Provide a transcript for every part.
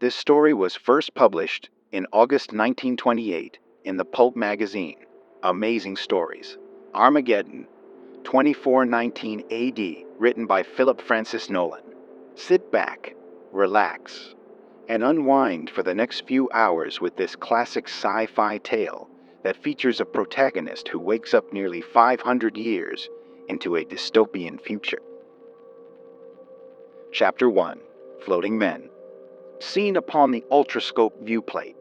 This story was first published in August 1928 in the pulp magazine Amazing Stories. Armageddon, 2419 AD, written by Philip Francis Nowlan. Sit back, relax, and unwind for the next few hours with this classic sci-fi tale that features a protagonist who wakes up nearly 500 years into a dystopian future. Chapter 1. Floating Men. Seen upon the ultrascope viewplate,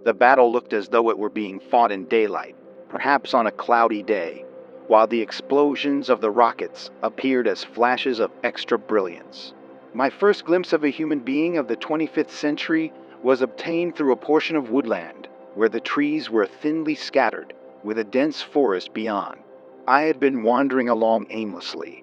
the battle looked as though it were being fought in daylight, perhaps on a cloudy day, while the explosions of the rockets appeared as flashes of extra brilliance. My first glimpse of a human being of the 25th century was obtained through a portion of woodland, where the trees were thinly scattered, with a dense forest beyond. I had been wandering along aimlessly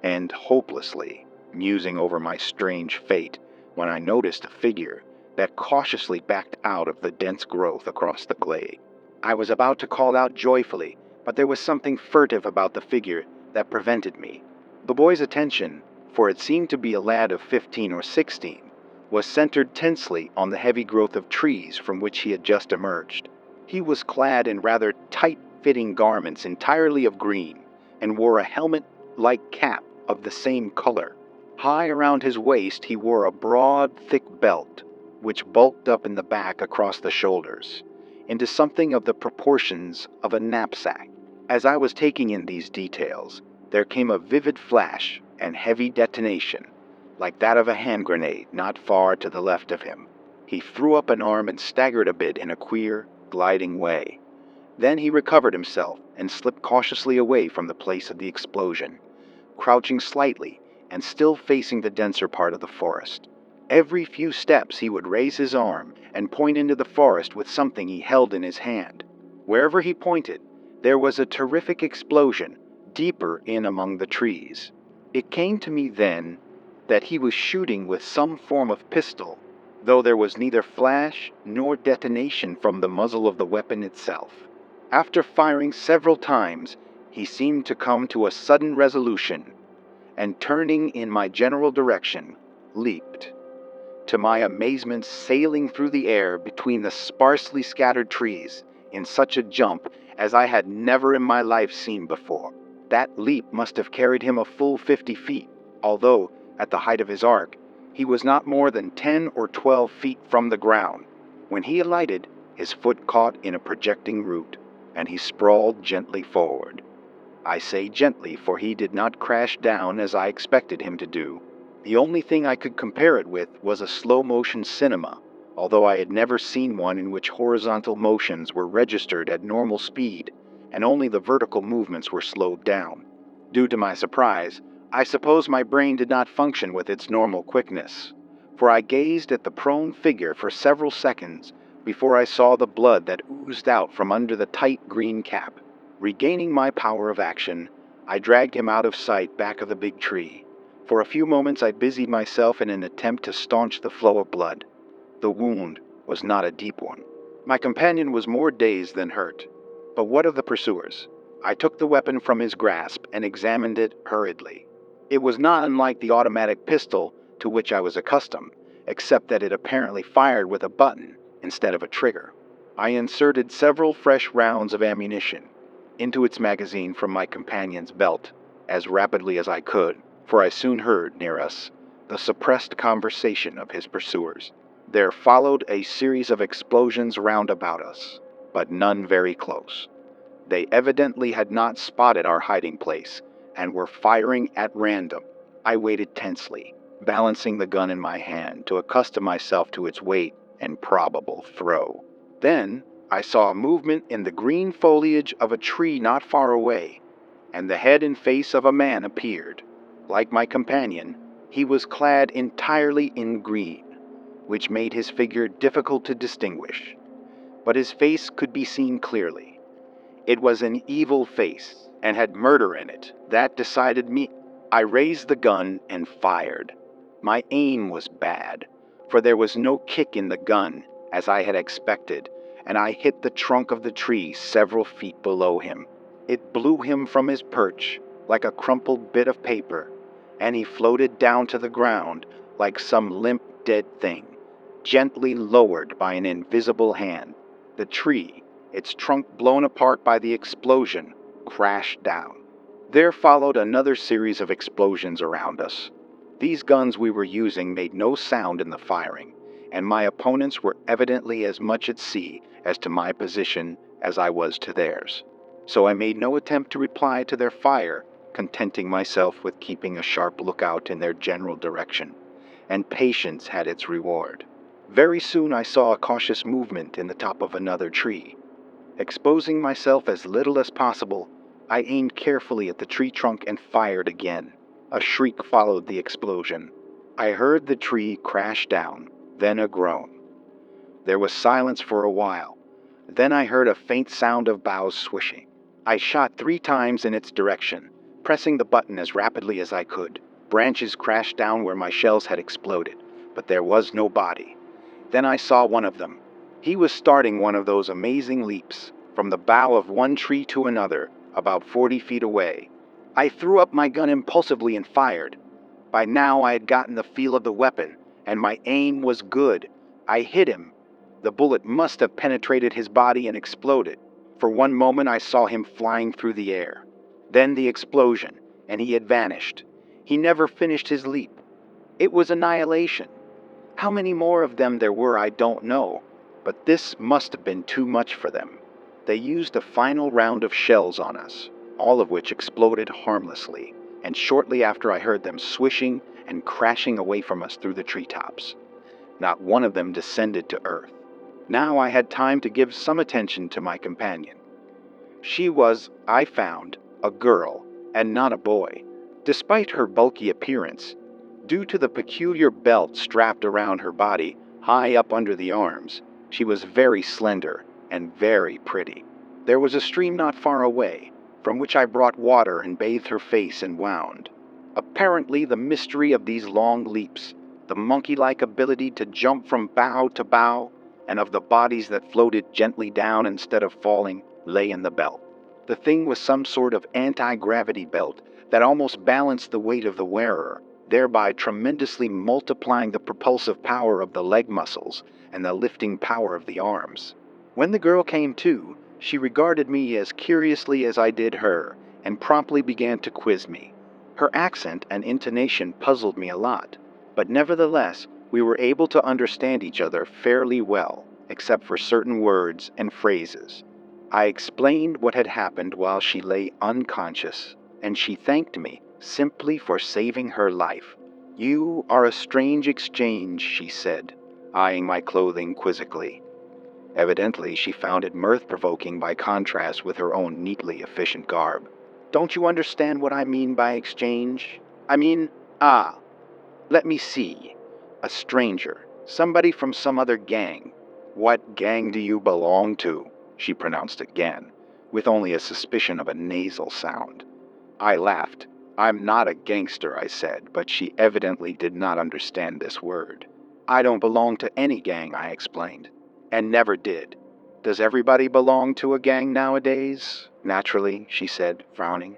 and hopelessly, musing over my strange fate, when I noticed a figure that cautiously backed out of the dense growth across the glade. I was about to call out joyfully, but there was something furtive about the figure that prevented me. The boy's attention, for it seemed to be a lad of 15 or 16, was centered tensely on the heavy growth of trees from which he had just emerged. He was clad in rather tight-fitting garments entirely of green, and wore a helmet-like cap of the same color. High around his waist he wore a broad, thick belt, which bulked up in the back across the shoulders, into something of the proportions of a knapsack. As I was taking in these details, there came a vivid flash and heavy detonation, like that of a hand grenade not far to the left of him. He threw up an arm and staggered a bit in a queer, gliding way. Then he recovered himself and slipped cautiously away from the place of the explosion, crouching slightly and still facing the denser part of the forest. Every few steps he would raise his arm and point into the forest with something he held in his hand. Wherever he pointed, there was a terrific explosion, deeper in among the trees. It came to me then that he was shooting with some form of pistol, though there was neither flash nor detonation from the muzzle of the weapon itself. After firing several times, he seemed to come to a sudden resolution, and turning in my general direction, leaped. To my amazement, sailing through the air between the sparsely scattered trees in such a jump as I had never in my life seen before. That leap must have carried him a full 50 feet, although, at the height of his arc, he was not more than 10 or 12 feet from the ground. When he alighted, his foot caught in a projecting root, and he sprawled gently forward. I say gently, for he did not crash down as I expected him to do. The only thing I could compare it with was a slow-motion cinema, although I had never seen one in which horizontal motions were registered at normal speed, and only the vertical movements were slowed down. Due to my surprise, I suppose my brain did not function with its normal quickness, for I gazed at the prone figure for several seconds before I saw the blood that oozed out from under the tight green cap. Regaining my power of action, I dragged him out of sight back of the big tree. For a few moments I busied myself in an attempt to staunch the flow of blood. The wound was not a deep one. My companion was more dazed than hurt. But what of the pursuers? I took the weapon from his grasp and examined it hurriedly. It was not unlike the automatic pistol to which I was accustomed, except that it apparently fired with a button instead of a trigger. I inserted several fresh rounds of ammunition into its magazine from my companion's belt as rapidly as I could, for I soon heard, near us, the suppressed conversation of his pursuers. There followed a series of explosions round about us, but none very close. They evidently had not spotted our hiding place, and were firing at random. I waited tensely, balancing the gun in my hand to accustom myself to its weight and probable throw. Then I saw a movement in the green foliage of a tree not far away, and the head and face of a man appeared. Like my companion, he was clad entirely in green, which made his figure difficult to distinguish. But his face could be seen clearly. It was an evil face, and had murder in it. That decided me. I raised the gun and fired. My aim was bad, for there was no kick in the gun, as I had expected, and I hit the trunk of the tree several feet below him. It blew him from his perch like a crumpled bit of paper, and he floated down to the ground like some limp, dead thing, gently lowered by an invisible hand. The tree, its trunk blown apart by the explosion, crashed down. There followed another series of explosions around us. These guns we were using made no sound in the firing, and my opponents were evidently as much at sea as to my position as I was to theirs. So I made no attempt to reply to their fire, contenting myself with keeping a sharp lookout in their general direction, and patience had its reward. Very soon I saw a cautious movement in the top of another tree. Exposing myself as little as possible, I aimed carefully at the tree trunk and fired again. A shriek followed the explosion. I heard the tree crash down, then a groan. There was silence for a while. Then I heard a faint sound of boughs swishing. I shot 3 times in its direction, pressing the button as rapidly as I could. Branches crashed down where my shells had exploded, but there was no body. Then I saw one of them. He was starting one of those amazing leaps, from the bough of one tree to another, about 40 feet away. I threw up my gun impulsively and fired. By now I had gotten the feel of the weapon, and my aim was good. I hit him. The bullet must have penetrated his body and exploded. For one moment I saw him flying through the air. Then the explosion, and he had vanished. He never finished his leap. It was annihilation. How many more of them there were I don't know, but this must have been too much for them. They used a final round of shells on us, all of which exploded harmlessly, and shortly after I heard them swishing and crashing away from us through the treetops. Not one of them descended to earth. Now I had time to give some attention to my companion. She was, I found, a girl, and not a boy. Despite her bulky appearance, due to the peculiar belt strapped around her body, high up under the arms, she was very slender and very pretty. There was a stream not far away, from which I brought water and bathed her face and wound. Apparently the mystery of these long leaps, the monkey-like ability to jump from bough to bough, and of the bodies that floated gently down instead of falling, lay in the belt. The thing was some sort of anti-gravity belt that almost balanced the weight of the wearer, thereby tremendously multiplying the propulsive power of the leg muscles and the lifting power of the arms. When the girl came to, she regarded me as curiously as I did her, and promptly began to quiz me. Her accent and intonation puzzled me a lot, but nevertheless, we were able to understand each other fairly well, except for certain words and phrases. I explained what had happened while she lay unconscious, and she thanked me simply for saving her life. "You are a strange exchange," she said, eyeing my clothing quizzically. Evidently, she found it mirth-provoking by contrast with her own neatly efficient garb. "Don't you understand what I mean by exchange? Let me see. A stranger, somebody from some other gang." "What gang do you belong to?" she pronounced again, with only a suspicion of a nasal sound. I laughed. "I'm not a gangster," I said, but she evidently did not understand this word. "I don't belong to any gang," I explained, "and never did. Does everybody belong to a gang nowadays?" "Naturally," she said, frowning.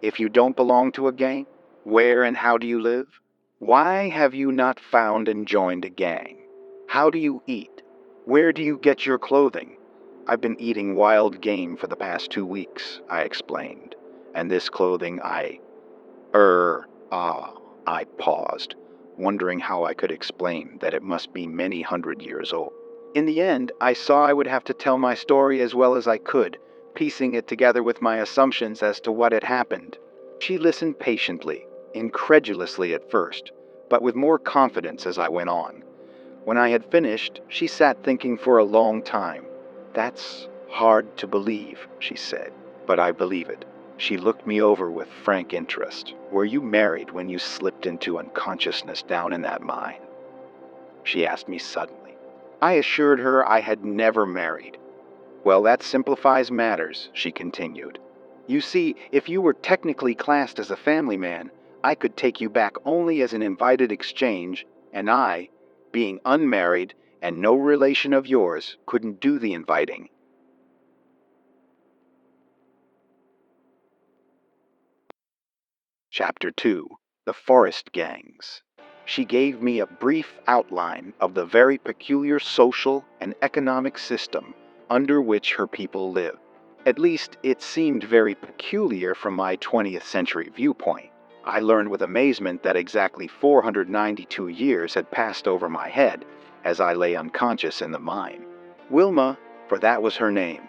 "If you don't belong to a gang, where and how do you live? Why have you not found and joined a gang? How do you eat? Where do you get your clothing?" "I've been eating wild game for the past 2 weeks," I explained, "and this clothing I paused, wondering how I could explain that it must be many hundred years old. In the end, I saw I would have to tell my story as well as I could, piecing it together with my assumptions as to what had happened. She listened patiently, incredulously at first, but with more confidence as I went on. When I had finished, she sat thinking for a long time. "That's hard to believe," she said, "but I believe it." She looked me over with frank interest. "Were you married when you slipped into unconsciousness down in that mine?" she asked me suddenly. I assured her I had never married. "Well, that simplifies matters," she continued. "You see, if you were technically classed as a family man, I could take you back only as an invited exchange, and I, being unmarried and no relation of yours, couldn't do the inviting." Chapter 2. The Forest Gangs. She gave me a brief outline of the very peculiar social and economic system under which her people lived. At least, it seemed very peculiar from my 20th century viewpoint. I learned with amazement that exactly 492 years had passed over my head as I lay unconscious in the mine. Wilma, for that was her name,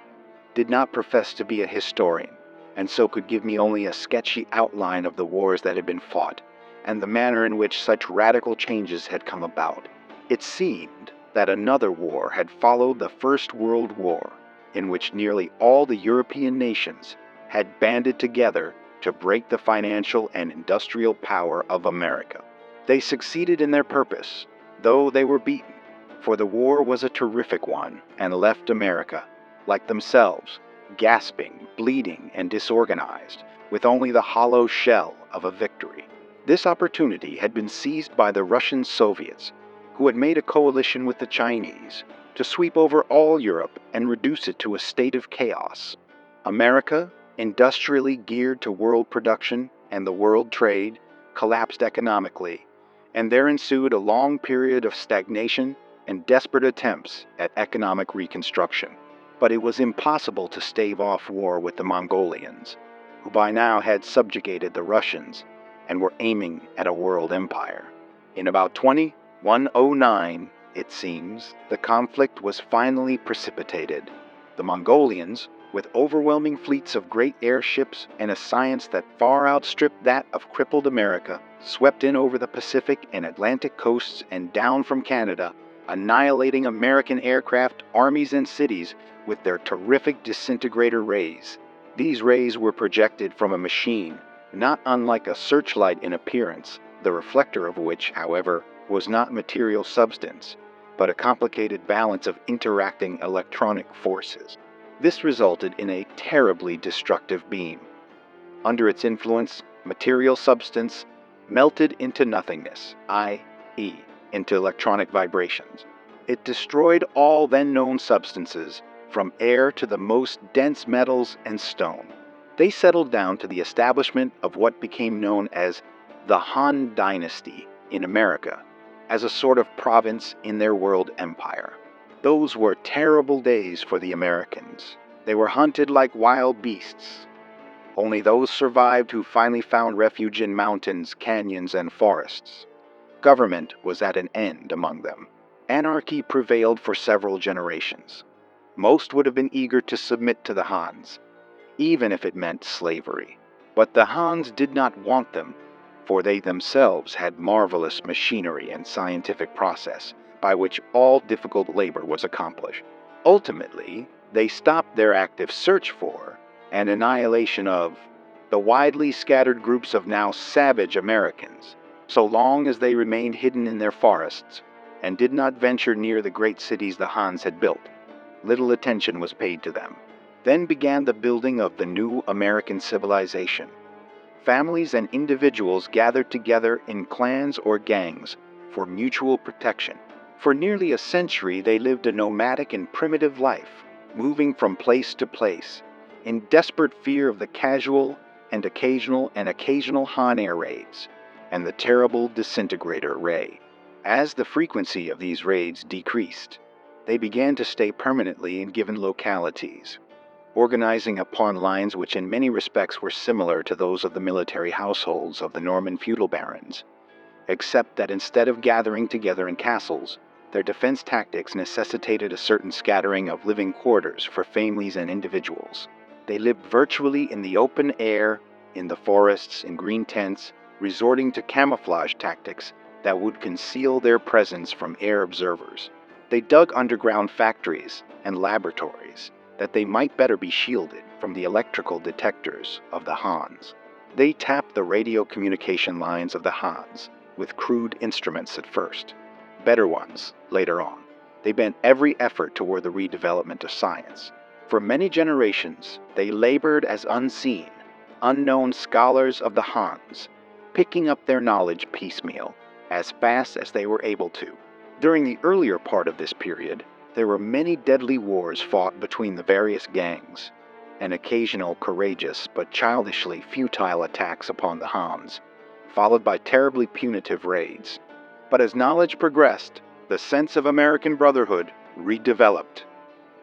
did not profess to be a historian, and so could give me only a sketchy outline of the wars that had been fought, and the manner in which such radical changes had come about. It seemed that another war had followed the First World War, in which nearly all the European nations had banded together to break the financial and industrial power of America. They succeeded in their purpose, though they were beaten, for the war was a terrific one and left America, like themselves, gasping, bleeding, and disorganized, with only the hollow shell of a victory. This opportunity had been seized by the Russian Soviets, who had made a coalition with the Chinese to sweep over all Europe and reduce it to a state of chaos. America, industrially geared to world production and the world trade, collapsed economically, and there ensued a long period of stagnation and desperate attempts at economic reconstruction. But it was impossible to stave off war with the Mongolians, who by now had subjugated the Russians and were aiming at a world empire. In about 2109, it seems, the conflict was finally precipitated. The Mongolians, with overwhelming fleets of great airships and a science that far outstripped that of crippled America, swept in over the Pacific and Atlantic coasts and down from Canada, annihilating American aircraft, armies, and cities with their terrific disintegrator rays. These rays were projected from a machine not unlike a searchlight in appearance, the reflector of which, however, was not material substance, but a complicated balance of interacting electronic forces. This resulted in a terribly destructive beam. Under its influence, material substance melted into nothingness, i.e., into electronic vibrations. It destroyed all then known substances, from air to the most dense metals and stone. They settled down to the establishment of what became known as the Han Dynasty in America, as a sort of province in their world empire. Those were terrible days for the Americans. They were hunted like wild beasts. Only those survived who finally found refuge in mountains, canyons, and forests. Government was at an end among them. Anarchy prevailed for several generations. Most would have been eager to submit to the Hans, even if it meant slavery. But the Hans did not want them, for they themselves had marvelous machinery and scientific process by which all difficult labor was accomplished. Ultimately, they stopped their active search for and annihilation of the widely scattered groups of now savage Americans, so long as they remained hidden in their forests and did not venture near the great cities the Hans had built. Little attention was paid to them. Then began the building of the new American civilization. Families and individuals gathered together in clans or gangs for mutual protection. For nearly a century they lived a nomadic and primitive life, moving from place to place, in desperate fear of the casual and occasional Han air raids, and the terrible disintegrator ray. As the frequency of these raids decreased, they began to stay permanently in given localities, organizing upon lines which in many respects were similar to those of the military households of the Norman feudal barons, except that instead of gathering together in castles, their defense tactics necessitated a certain scattering of living quarters for families and individuals. They lived virtually in the open air, in the forests, in green tents, resorting to camouflage tactics that would conceal their presence from air observers. They dug underground factories and laboratories that they might better be shielded from the electrical detectors of the Hans. They tapped the radio communication lines of the Hans with crude instruments at first, better ones later on. They bent every effort toward the redevelopment of science. For many generations, they labored as unseen, unknown scholars of the Hans, picking up their knowledge piecemeal, as fast as they were able to. During the earlier part of this period, there were many deadly wars fought between the various gangs, and occasional courageous but childishly futile attacks upon the Hans, followed by terribly punitive raids. But as knowledge progressed, the sense of American brotherhood redeveloped.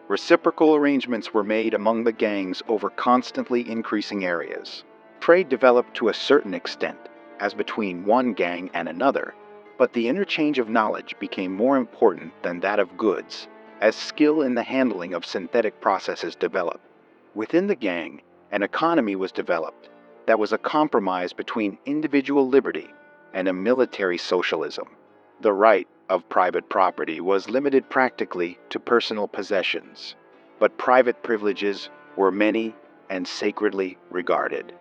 Reciprocal arrangements were made among the gangs over constantly increasing areas. Trade developed to a certain extent, as between one gang and another, but the interchange of knowledge became more important than that of goods, as skill in the handling of synthetic processes developed. Within the gang, an economy was developed that was a compromise between individual liberty and a military socialism. The right of private property was limited practically to personal possessions, but private privileges were many and sacredly regarded.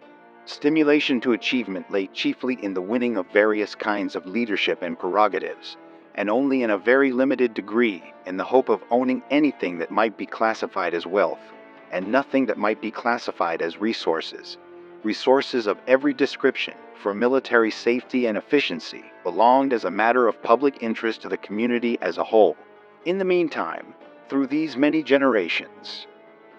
Stimulation to achievement lay chiefly in the winning of various kinds of leadership and prerogatives, and only in a very limited degree in the hope of owning anything that might be classified as wealth, and nothing that might be classified as resources. Resources of every description for military safety and efficiency belonged as a matter of public interest to the community as a whole. In the meantime, through these many generations,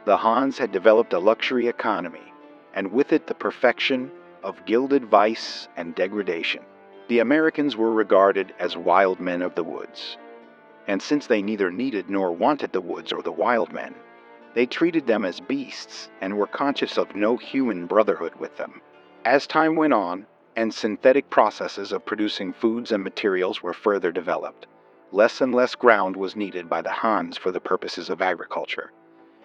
the Hans had developed a luxury economy, and with it the perfection of gilded vice and degradation. The Americans were regarded as wild men of the woods, and since they neither needed nor wanted the woods or the wild men, they treated them as beasts and were conscious of no human brotherhood with them. As time went on, and synthetic processes of producing foods and materials were further developed, less and less ground was needed by the Hans for the purposes of agriculture.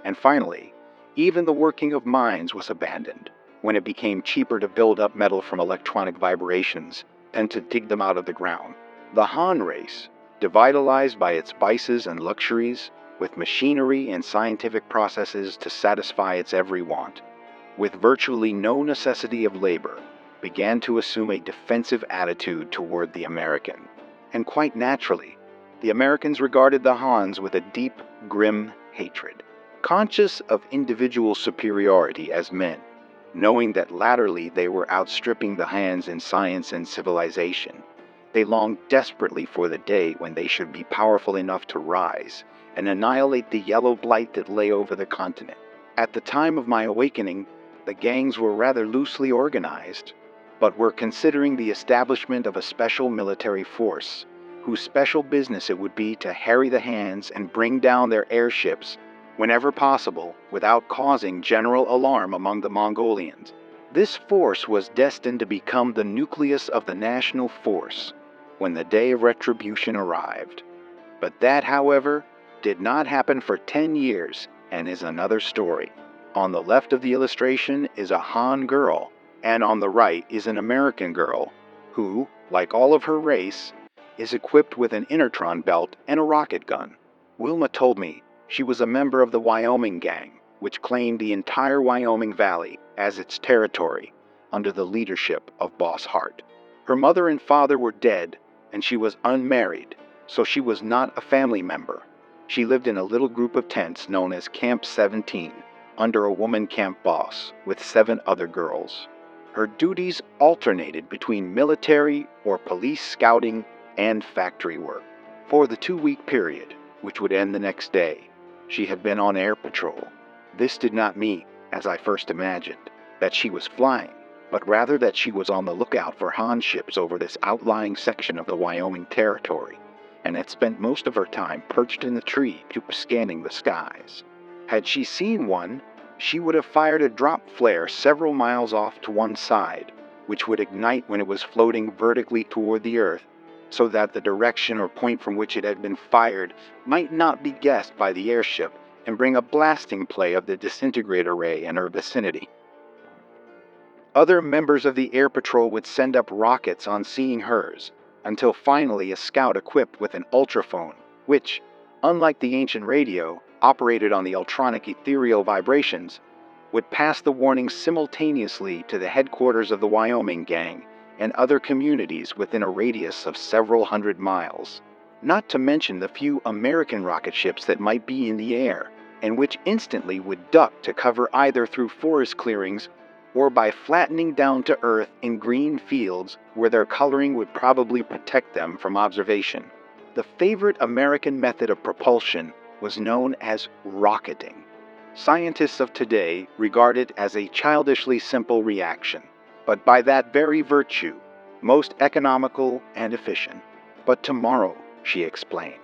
And finally, even the working of mines was abandoned, when it became cheaper to build up metal from electronic vibrations than to dig them out of the ground. The Han race, devitalized by its vices and luxuries, with machinery and scientific processes to satisfy its every want, with virtually no necessity of labor, began to assume a defensive attitude toward the American. And quite naturally, the Americans regarded the Hans with a deep, grim hatred. Conscious of individual superiority as men, knowing that latterly they were outstripping the Hans in science and civilization, they longed desperately for the day when they should be powerful enough to rise and annihilate the yellow blight that lay over the continent. At the time of my awakening, the gangs were rather loosely organized, but were considering the establishment of a special military force, whose special business it would be to harry the Hans and bring down their airships whenever possible without causing general alarm among the Mongolians. This force was destined to become the nucleus of the national force when the day of retribution arrived. But that, however, did not happen for 10 years and is another story. On the left of the illustration is a Han girl, and on the right is an American girl who, like all of her race, is equipped with an inertron belt and a rocket gun. Wilma told me she was a member of the Wyoming gang, which claimed the entire Wyoming Valley as its territory under the leadership of Boss Hart. Her mother and father were dead, and she was unmarried, so she was not a family member. She lived in a little group of tents known as Camp 17, under a woman camp boss, with 7 other girls. Her duties alternated between military or police scouting and factory work. For the 2-week period, which would end the next day, she had been on air patrol. This did not mean, as I first imagined, that she was flying, but rather that she was on the lookout for Han ships over this outlying section of the Wyoming territory, and had spent most of her time perched in the tree scanning the skies. Had she seen one, she would have fired a drop flare several miles off to one side, which would ignite when it was floating vertically toward the earth, so that the direction or point from which it had been fired might not be guessed by the airship and bring a blasting play of the disintegrator ray in her vicinity. Other members of the air patrol would send up rockets on seeing hers, until finally a scout equipped with an ultraphone, which, unlike the ancient radio, operated on the ultronic ethereal vibrations, would pass the warning simultaneously to the headquarters of the Wyoming gang and other communities within a radius of several hundred miles. Not to mention the few American rocket ships that might be in the air, and which instantly would duck to cover either through forest clearings or by flattening down to earth in green fields where their coloring would probably protect them from observation. The favorite American method of propulsion was known as rocketing. Scientists of today regard it as a childishly simple reaction, but by that very virtue, most economical and efficient. But tomorrow, she explained,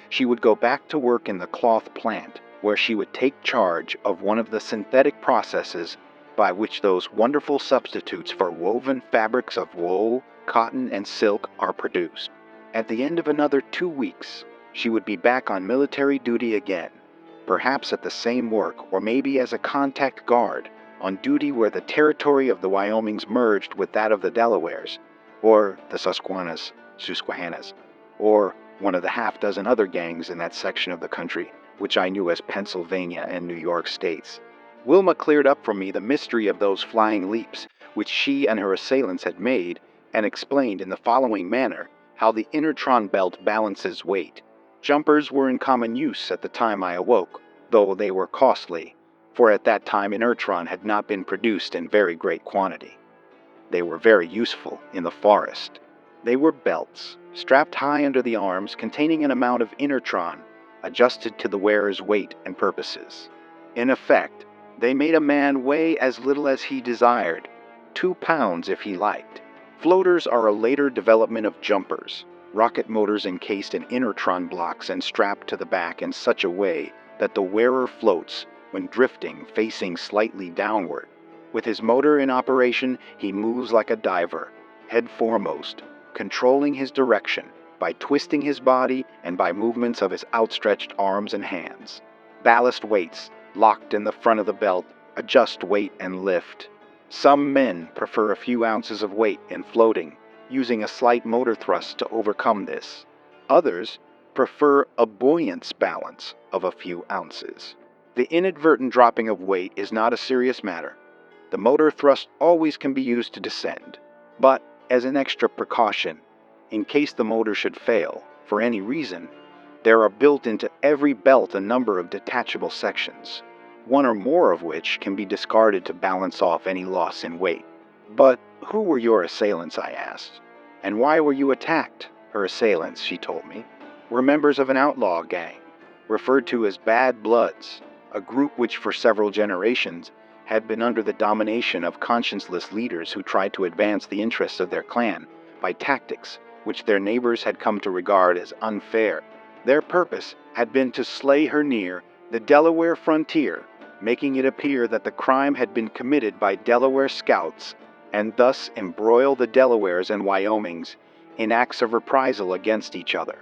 she would go back to work in the cloth plant, where she would take charge of one of the synthetic processes by which those wonderful substitutes for woven fabrics of wool, cotton, and silk are produced. At the end of another 2 weeks, she would be back on military duty again, perhaps at the same work, or maybe as a contact guard, on duty where the territory of the Wyomings merged with that of the Delawares, or the Susquehannas, or one of the half-dozen other gangs in that section of the country, which I knew as Pennsylvania and New York states. Wilma cleared up for me the mystery of those flying leaps which she and her assailants had made, and explained in the following manner how the inertron belt balances weight. Jumpers were in common use at the time I awoke, though they were costly, for at that time inertron had not been produced in very great quantity. They were very useful in the forest. They were belts, strapped high under the arms, containing an amount of inertron, adjusted to the wearer's weight and purposes. In effect, they made a man weigh as little as he desired, 2 pounds if he liked. Floaters are a later development of jumpers, rocket motors encased in inertron blocks and strapped to the back in such a way that the wearer floats when drifting facing slightly downward. With his motor in operation, he moves like a diver, head foremost, controlling his direction by twisting his body and by movements of his outstretched arms and hands. Ballast weights, locked in the front of the belt, adjust weight and lift. Some men prefer a few ounces of weight in floating, using a slight motor thrust to overcome this. Others prefer a buoyance balance of a few ounces. The inadvertent dropping of weight is not a serious matter. The motor thrust always can be used to descend, but as an extra precaution, in case the motor should fail, for any reason, there are built into every belt a number of detachable sections, one or more of which can be discarded to balance off any loss in weight. But who were your assailants, I asked, and why were you attacked? Her assailants, she told me, were members of an outlaw gang, referred to as Bad Bloods, a group which for several generations had been under the domination of conscienceless leaders who tried to advance the interests of their clan by tactics which their neighbors had come to regard as unfair. Their purpose had been to slay her near the Delaware frontier, making it appear that the crime had been committed by Delaware scouts, and thus embroil the Delawares and Wyomings in acts of reprisal against each other,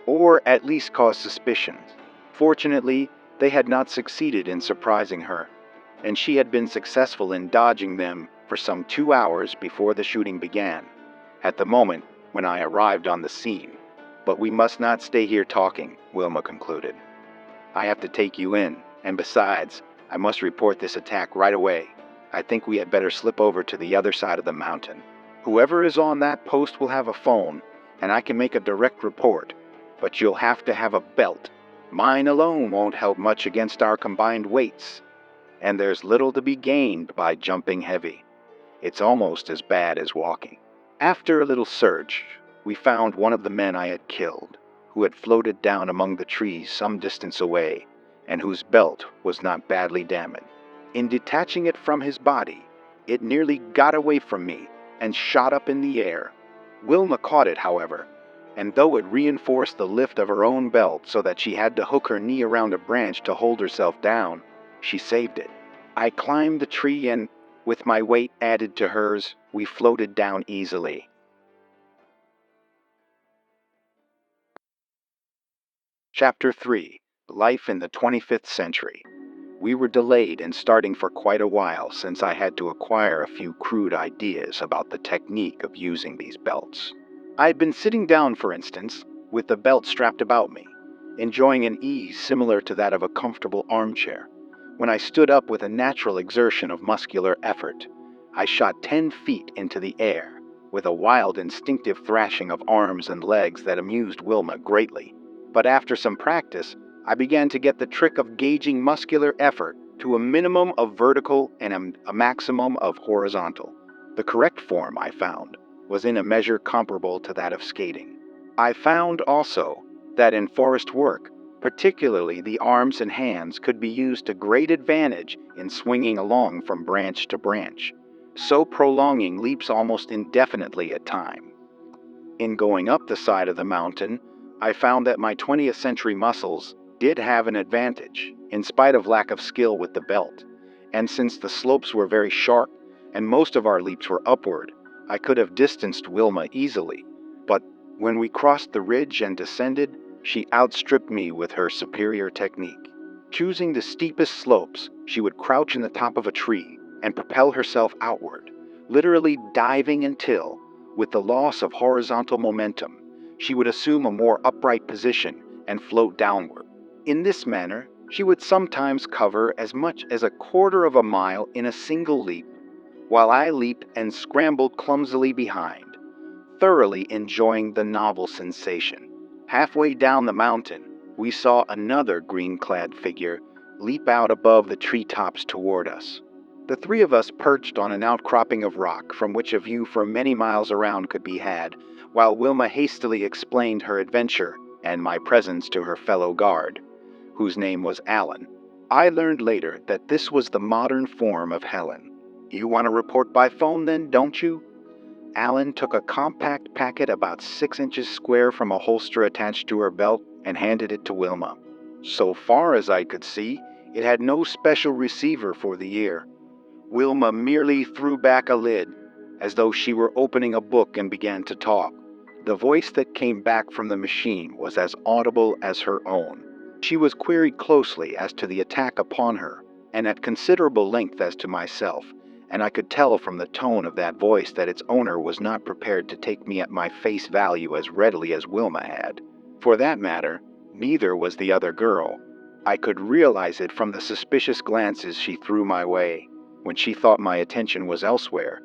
or at least cause suspicions. Fortunately, they had not succeeded in surprising her, and she had been successful in dodging them for some 2 hours before the shooting began, at the moment when I arrived on the scene. But we must not stay here talking, Wilma concluded. I have to take you in, and besides, I must report this attack right away. I think we had better slip over to the other side of the mountain. Whoever is on that post will have a phone, and I can make a direct report, but you'll have to have a belt. Mine alone won't help much against our combined weights, and there's little to be gained by jumping heavy. It's almost as bad as walking. After a little search, we found one of the men I had killed, who had floated down among the trees some distance away, and whose belt was not badly damaged. In detaching it from his body, it nearly got away from me and shot up in the air. Wilma caught it, however, and though it reinforced the lift of her own belt so that she had to hook her knee around a branch to hold herself down, she saved it. I climbed the tree and, with my weight added to hers, we floated down easily. Chapter 3. Life in the 25th Century. We were delayed in starting for quite a while since I had to acquire a few crude ideas about the technique of using these belts. I had been sitting down, for instance, with the belt strapped about me, enjoying an ease similar to that of a comfortable armchair, when I stood up with a natural exertion of muscular effort. I shot 10 feet into the air, with a wild instinctive thrashing of arms and legs that amused Wilma greatly. But after some practice, I began to get the trick of gauging muscular effort to a minimum of vertical and a maximum of horizontal. The correct form, I found, was in a measure comparable to that of skating. I found also that in forest work, particularly the arms and hands could be used to great advantage in swinging along from branch to branch, so prolonging leaps almost indefinitely at time. In going up the side of the mountain, I found that my 20th century muscles did have an advantage, in spite of lack of skill with the belt. And since the slopes were very sharp, and most of our leaps were upward, I could have distanced Wilma easily. But when we crossed the ridge and descended, she outstripped me with her superior technique. Choosing the steepest slopes, she would crouch in the top of a tree and propel herself outward, literally diving until, with the loss of horizontal momentum, she would assume a more upright position and float downward. In this manner, she would sometimes cover as much as a quarter of a mile in a single leap, while I leaped and scrambled clumsily behind, thoroughly enjoying the novel sensation. Halfway down the mountain, we saw another green-clad figure leap out above the treetops toward us. The three of us perched on an outcropping of rock from which a view for many miles around could be had, while Wilma hastily explained her adventure and my presence to her fellow guard, whose name was Alan. I learned later that this was the modern form of Helen. "You want to report by phone then, don't you?" Alan took a compact packet about 6 inches square from a holster attached to her belt and handed it to Wilma. So far as I could see, it had no special receiver for the ear. Wilma merely threw back a lid, as though she were opening a book, and began to talk. The voice that came back from the machine was as audible as her own. She was queried closely as to the attack upon her, and at considerable length as to myself, and I could tell from the tone of that voice that its owner was not prepared to take me at my face value as readily as Wilma had. For that matter, neither was the other girl. I could realize it from the suspicious glances she threw my way when she thought my attention was elsewhere,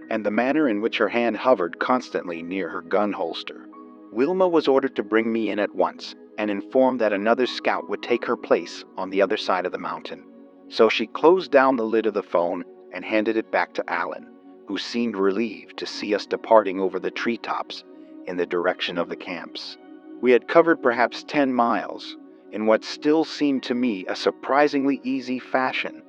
and the manner in which her hand hovered constantly near her gun holster. Wilma was ordered to bring me in at once, and informed that another scout would take her place on the other side of the mountain. So she closed down the lid of the phone and handed it back to Alan, who seemed relieved to see us departing over the treetops in the direction of the camps. We had covered perhaps 10 miles, in what still seemed to me a surprisingly easy fashion,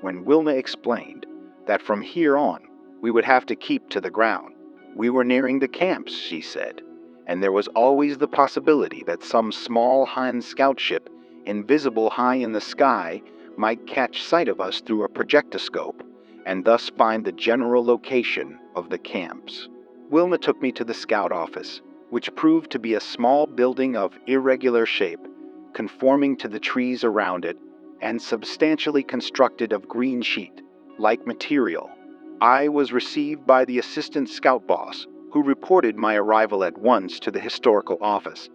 when Wilma explained that from here on we would have to keep to the ground. We were nearing the camps, she said, and there was always the possibility that some small Han scout ship, invisible high in the sky, might catch sight of us through a projectoscope and thus find the general location of the camps. Wilma took me to the scout office, which proved to be a small building of irregular shape, conforming to the trees around it, and substantially constructed of green sheet-like material. I was received by the assistant scout boss, who reported my arrival at once to the historical office,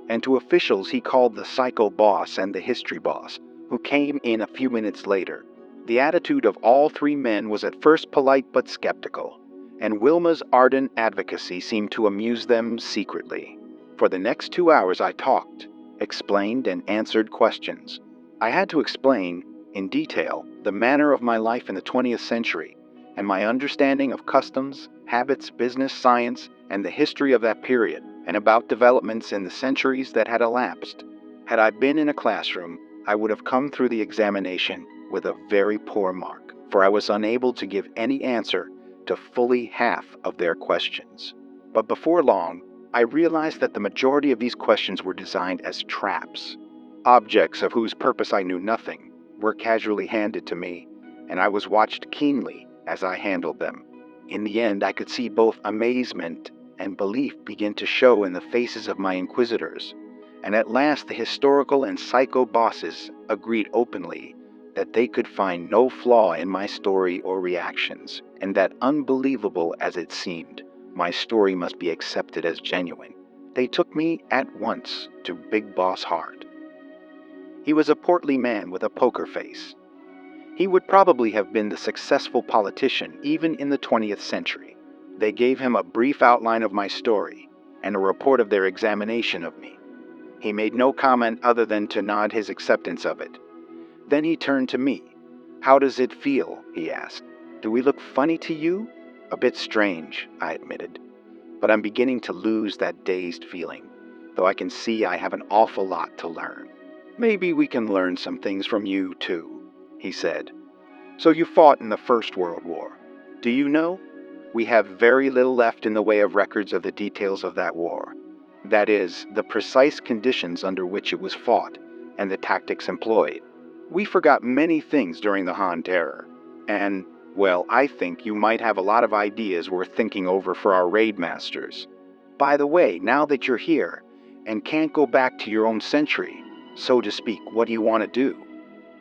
and to officials he called the psycho boss and the history boss, who came in a few minutes later. The attitude of all three men was at first polite but skeptical, and Wilma's ardent advocacy seemed to amuse them secretly. For the next 2 hours I talked, explained, and answered questions. I had to explain, in detail, the manner of my life in the 20th century, and my understanding of customs, habits, business, science, and the history of that period, and about developments in the centuries that had elapsed. Had I been in a classroom, I would have come through the examination with a very poor mark, for I was unable to give any answer to fully half of their questions. But before long, I realized that the majority of these questions were designed as traps. Objects of whose purpose I knew nothing were casually handed to me, and I was watched keenly as I handled them. In the end, I could see both amazement and belief begin to show in the faces of my inquisitors, and at last the historical and psycho bosses agreed openly that they could find no flaw in my story or reactions, and that, unbelievable as it seemed, my story must be accepted as genuine. They took me at once to Big Boss Hart. He was a portly man with a poker face. He would probably have been the successful politician even in the 20th century. They gave him a brief outline of my story and a report of their examination of me. He made no comment other than to nod his acceptance of it. Then he turned to me. "How does it feel?" he asked. "Do we look funny to you?" "A bit strange," I admitted. "But I'm beginning to lose that dazed feeling, though I can see I have an awful lot to learn." "Maybe we can learn some things from you, too," he said. "So you fought in the First World War. Do you know? We have very little left in the way of records of the details of that war. That is, the precise conditions under which it was fought and the tactics employed. We forgot many things during the Han Terror, and, well, I think you might have a lot of ideas worth thinking over for our raid masters. By the way, now that you're here, and can't go back to your own century, so to speak, what do you want to do?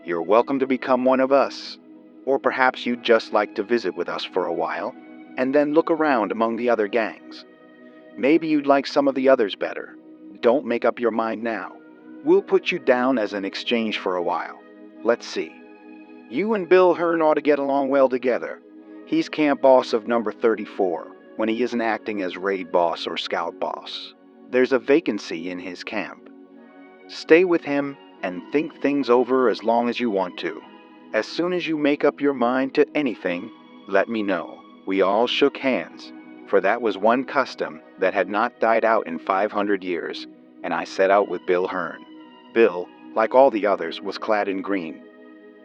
You're welcome to become one of us. Or perhaps you'd just like to visit with us for a while, and then look around among the other gangs. Maybe you'd like some of the others better. Don't make up your mind now. We'll put you down as an exchange for a while. Let's see. You and Bill Hearn ought to get along well together. He's camp boss of number 34, when he isn't acting as raid boss or scout boss. There's a vacancy in his camp. Stay with him and think things over as long as you want to. As soon as you make up your mind to anything, let me know. We all shook hands, for that was one custom that had not died out in 500 years, and I set out with Bill Hearn. Bill, like all the others, was clad in green.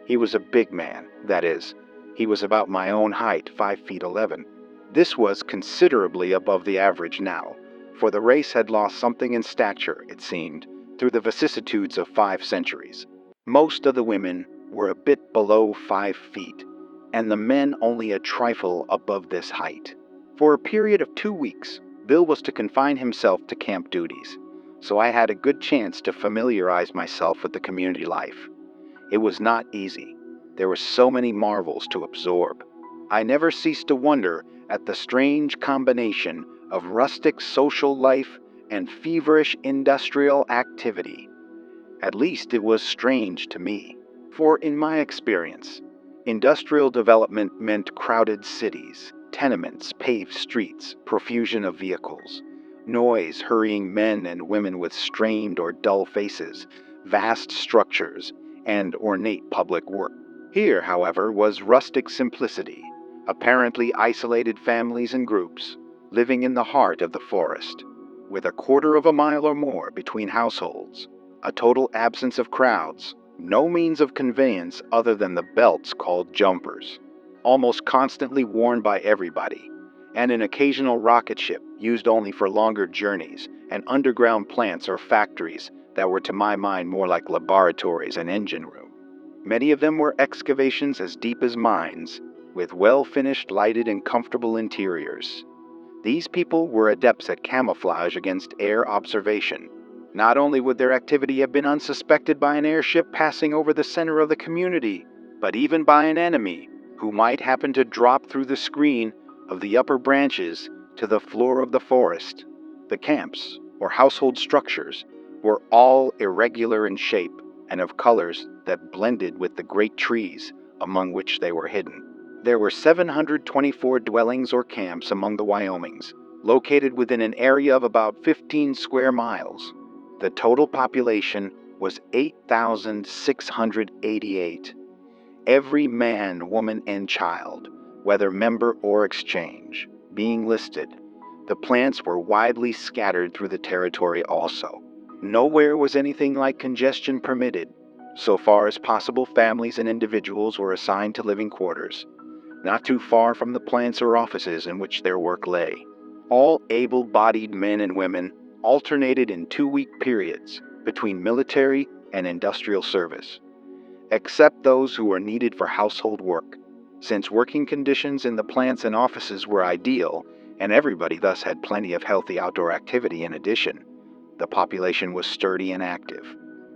He was a big man, that is, he was about my own height, 5 feet 11. This was considerably above the average now, for the race had lost something in stature, it seemed, through the vicissitudes of 5 centuries. Most of the women were a bit below 5 feet, and the men only a trifle above this height. For a period of 2 weeks, Bill was to confine himself to camp duties, so I had a good chance to familiarize myself with the community life. It was not easy. There were so many marvels to absorb. I never ceased to wonder at the strange combination of rustic social life and feverish industrial activity. At least it was strange to me. For in my experience, industrial development meant crowded cities, tenements, paved streets, profusion of vehicles, noise, hurrying men and women with strained or dull faces, vast structures, and ornate public work. Here, however, was rustic simplicity, apparently isolated families and groups, living in the heart of the forest, with a quarter of a mile or more between households, a total absence of crowds, no means of conveyance other than the belts called jumpers, almost constantly worn by everybody, and an occasional rocket ship used only for longer journeys, and underground plants or factories that were to my mind more like laboratories and engine rooms. Many of them were excavations as deep as mines, with well-finished, lighted, and comfortable interiors. These people were adepts at camouflage against air observation. Not only would their activity have been unsuspected by an airship passing over the center of the community, but even by an enemy who might happen to drop through the screen of the upper branches to the floor of the forest. The camps, or household structures, were all irregular in shape and of colors that blended with the great trees among which they were hidden. There were 724 dwellings or camps among the Wyomings, located within an area of about 15 square miles. The total population was 8,688. Every man, woman, and child, whether member or exchange, being listed. The plants were widely scattered through the territory also. Nowhere was anything like congestion permitted. So far as possible, families and individuals were assigned to living quarters, not too far from the plants or offices in which their work lay. All able-bodied men and women alternated in 2-week periods between military and industrial service, except those who were needed for household work, since working conditions in the plants and offices were ideal, and everybody thus had plenty of healthy outdoor activity in addition. The population was sturdy and active.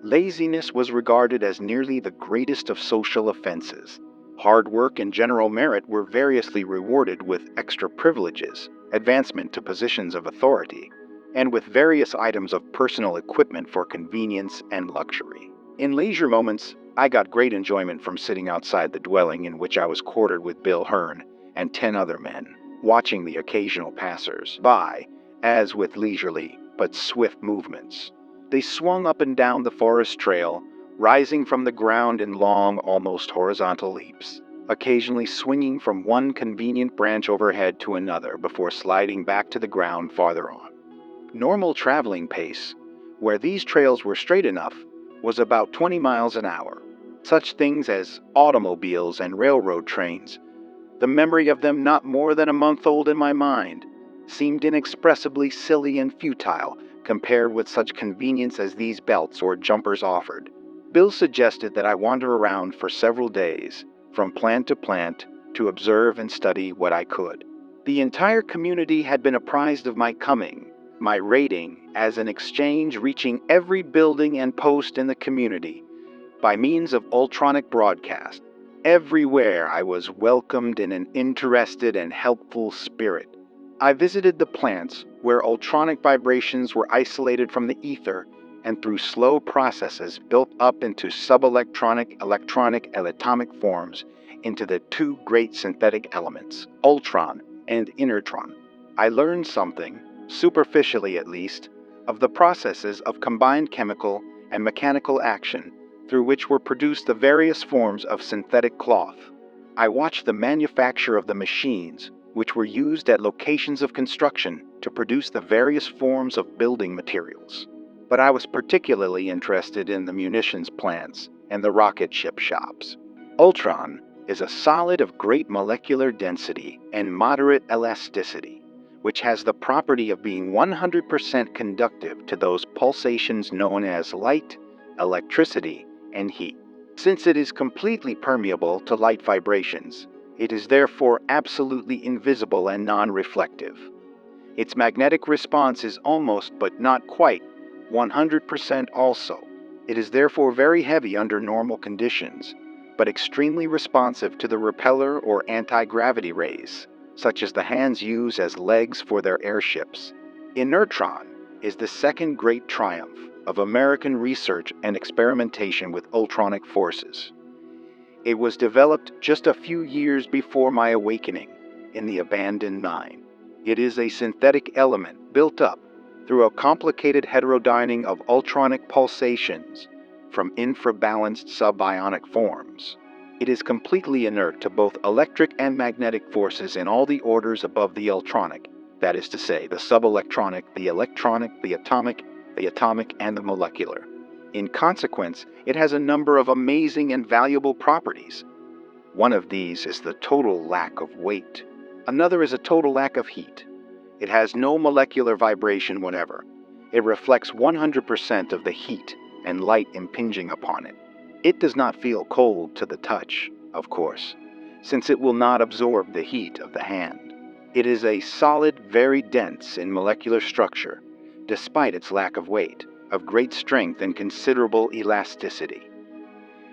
Laziness was regarded as nearly the greatest of social offenses. Hard work and general merit were variously rewarded with extra privileges, advancement to positions of authority, and with various items of personal equipment for convenience and luxury. In leisure moments, I got great enjoyment from sitting outside the dwelling in which I was quartered with Bill Hearn and 10 other men, watching the occasional passers by, as with leisurely but swift movements. They swung up and down the forest trail, rising from the ground in long, almost horizontal leaps, occasionally swinging from one convenient branch overhead to another before sliding back to the ground farther on. Normal traveling pace, where these trails were straight enough, was about 20 miles an hour. Such things as automobiles and railroad trains The memory of them, not more than a month old in my mind, seemed inexpressibly silly and futile compared with such convenience as these belts or jumpers offered. Bill suggested that I wander around for several days, from plant to plant, to observe and study what I could. The entire community had been apprised of my coming, my raiding, as an exchange reaching every building and post in the community by means of ultronic broadcast. Everywhere I was welcomed in an interested and helpful spirit. I visited the plants where ultronic vibrations were isolated from the ether and through slow processes built up into subelectronic, electronic, and atomic forms into the two great synthetic elements, ultron and inertron. I learned something, superficially at least, of the processes of combined chemical and mechanical action through which were produced the various forms of synthetic cloth. I watched the manufacture of the machines which were used at locations of construction to produce the various forms of building materials. But I was particularly interested in the munitions plants and the rocket ship shops. Ultron is a solid of great molecular density and moderate elasticity, which has the property of being 100% conductive to those pulsations known as light, electricity, and heat. Since it is completely permeable to light vibrations, it is therefore absolutely invisible and non-reflective. Its magnetic response is almost, but not quite, 100% also. It is therefore very heavy under normal conditions, but extremely responsive to the repeller or anti-gravity rays, such as the hands use as legs for their airships. Inertron is the second great triumph of American research and experimentation with ultronic forces. It was developed just a few years before my awakening in the abandoned mine. It is a synthetic element built up through a complicated heterodyning of ultronic pulsations from infrabalanced subionic forms. It is completely inert to both electric and magnetic forces in all the orders above the ultronic, that is to say, the subelectronic, the electronic, the atomic, and the molecular. In consequence, it has a number of amazing and valuable properties. One of these is the total lack of weight. Another is a total lack of heat. It has no molecular vibration whatever. It reflects 100% of the heat and light impinging upon it. It does not feel cold to the touch, of course, since it will not absorb the heat of the hand. It is a solid, very dense in molecular structure, despite its lack of weight, of great strength and considerable elasticity.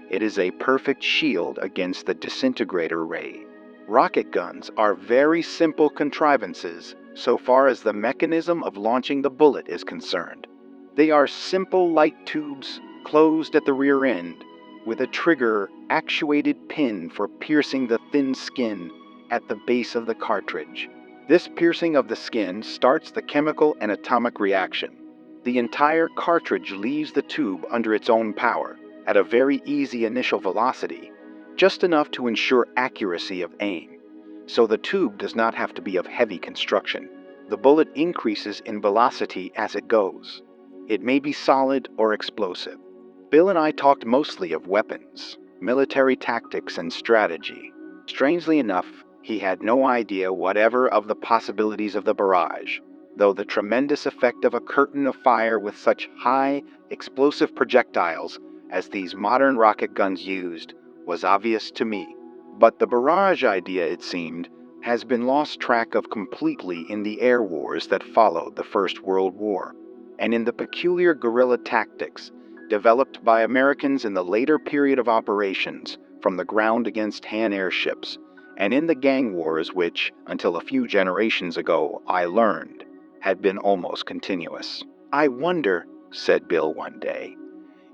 It is a perfect shield against the disintegrator ray. Rocket guns are very simple contrivances so far as the mechanism of launching the bullet is concerned. They are simple light tubes closed at the rear end, with a trigger actuated pin for piercing the thin skin at the base of the cartridge. This piercing of the skin starts the chemical and atomic reaction. The entire cartridge leaves the tube under its own power, at a very easy initial velocity, just enough to ensure accuracy of aim, so the tube does not have to be of heavy construction. The bullet increases in velocity as it goes. It may be solid or explosive. Bill and I talked mostly of weapons, military tactics, and strategy. Strangely enough, he had no idea whatever of the possibilities of the barrage, though the tremendous effect of a curtain of fire with such high, explosive projectiles as these modern rocket guns used was obvious to me. But the barrage idea, it seemed, has been lost track of completely in the air wars that followed the First World War, and in the peculiar guerrilla tactics developed by Americans in the later period of operations from the ground against Han airships, and in the gang wars which, until a few generations ago, I learned, had been almost continuous. "I wonder," said Bill one day,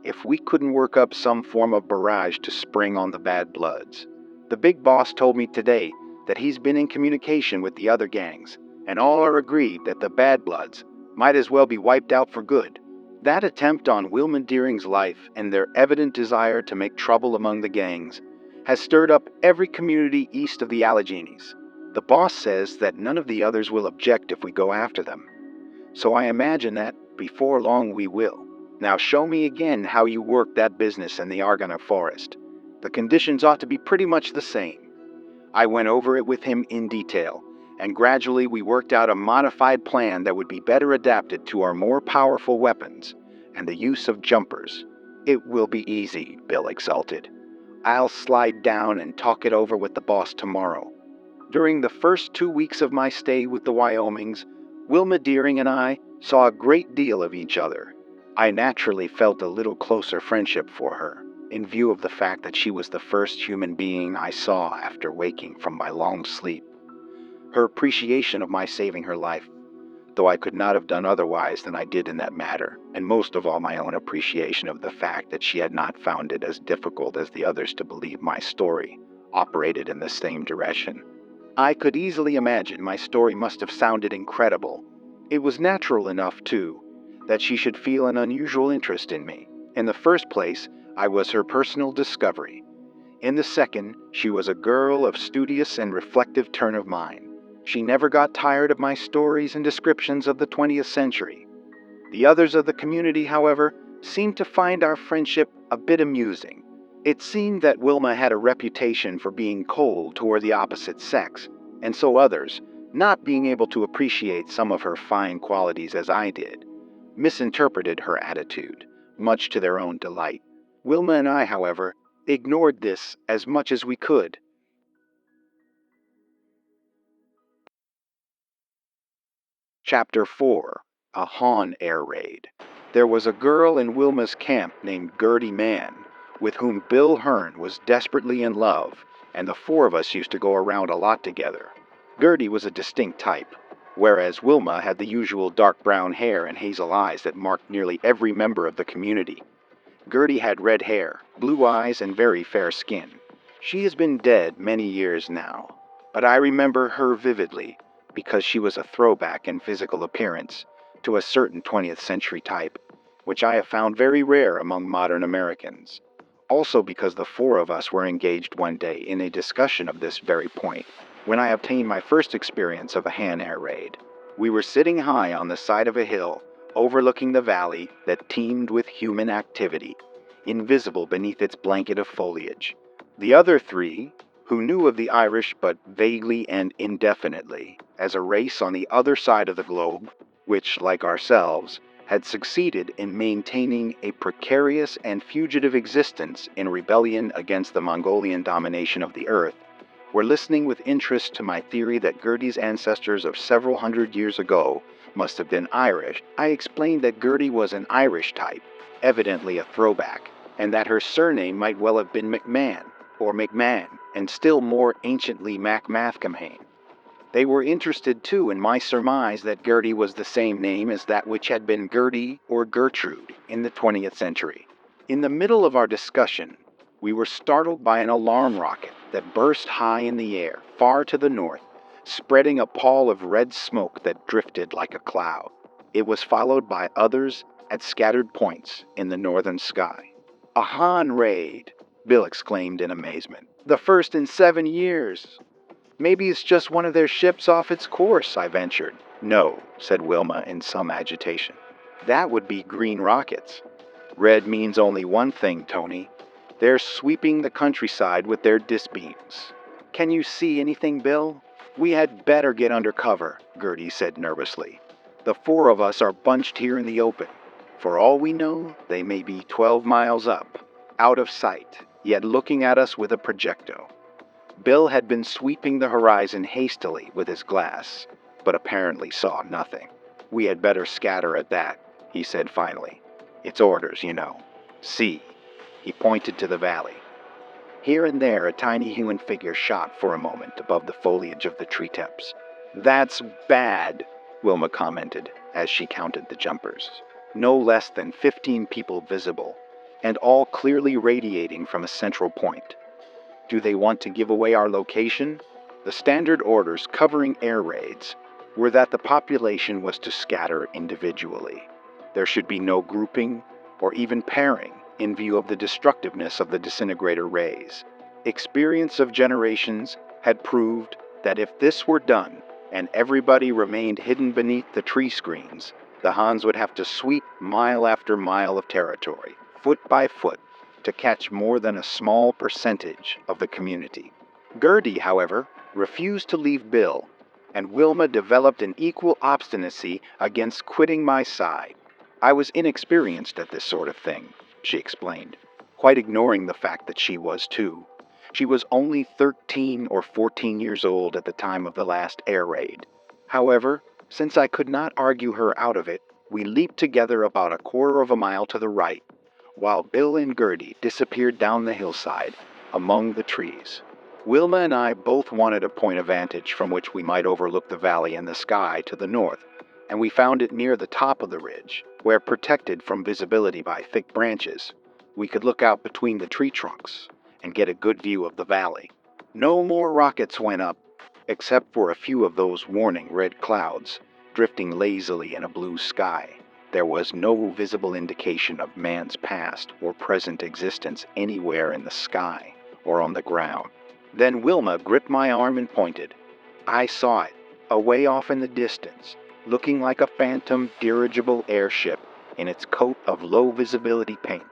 "if we couldn't work up some form of barrage to spring on the bad bloods. The big boss told me today that he's been in communication with the other gangs, and all are agreed that the bad bloods might as well be wiped out for good." That attempt on Wilma Deering's life and their evident desire to make trouble among the gangs has stirred up every community east of the Alleghenies. The boss says that none of the others will object if we go after them, so I imagine that before long we will. Now show me again how you work that business in the Argonne Forest. The conditions ought to be pretty much the same. I went over it with him in detail, and gradually we worked out a modified plan that would be better adapted to our more powerful weapons and the use of jumpers. It will be easy, Bill exulted. I'll slide down and talk it over with the boss tomorrow. During the first 2 weeks of my stay with the Wyomings, Wilma Deering and I saw a great deal of each other. I naturally felt a little closer friendship for her, in view of the fact that she was the first human being I saw after waking from my long sleep. Her appreciation of my saving her life, though I could not have done otherwise than I did in that matter, and most of all my own appreciation of the fact that she had not found it as difficult as the others to believe my story, operated in the same direction. I could easily imagine my story must have sounded incredible. It was natural enough, too, that she should feel an unusual interest in me. In the first place, I was her personal discovery. In the second, she was a girl of studious and reflective turn of mind. She never got tired of my stories and descriptions of the 20th century. The others of the community, however, seemed to find our friendship a bit amusing. It seemed that Wilma had a reputation for being cold toward the opposite sex, and so others, not being able to appreciate some of her fine qualities as I did, misinterpreted her attitude, much to their own delight. Wilma and I, however, ignored this as much as we could. Chapter 4. A Han Air Raid. There was a girl in Wilma's camp named Gertie Mann, with whom Bill Hearn was desperately in love, and the four of us used to go around a lot together. Gertie was a distinct type, whereas Wilma had the usual dark brown hair and hazel eyes that marked nearly every member of the community. Gertie had red hair, blue eyes, and very fair skin. She has been dead many years now, but I remember her vividly because she was a throwback in physical appearance to a certain 20th century type, which I have found very rare among modern Americans. Also because the four of us were engaged one day in a discussion of this very point, when I obtained my first experience of a Han air raid. We were sitting high on the side of a hill, overlooking the valley that teemed with human activity, invisible beneath its blanket of foliage. The other three, who knew of the Irish but vaguely and indefinitely, as a race on the other side of the globe, which, like ourselves, had succeeded in maintaining a precarious and fugitive existence in rebellion against the Mongolian domination of the earth, were listening with interest to my theory that Gertie's ancestors of several hundred years ago must have been Irish. I explained that Gertie was an Irish type, evidently a throwback, and that her surname might well have been McMahon, or McMahon, and still more anciently MacMathcamhain. They were interested, too, in my surmise that Gertie was the same name as that which had been Gertie or Gertrude in the 20th century. In the middle of our discussion, we were startled by an alarm rocket that burst high in the air, far to the north, spreading a pall of red smoke that drifted like a cloud. It was followed by others at scattered points in the northern sky. "A Han raid!" Bill exclaimed in amazement. "The first in 7 years!" "Maybe it's just one of their ships off its course," I ventured. "No," said Wilma in some agitation. "That would be green rockets. Red means only one thing, Tony. They're sweeping the countryside with their disbeams." "Can you see anything, Bill?" "We had better get under cover," Gertie said nervously. "The four of us are bunched here in the open. For all we know, they may be 12 miles up, out of sight, yet looking at us with a projecto." Bill had been sweeping the horizon hastily with his glass, but apparently saw nothing. "We had better scatter at that," he said finally. "It's orders, you know. See." He pointed to the valley. Here and there a tiny human figure shot for a moment above the foliage of the treetops. "That's bad," Wilma commented as she counted the jumpers. No less than 15 people visible, and all clearly radiating from a central point. Do they want to give away our location? The standard orders covering air raids were that the population was to scatter individually. There should be no grouping or even pairing in view of the destructiveness of the disintegrator rays. Experience of generations had proved that if this were done and everybody remained hidden beneath the tree screens, the Hans would have to sweep mile after mile of territory, foot by foot, to catch more than a small percentage of the community. Gertie, however, refused to leave Bill, and Wilma developed an equal obstinacy against quitting my side. I was inexperienced at this sort of thing, she explained, quite ignoring the fact that she was too. She was only 13 or 14 years old at the time of the last air raid. However, since I could not argue her out of it, we leaped together about a quarter of a mile to the right, while Bill and Gertie disappeared down the hillside, among the trees. Wilma and I both wanted a point of vantage from which we might overlook the valley and the sky to the north, and we found it near the top of the ridge, where, protected from visibility by thick branches, we could look out between the tree trunks and get a good view of the valley. No more rockets went up, except for a few of those warning red clouds drifting lazily in a blue sky. There was no visible indication of man's past or present existence anywhere in the sky or on the ground. Then Wilma gripped my arm and pointed. I saw it, away off in the distance, looking like a phantom dirigible airship in its coat of low-visibility paint.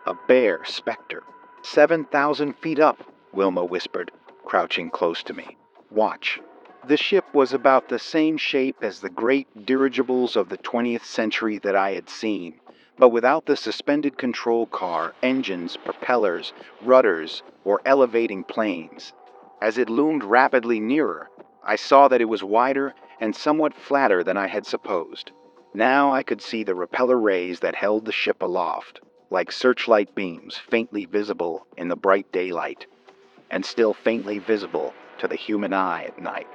A bare specter. 7,000 feet up, Wilma whispered, crouching close to me. Watch. The ship was about the same shape as the great dirigibles of the 20th century that I had seen, but without the suspended control car, engines, propellers, rudders, or elevating planes. As it loomed rapidly nearer, I saw that it was wider and somewhat flatter than I had supposed. Now I could see the repeller rays that held the ship aloft, like searchlight beams faintly visible in the bright daylight, and still faintly visible to the human eye at night.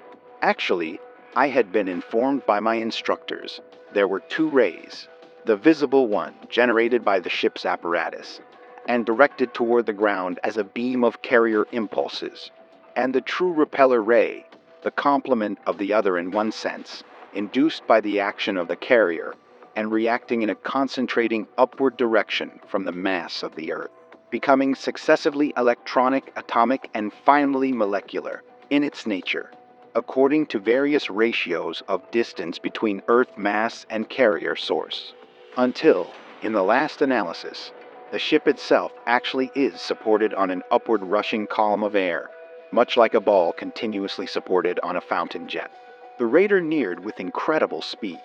Actually, I had been informed by my instructors. There were two rays, the visible one generated by the ship's apparatus, and directed toward the ground as a beam of carrier impulses, and the true repeller ray, the complement of the other in one sense, induced by the action of the carrier and reacting in a concentrating upward direction from the mass of the Earth, becoming successively electronic, atomic, and finally molecular in its nature, according to various ratios of distance between Earth mass and carrier source, until, in the last analysis, the ship itself actually is supported on an upward rushing column of air, much like a ball continuously supported on a fountain jet. The raider neared with incredible speed.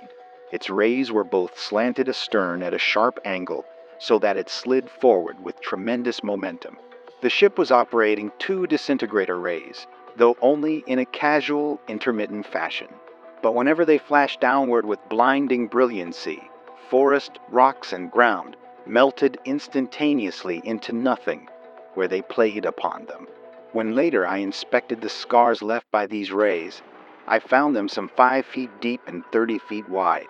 Its rays were both slanted astern at a sharp angle so that it slid forward with tremendous momentum. The ship was operating two disintegrator rays, though only in a casual, intermittent fashion. But whenever they flashed downward with blinding brilliancy, forest, rocks, and ground melted instantaneously into nothing where they played upon them. When later I inspected the scars left by these rays, I found them some 5 feet deep and 30 feet wide,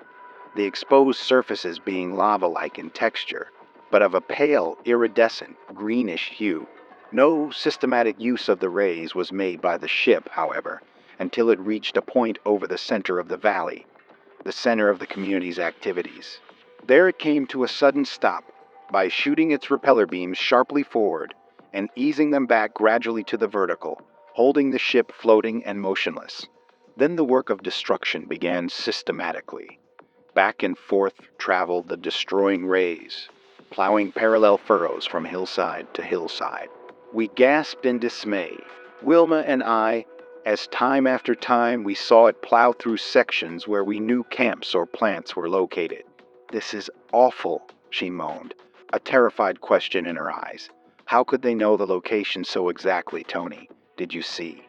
the exposed surfaces being lava-like in texture, but of a pale, iridescent, greenish hue. No systematic use of the rays was made by the ship, however, until it reached a point over the center of the valley, the center of the community's activities. There it came to a sudden stop by shooting its repeller beams sharply forward and easing them back gradually to the vertical, holding the ship floating and motionless. Then the work of destruction began systematically. Back and forth traveled the destroying rays, plowing parallel furrows from hillside to hillside. We gasped in dismay, Wilma and I, as time after time we saw it plow through sections where we knew camps or plants were located. "This is awful," she moaned, a terrified question in her eyes. "How could they know the location so exactly, Tony? Did you see?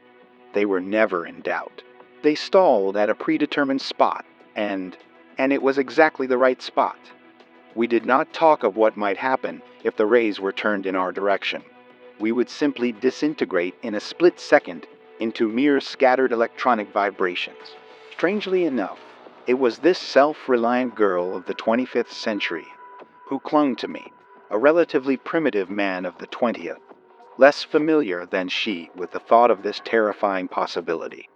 They were never in doubt. They stalled at a predetermined spot, and it was exactly the right spot. We did not talk of what might happen if the rays were turned in our direction. We would simply disintegrate in a split second into mere scattered electronic vibrations." Strangely enough, it was this self-reliant girl of the 25th century who clung to me, a relatively primitive man of the 20th, less familiar than she with the thought of this terrifying possibility,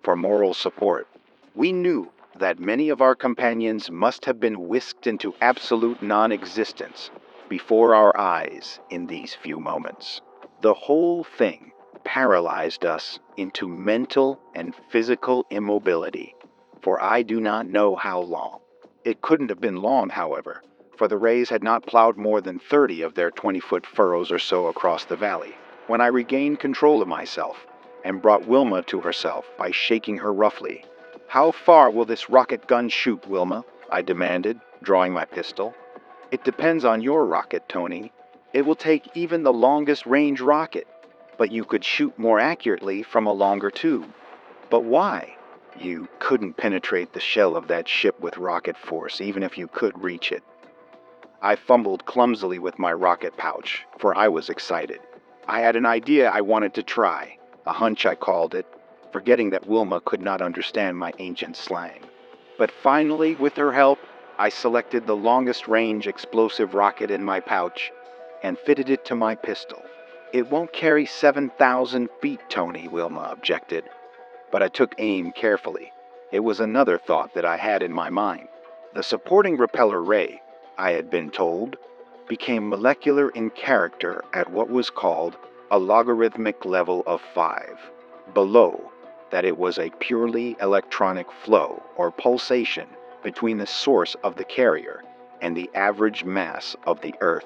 for moral support. We knew that many of our companions must have been whisked into absolute non-existence before our eyes in these few moments. The whole thing paralyzed us into mental and physical immobility, for I do not know how long. It couldn't have been long, however, for the rays had not plowed more than 30 of their 20-foot furrows or so across the valley, when I regained control of myself and brought Wilma to herself by shaking her roughly. "How far will this rocket gun shoot, Wilma?" I demanded, drawing my pistol. "It depends on your rocket, Tony. It will take even the longest range rocket, but you could shoot more accurately from a longer tube." "But why?" "You couldn't penetrate the shell of that ship with rocket force, even if you could reach it." I fumbled clumsily with my rocket pouch, for I was excited. I had an idea I wanted to try, a hunch I called it, forgetting that Wilma could not understand my ancient slang. But finally, with her help, I selected the longest range explosive rocket in my pouch and fitted it to my pistol. "It won't carry 7,000 feet, Tony," Wilma objected. But I took aim carefully. It was another thought that I had in my mind. The supporting repeller ray, I had been told, became molecular in character at what was called a logarithmic level of 5. Below, that it was a purely electronic flow or pulsation between the source of the carrier and the average mass of the Earth.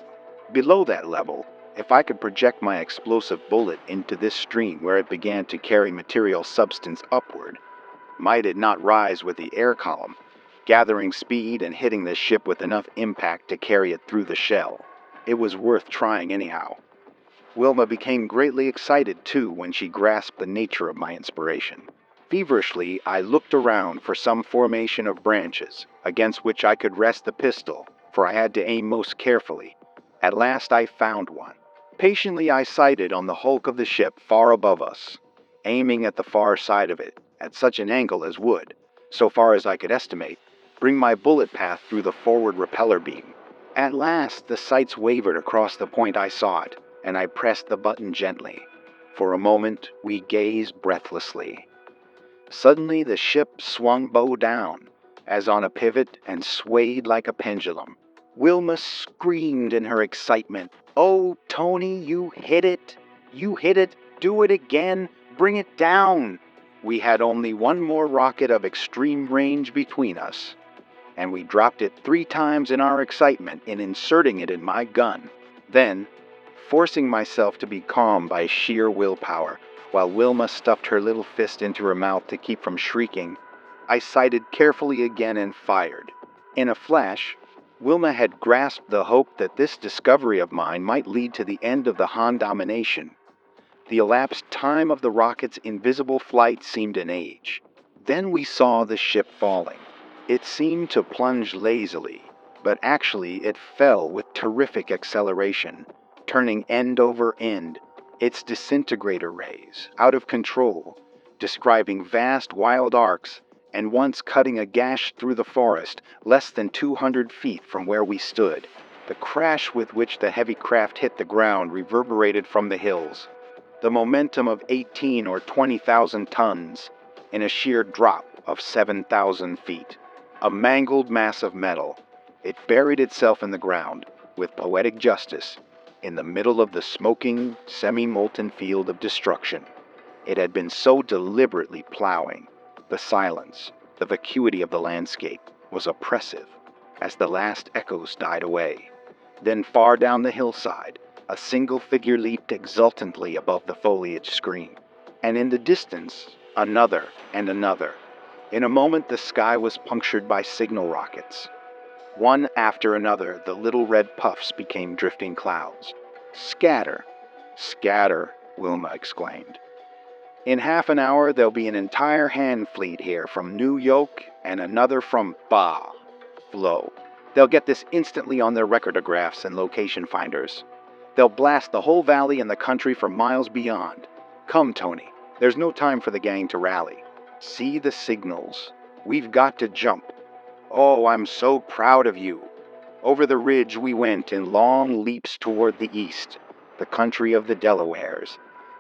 Below that level, if I could project my explosive bullet into this stream where it began to carry material substance upward, might it not rise with the air column, gathering speed and hitting the ship with enough impact to carry it through the shell? It was worth trying anyhow. Wilma became greatly excited too when she grasped the nature of my inspiration. Feverishly, I looked around for some formation of branches against which I could rest the pistol, for I had to aim most carefully. At last I found one. Patiently I sighted on the hulk of the ship far above us, aiming at the far side of it, at such an angle as would, so far as I could estimate, bring my bullet path through the forward repeller beam. At last the sights wavered across the point I sought, and I pressed the button gently. For a moment we gazed breathlessly. Suddenly the ship swung bow down, as on a pivot, and swayed like a pendulum. Wilma screamed in her excitement. "Oh, Tony, you hit it! You hit it! Do it again! Bring it down!" We had only one more rocket of extreme range between us, and we dropped it 3 times in our excitement in inserting it in my gun. Then, forcing myself to be calm by sheer willpower, while Wilma stuffed her little fist into her mouth to keep from shrieking, I sighted carefully again and fired. In a flash, Wilma had grasped the hope that this discovery of mine might lead to the end of the Han domination. The elapsed time of the rocket's invisible flight seemed an age. Then we saw the ship falling. It seemed to plunge lazily, but actually it fell with terrific acceleration, turning end over end, its disintegrator rays, out of control, describing vast wild arcs, and once cutting a gash through the forest less than 200 feet from where we stood. The crash with which the heavy craft hit the ground reverberated from the hills. The momentum of 18 or 20,000 tons in a sheer drop of 7,000 feet. A mangled mass of metal, it buried itself in the ground, with poetic justice, in the middle of the smoking, semi-molten field of destruction. It had been so deliberately plowing. The silence, the vacuity of the landscape, was oppressive as the last echoes died away. Then far down the hillside, a single figure leaped exultantly above the foliage screen, and in the distance, another and another. In a moment the sky was punctured by signal rockets. One after another, the little red puffs became drifting clouds. "Scatter! Scatter!" Wilma exclaimed. "In half an hour there'll be an entire hand fleet here from New York and another from Flow. They'll get this instantly on their recordographs and location finders. They'll blast the whole valley and the country for miles beyond. Come, Tony, there's no time for the gang to rally. See the signals. We've got to jump. Oh, I'm so proud of you." Over the ridge we went in long leaps toward the east, the country of the Delawares.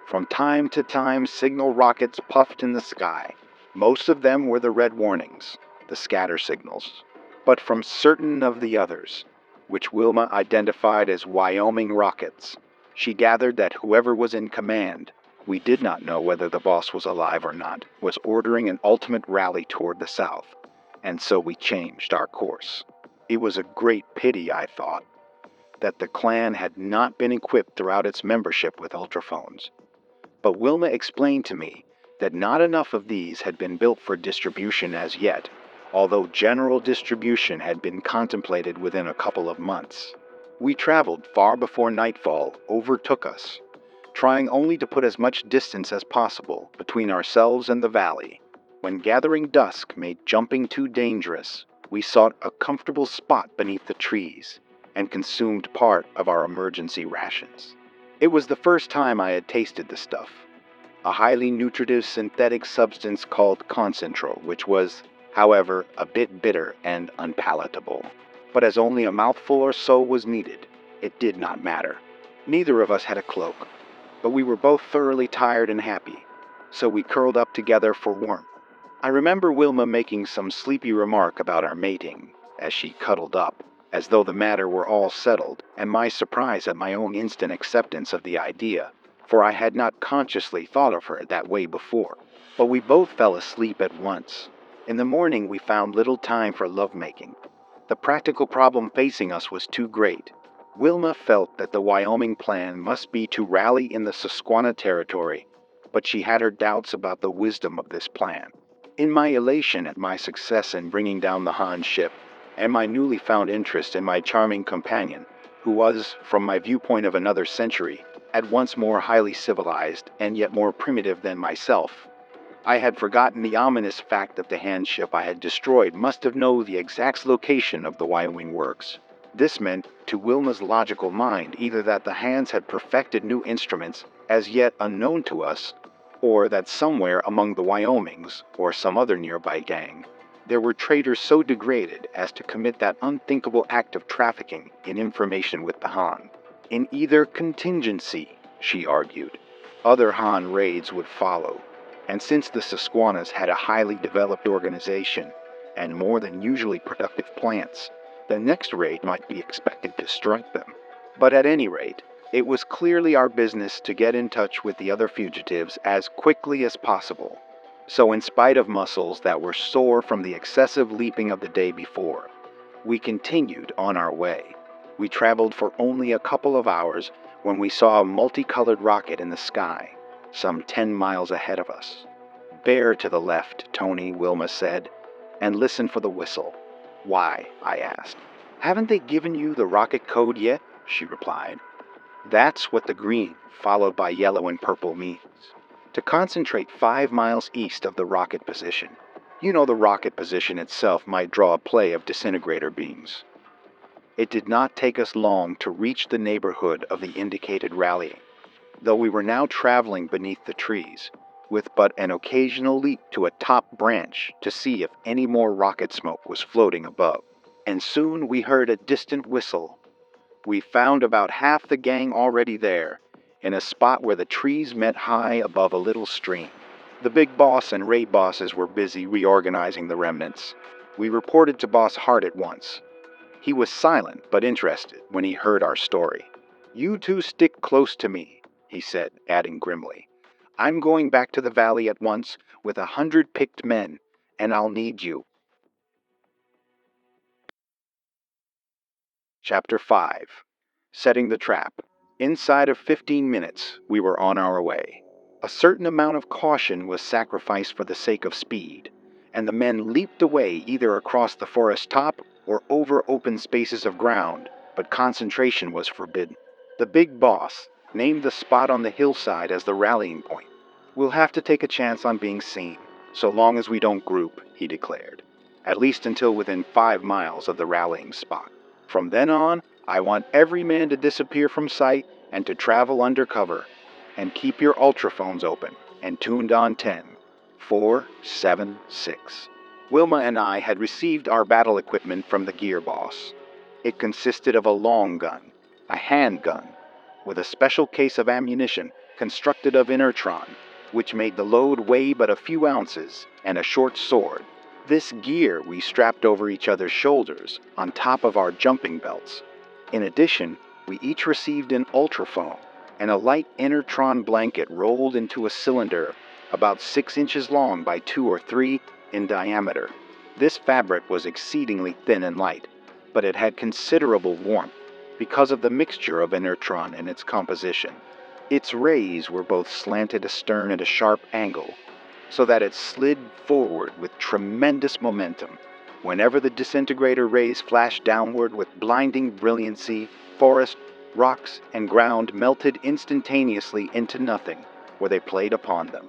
From time to time signal rockets puffed in the sky. Most of them were the red warnings, the scatter signals. But from certain of the others, which Wilma identified as Wyoming rockets, she gathered that whoever was in command, we did not know whether the boss was alive or not, was ordering an ultimate rally toward the south, and so we changed our course. It was a great pity, I thought, that the clan had not been equipped throughout its membership with ultraphones. But Wilma explained to me that not enough of these had been built for distribution as yet, although general distribution had been contemplated within a couple of months. We traveled far before nightfall overtook us, trying only to put as much distance as possible between ourselves and the valley. When gathering dusk made jumping too dangerous, we sought a comfortable spot beneath the trees and consumed part of our emergency rations. It was the first time I had tasted the stuff, a highly nutritive synthetic substance called concentral, which was, however, a bit bitter and unpalatable. But as only a mouthful or so was needed, it did not matter. Neither of us had a cloak, but we were both thoroughly tired and happy, so we curled up together for warmth. I remember Wilma making some sleepy remark about our mating as she cuddled up, as though the matter were all settled, and my surprise at my own instant acceptance of the idea, for I had not consciously thought of her that way before. But we both fell asleep at once. In the morning we found little time for lovemaking. The practical problem facing us was too great. Wilma felt that the Wyoming plan must be to rally in the Susquehanna territory, but she had her doubts about the wisdom of this plan. In my elation at my success in bringing down the Han ship, and my newly found interest in my charming companion, who was, from my viewpoint of another century, at once more highly civilized and yet more primitive than myself, I had forgotten the ominous fact that the Han ship I had destroyed must have known the exact location of the Wyoming works. This meant, to Wilma's logical mind, either that the Hans had perfected new instruments as yet unknown to us, or that somewhere among the Wyomings, or some other nearby gang, there were traders so degraded as to commit that unthinkable act of trafficking in information with the Han. In either contingency, she argued, other Han raids would follow, and since the Susquehannas had a highly developed organization and more than usually productive plants, the next raid might be expected to strike them. But at any rate, it was clearly our business to get in touch with the other fugitives as quickly as possible. So in spite of muscles that were sore from the excessive leaping of the day before, we continued on our way. We traveled for only a couple of hours when we saw a multicolored rocket in the sky, some 10 miles ahead of us. "Bear to the left, Tony," Wilma said, "and listen for the whistle." "Why?" I asked. "Haven't they given you the rocket code yet?" she replied. "That's what the green, followed by yellow and purple means. To concentrate 5 miles east of the rocket position. You know the rocket position itself might draw a play of disintegrator beams." It did not take us long to reach the neighborhood of the indicated rallying, though we were now traveling beneath the trees, with but an occasional leap to a top branch to see if any more rocket smoke was floating above. And soon we heard a distant whistle. We found about half the gang already there, in a spot where the trees met high above a little stream. The big boss and raid bosses were busy reorganizing the remnants. We reported to Boss Hart at once. He was silent but interested when he heard our story. "You two stick close to me," he said, adding grimly. "I'm going back to the valley at once with 100 picked men, and I'll need you." Chapter 5. Setting the Trap. Inside of 15 minutes, we were on our way. A certain amount of caution was sacrificed for the sake of speed, and the men leaped away either across the forest top or over open spaces of ground, but concentration was forbidden. The big boss named the spot on the hillside as the rallying point. "We'll have to take a chance on being seen, so long as we don't group," he declared, "at least until within 5 miles of the rallying spot. From then on, I want every man to disappear from sight and to travel under cover. And keep your ultraphones open and tuned on 10-4-7-6. Wilma and I had received our battle equipment from the gear boss. It consisted of a long gun, a handgun, with a special case of ammunition constructed of inertron, which made the load weigh but a few ounces, and a short sword. This gear we strapped over each other's shoulders, on top of our jumping belts. In addition, we each received an ultraphone and a light inertron blanket rolled into a cylinder about 6 inches long by 2 or 3 in diameter. This fabric was exceedingly thin and light, but it had considerable warmth because of the mixture of inertron in its composition. Its rays were both slanted astern at a sharp angle, so that it slid forward with tremendous momentum. Whenever the disintegrator rays flashed downward with blinding brilliancy, forest, rocks, and ground melted instantaneously into nothing where they played upon them.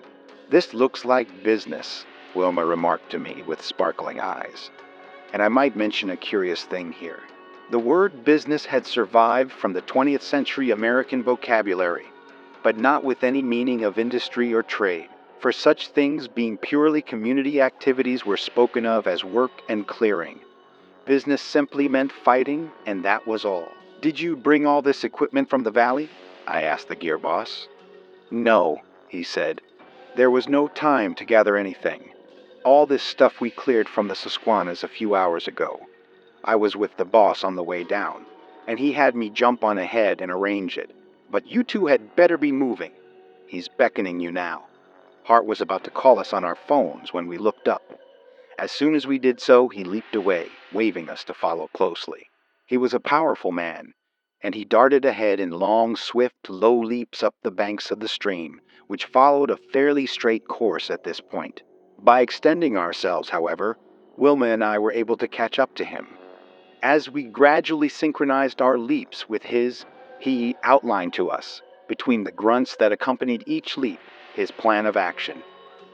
"This looks like business," Wilma remarked to me with sparkling eyes. And I might mention a curious thing here. The word business had survived from the 20th century American vocabulary, but not with any meaning of industry or trade, for such things being purely community activities were spoken of as work and clearing. Business simply meant fighting, and that was all. "Did you bring all this equipment from the valley?" I asked the gear boss. "No," he said. "There was no time to gather anything. All this stuff we cleared from the Susquannas a few hours ago. I was with the boss on the way down, and he had me jump on ahead and arrange it. But you two had better be moving. He's beckoning you now." Hart was about to call us on our phones when we looked up. As soon as we did so, he leaped away, waving us to follow closely. He was a powerful man, and he darted ahead in long, swift, low leaps up the banks of the stream, which followed a fairly straight course at this point. By extending ourselves, however, Wilma and I were able to catch up to him. As we gradually synchronized our leaps with his, he outlined to us, between the grunts that accompanied each leap, his plan of action.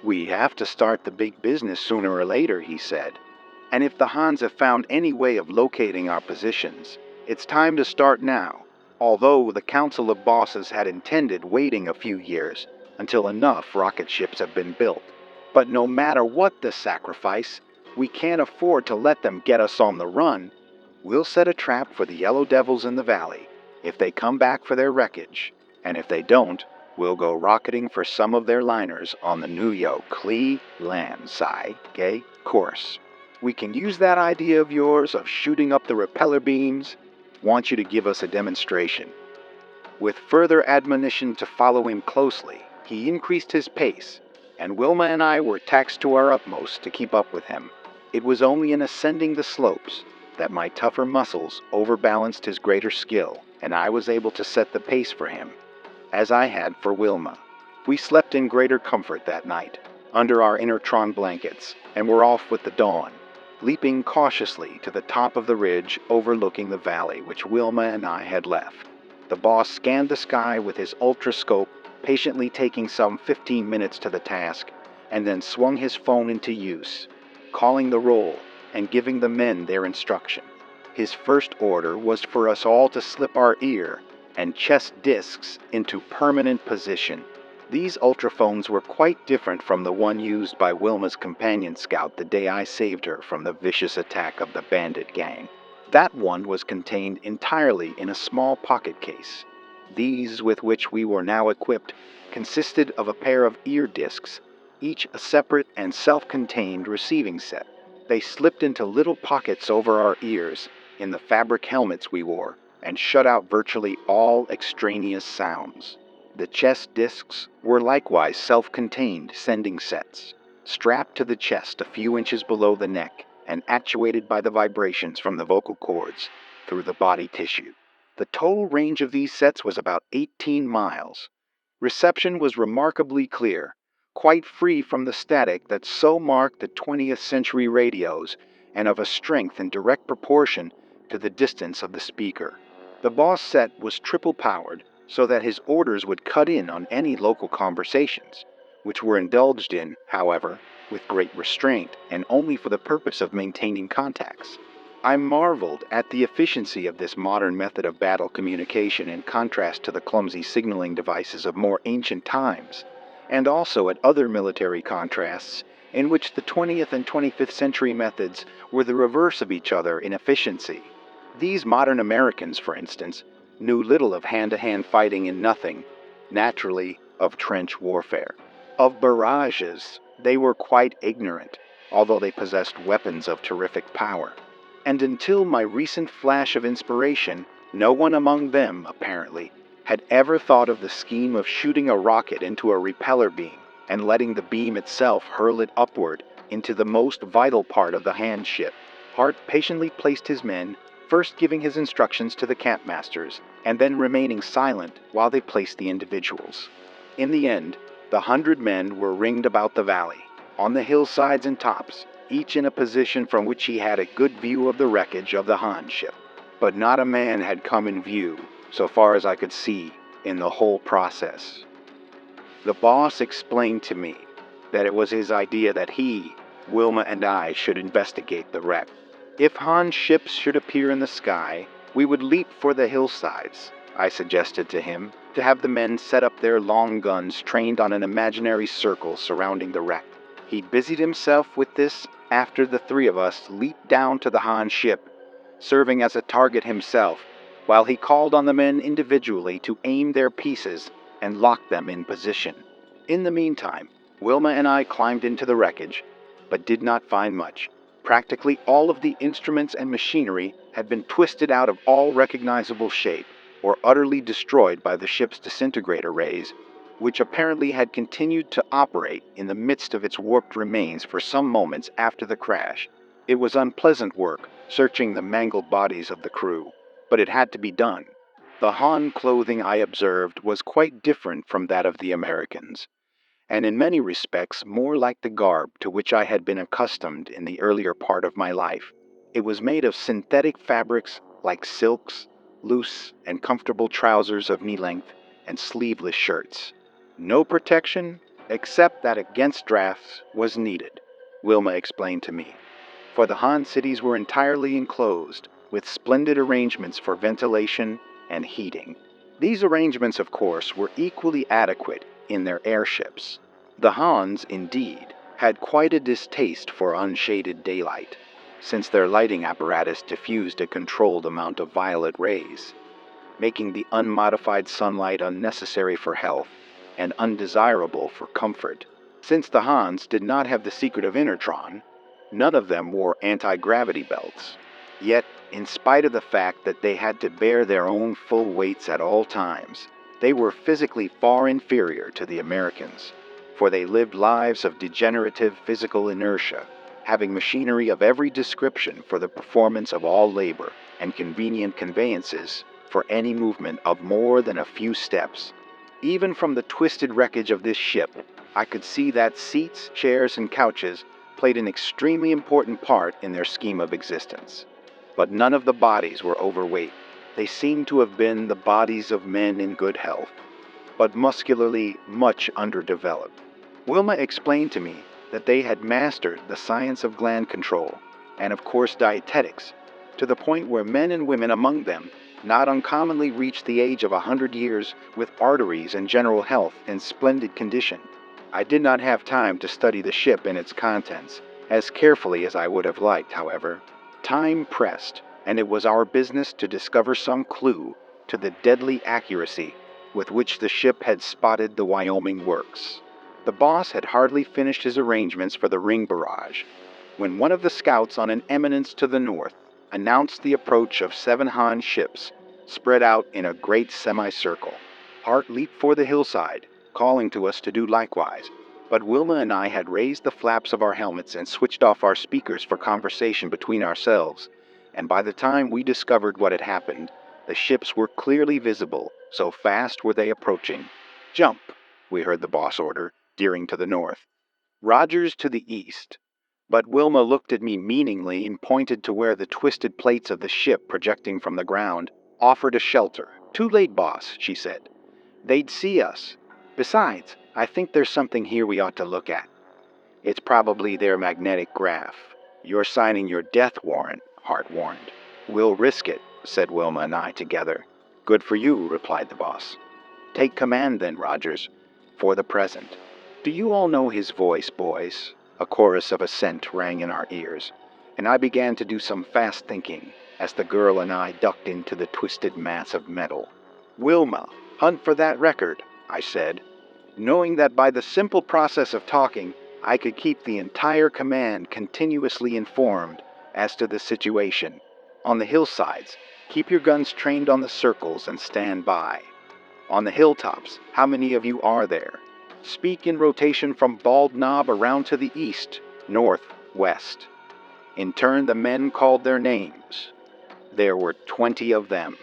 "We have to start the big business sooner or later," he said. "And if the Hans have found any way of locating our positions, it's time to start now, although the Council of Bosses had intended waiting a few years until enough rocket ships have been built. But no matter what the sacrifice, we can't afford to let them get us on the run. We'll set a trap for the Yellow Devils in the valley, if they come back for their wreckage, and if they don't, we'll go rocketing for some of their liners on the New Cleland Sci-Fi course. We can use that idea of yours of shooting up the repeller beams. Want you to give us a demonstration." With further admonition to follow him closely, he increased his pace, and Wilma and I were taxed to our utmost to keep up with him. It was only in ascending the slopes that my tougher muscles overbalanced his greater skill, and I was able to set the pace for him, as I had for Wilma. We slept in greater comfort that night, under our inertron blankets, and were off with the dawn, leaping cautiously to the top of the ridge overlooking the valley which Wilma and I had left. The boss scanned the sky with his ultrascope, patiently taking some 15 minutes to the task, and then swung his phone into use, calling the roll and giving the men their instruction. His first order was for us all to slip our ear and chest discs into permanent position. These ultraphones were quite different from the one used by Wilma's companion scout the day I saved her from the vicious attack of the bandit gang. That one was contained entirely in a small pocket case. These, with which we were now equipped, consisted of a pair of ear discs, each a separate and self-contained receiving set. They slipped into little pockets over our ears, in the fabric helmets we wore, and shut out virtually all extraneous sounds. The chest discs were likewise self-contained sending sets, strapped to the chest a few inches below the neck, and actuated by the vibrations from the vocal cords through the body tissue. The total range of these sets was about 18 miles. Reception was remarkably clear, quite free from the static that so marked the 20th century radios, and of a strength in direct proportion to the distance of the speaker. The boss set was triple powered, so that his orders would cut in on any local conversations, which were indulged in, however, with great restraint, and only for the purpose of maintaining contacts. I marveled at the efficiency of this modern method of battle communication in contrast to the clumsy signaling devices of more ancient times, and also at other military contrasts in which the 20th and 25th century methods were the reverse of each other in efficiency. These modern Americans, for instance, knew little of hand-to-hand fighting and nothing, naturally, of trench warfare. Of barrages, they were quite ignorant, although they possessed weapons of terrific power. And until my recent flash of inspiration, no one among them, apparently, had ever thought of the scheme of shooting a rocket into a repeller beam and letting the beam itself hurl it upward into the most vital part of the handship. Hart patiently placed his men, first giving his instructions to the campmasters, and then remaining silent while they placed the individuals. In the end, the 100 men were ringed about the valley, on the hillsides and tops, each in a position from which he had a good view of the wreckage of the Han ship. But not a man had come in view, so far as I could see, in the whole process. The boss explained to me that it was his idea that he, Wilma, and I should investigate the wreck. If Han ships should appear in the sky, we would leap for the hillsides, I suggested to him, to have the men set up their long guns trained on an imaginary circle surrounding the wreck. He busied himself with this after the three of us leaped down to the Han ship, serving as a target himself, while he called on the men individually to aim their pieces and lock them in position. In the meantime, Wilma and I climbed into the wreckage, but did not find much. Practically all of the instruments and machinery had been twisted out of all recognizable shape, or utterly destroyed by the ship's disintegrator rays, which apparently had continued to operate in the midst of its warped remains for some moments after the crash. It was unpleasant work, searching the mangled bodies of the crew, but it had to be done. The Han clothing, I observed, was quite different from that of the Americans, and in many respects more like the garb to which I had been accustomed in the earlier part of my life. It was made of synthetic fabrics like silks, loose and comfortable trousers of knee length, and sleeveless shirts. No protection, except that against drafts, was needed, Wilma explained to me, for the Han cities were entirely enclosed, with splendid arrangements for ventilation and heating. These arrangements, of course, were equally adequate in their airships. The Hans, indeed, had quite a distaste for unshaded daylight, since their lighting apparatus diffused a controlled amount of violet rays, making the unmodified sunlight unnecessary for health and undesirable for comfort. Since the Hans did not have the secret of inertron, none of them wore anti-gravity belts. Yet, in spite of the fact that they had to bear their own full weights at all times, they were physically far inferior to the Americans, for they lived lives of degenerative physical inertia, having machinery of every description for the performance of all labor and convenient conveyances for any movement of more than a few steps. Even from the twisted wreckage of this ship, I could see that seats, chairs, and couches played an extremely important part in their scheme of existence. But none of the bodies were overweight. They seemed to have been the bodies of men in good health, but muscularly much underdeveloped. Wilma explained to me that they had mastered the science of gland control, and of course dietetics, to the point where men and women among them not uncommonly reached the age of 100 years with arteries and general health in splendid condition. I did not have time to study the ship and its contents as carefully as I would have liked, however. Time pressed, and it was our business to discover some clue to the deadly accuracy with which the ship had spotted the Wyoming works. The boss had hardly finished his arrangements for the ring barrage when one of the scouts on an eminence to the north announced the approach of 7 Han ships spread out in a great semicircle. Hart leaped for the hillside, calling to us to do likewise, but Wilma and I had raised the flaps of our helmets and switched off our speakers for conversation between ourselves, and by the time we discovered what had happened, the ships were clearly visible, so fast were they approaching. "Jump," we heard the boss order, steering to the north. Rogers to the east. But Wilma looked at me meaningly and pointed to where the twisted plates of the ship projecting from the ground offered a shelter. "Too late, boss," she said. "They'd see us. Besides, I think there's something here we ought to look at. It's probably their magnetic graph. You're signing your death warrant," Hart warned. "We'll risk it," said Wilma and I together. "Good for you," replied the boss. "Take command then, Rogers, for the present." "Do you all know his voice, boys?" A chorus of assent rang in our ears, and I began to do some fast thinking as the girl and I ducked into the twisted mass of metal. "Wilma, hunt for that record," I said, knowing that by the simple process of talking, I could keep the entire command continuously informed as to the situation. "On the hillsides, keep your guns trained on the circles and stand by. On the hilltops, how many of you are there? Speak in rotation from Bald Knob around to the east, north, west." In turn, the men called their names. There were 20 of them.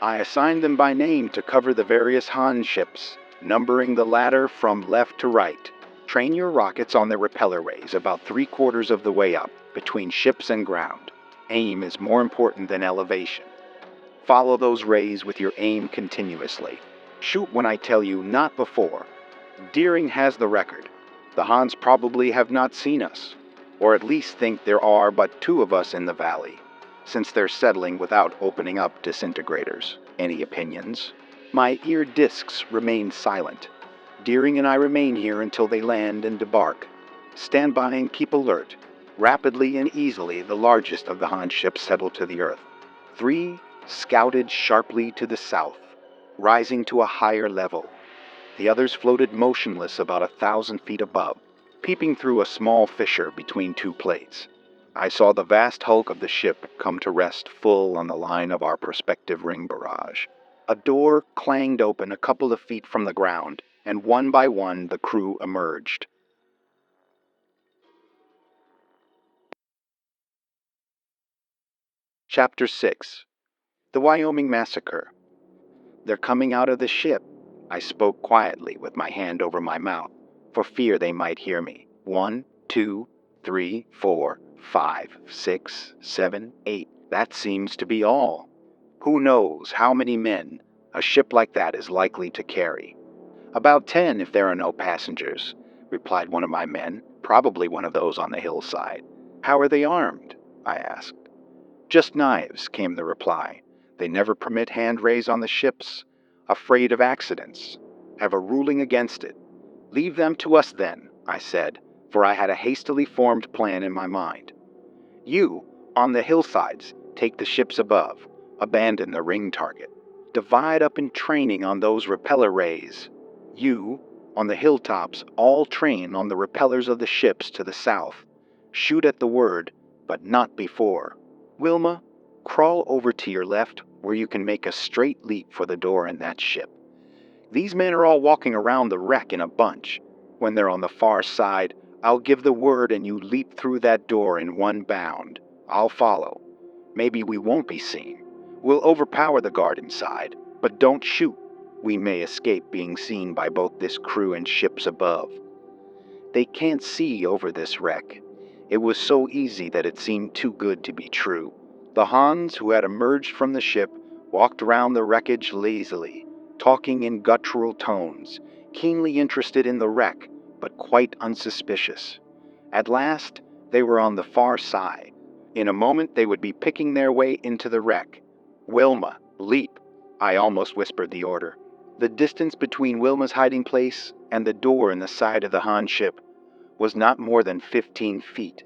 I assigned them by name to cover the various Han ships, numbering the latter from left to right. Train your rockets on their repeller rays about 3/4 of the way up, between ships and ground. Aim is more important than elevation. Follow those rays with your aim continuously. Shoot when I tell you, not before. Deering has the record. The Hans probably have not seen us, or at least think there are but 2 of us in the valley, since they're settling without opening up disintegrators. Any opinions? My ear discs remain silent. Deering and I remain here until they land and debark. Stand by and keep alert. Rapidly and easily, the largest of the Han ships settled to the earth. 3 scouted sharply to the south, rising to a higher level. The others floated motionless about 1,000 feet above, peeping through a small fissure between 2 plates. I saw the vast hulk of the ship come to rest full on the line of our prospective ring barrage. A door clanged open a couple of feet from the ground, and one by one the crew emerged. Chapter 6. The Wyoming Massacre. They're coming out of the ship. I spoke quietly with my hand over my mouth, for fear they might hear me. 1, 2, 3, 4, 5, 6, 7, 8. That seems to be all. Who knows how many men a ship like that is likely to carry? About 10 if there are no passengers, replied one of my men, probably one of those on the hillside. How are they armed? I asked. Just knives, came the reply. They never permit hand rays on the ships. Afraid of accidents. Have a ruling against it. Leave them to us then, I said, for I had a hastily formed plan in my mind. You, on the hillsides, take the ships above. Abandon the ring target. Divide up in training on those repeller rays. You, on the hilltops, all train on the repellers of the ships to the south. Shoot at the word, but not before. Wilma, crawl over to your left where you can make a straight leap for the door in that ship. These men are all walking around the wreck in a bunch. When they're on the far side, I'll give the word and you leap through that door in one bound. I'll follow. Maybe we won't be seen. We'll overpower the guard inside, but don't shoot. We may escape being seen by both this crew and ships above. They can't see over this wreck. It was so easy that it seemed too good to be true. The Hans, who had emerged from the ship, walked around the wreckage lazily, talking in guttural tones, keenly interested in the wreck, but quite unsuspicious. At last, they were on the far side. In a moment, they would be picking their way into the wreck. Wilma, leap! I almost whispered the order. The distance between Wilma's hiding place and the door in the side of the Han ship was not more than 15 feet.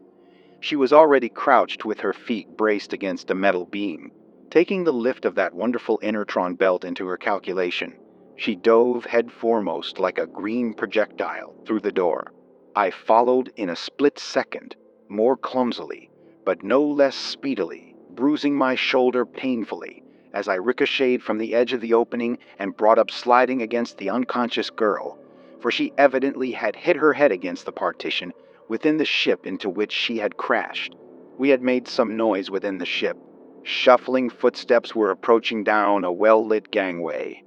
She was already crouched with her feet braced against a metal beam. Taking the lift of that wonderful inertron belt into her calculation, she dove head foremost like a green projectile through the door. I followed in a split second, more clumsily, but no less speedily, bruising my shoulder painfully as I ricocheted from the edge of the opening and brought up sliding against the unconscious girl, for she evidently had hit her head against the partition within the ship into which she had crashed. We had made some noise within the ship. Shuffling footsteps were approaching down a well-lit gangway.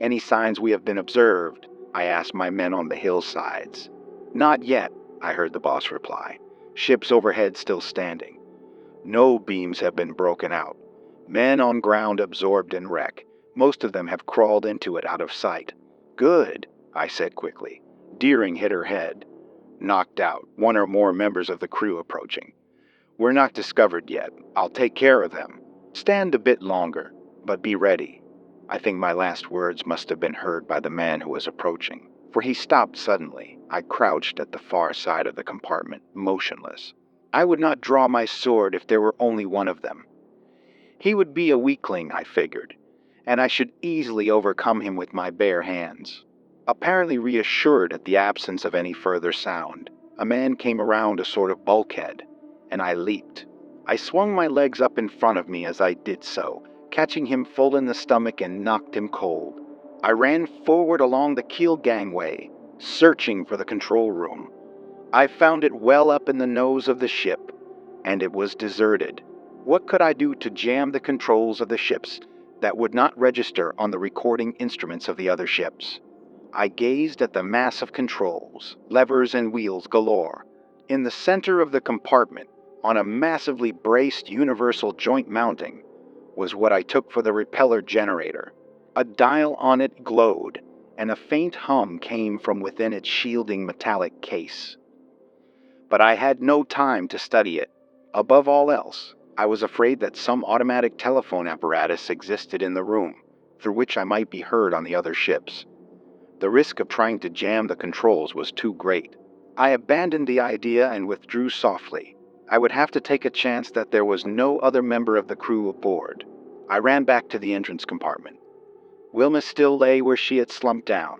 Any signs we have been observed? I asked my men on the hillsides. Not yet, I heard the boss reply. Ships overhead still standing. No beams have been broken out. Men on ground absorbed in wreck. Most of them have crawled into it out of sight. Good, I said quickly. Deering hit her head. Knocked out, 1 or more members of the crew approaching. We're not discovered yet. I'll take care of them. Stand a bit longer, but be ready. I think my last words must have been heard by the man who was approaching, for he stopped suddenly. I crouched at the far side of the compartment, motionless. I would not draw my sword if there were only one of them. He would be a weakling, I figured, and I should easily overcome him with my bare hands. Apparently reassured at the absence of any further sound, a man came around a sort of bulkhead, and I leaped. I swung my legs up in front of me as I did so, catching him full in the stomach and knocked him cold. I ran forward along the keel gangway, searching for the control room. I found it well up in the nose of the ship, and it was deserted. What could I do to jam the controls of the ships that would not register on the recording instruments of the other ships. I gazed at the mass of controls, levers and wheels galore. In the center of the compartment, on a massively braced universal joint mounting, was what I took for the repeller generator. A dial on it glowed, and a faint hum came from within its shielding metallic case. But I had no time to study it. Above all else, I was afraid that some automatic telephone apparatus existed in the room, through which I might be heard on the other ships. The risk of trying to jam the controls was too great. I abandoned the idea and withdrew softly. I would have to take a chance that there was no other member of the crew aboard. I ran back to the entrance compartment. Wilma still lay where she had slumped down.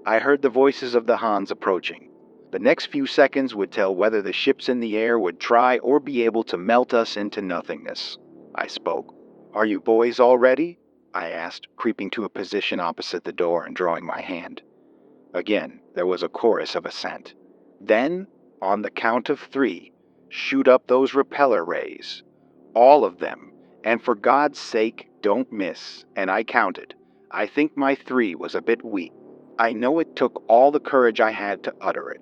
I heard the voices of the Hans approaching. The next few seconds would tell whether the ships in the air would try or be able to melt us into nothingness. I spoke. "Are you boys all ready?" I asked, creeping to a position opposite the door and drawing my hand. Again, there was a chorus of assent. "Then, on the count of 3, shoot up those repeller rays. All of them. And for God's sake, don't miss." And I counted. I think my 3 was a bit weak. I know it took all the courage I had to utter it.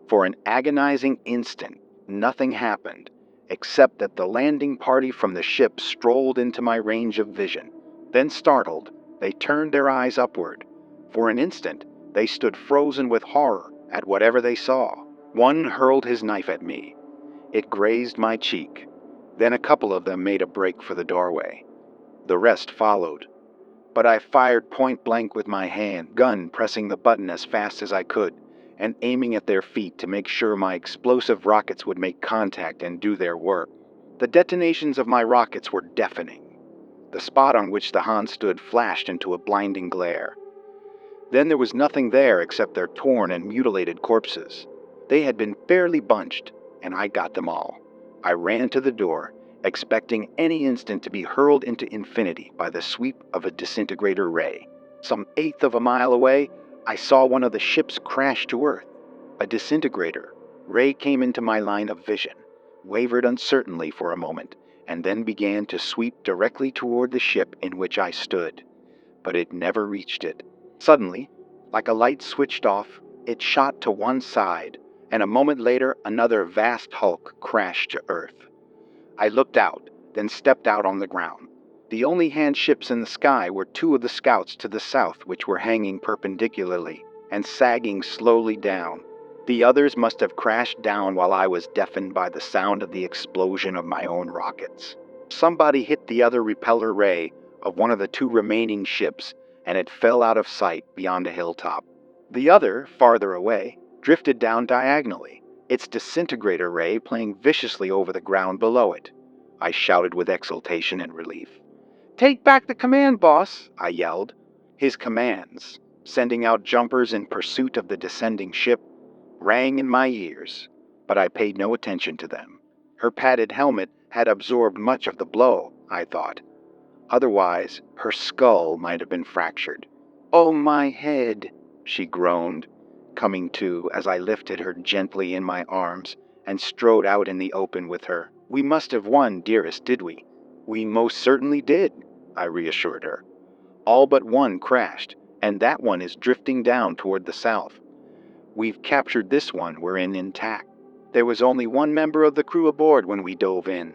For an agonizing instant, nothing happened, except that the landing party from the ship strolled into my range of vision. Then, startled, they turned their eyes upward. For an instant, they stood frozen with horror at whatever they saw. One hurled his knife at me. It grazed my cheek. Then a couple of them made a break for the doorway. The rest followed. But I fired point blank with my gun, pressing the button as fast as I could, and aiming at their feet to make sure my explosive rockets would make contact and do their work. The detonations of my rockets were deafening. The spot on which the Hans stood flashed into a blinding glare. Then there was nothing there except their torn and mutilated corpses. They had been fairly bunched, and I got them all. I ran to the door, expecting any instant to be hurled into infinity by the sweep of a disintegrator ray. Some eighth of a mile away, I saw one of the ships crash to Earth. A disintegrator. Ray came into my line of vision, wavered uncertainly for a moment, and then began to sweep directly toward the ship in which I stood. But it never reached it. Suddenly, like a light switched off, it shot to one side, and a moment later another vast hulk crashed to Earth. I looked out, then stepped out on the ground. The only hand ships in the sky were 2 of the scouts to the south, which were hanging perpendicularly and sagging slowly down. The others must have crashed down while I was deafened by the sound of the explosion of my own rockets. Somebody hit the other repeller ray of one of the 2 remaining ships, and it fell out of sight beyond a hilltop. The other, farther away, drifted down diagonally, its disintegrator ray playing viciously over the ground below it. I shouted with exultation and relief. "Take back the command, boss," I yelled. His commands, sending out jumpers in pursuit of the descending ship, rang in my ears, but I paid no attention to them. Her padded helmet had absorbed much of the blow, I thought. Otherwise, her skull might have been fractured. "Oh, my head," she groaned, coming to as I lifted her gently in my arms and strode out in the open with her. "We must have won, dearest, did we?" "We most certainly did," I reassured her. "All but one crashed, and that one is drifting down toward the south. We've captured this one we're in intact. There was only one member of the crew aboard when we dove in."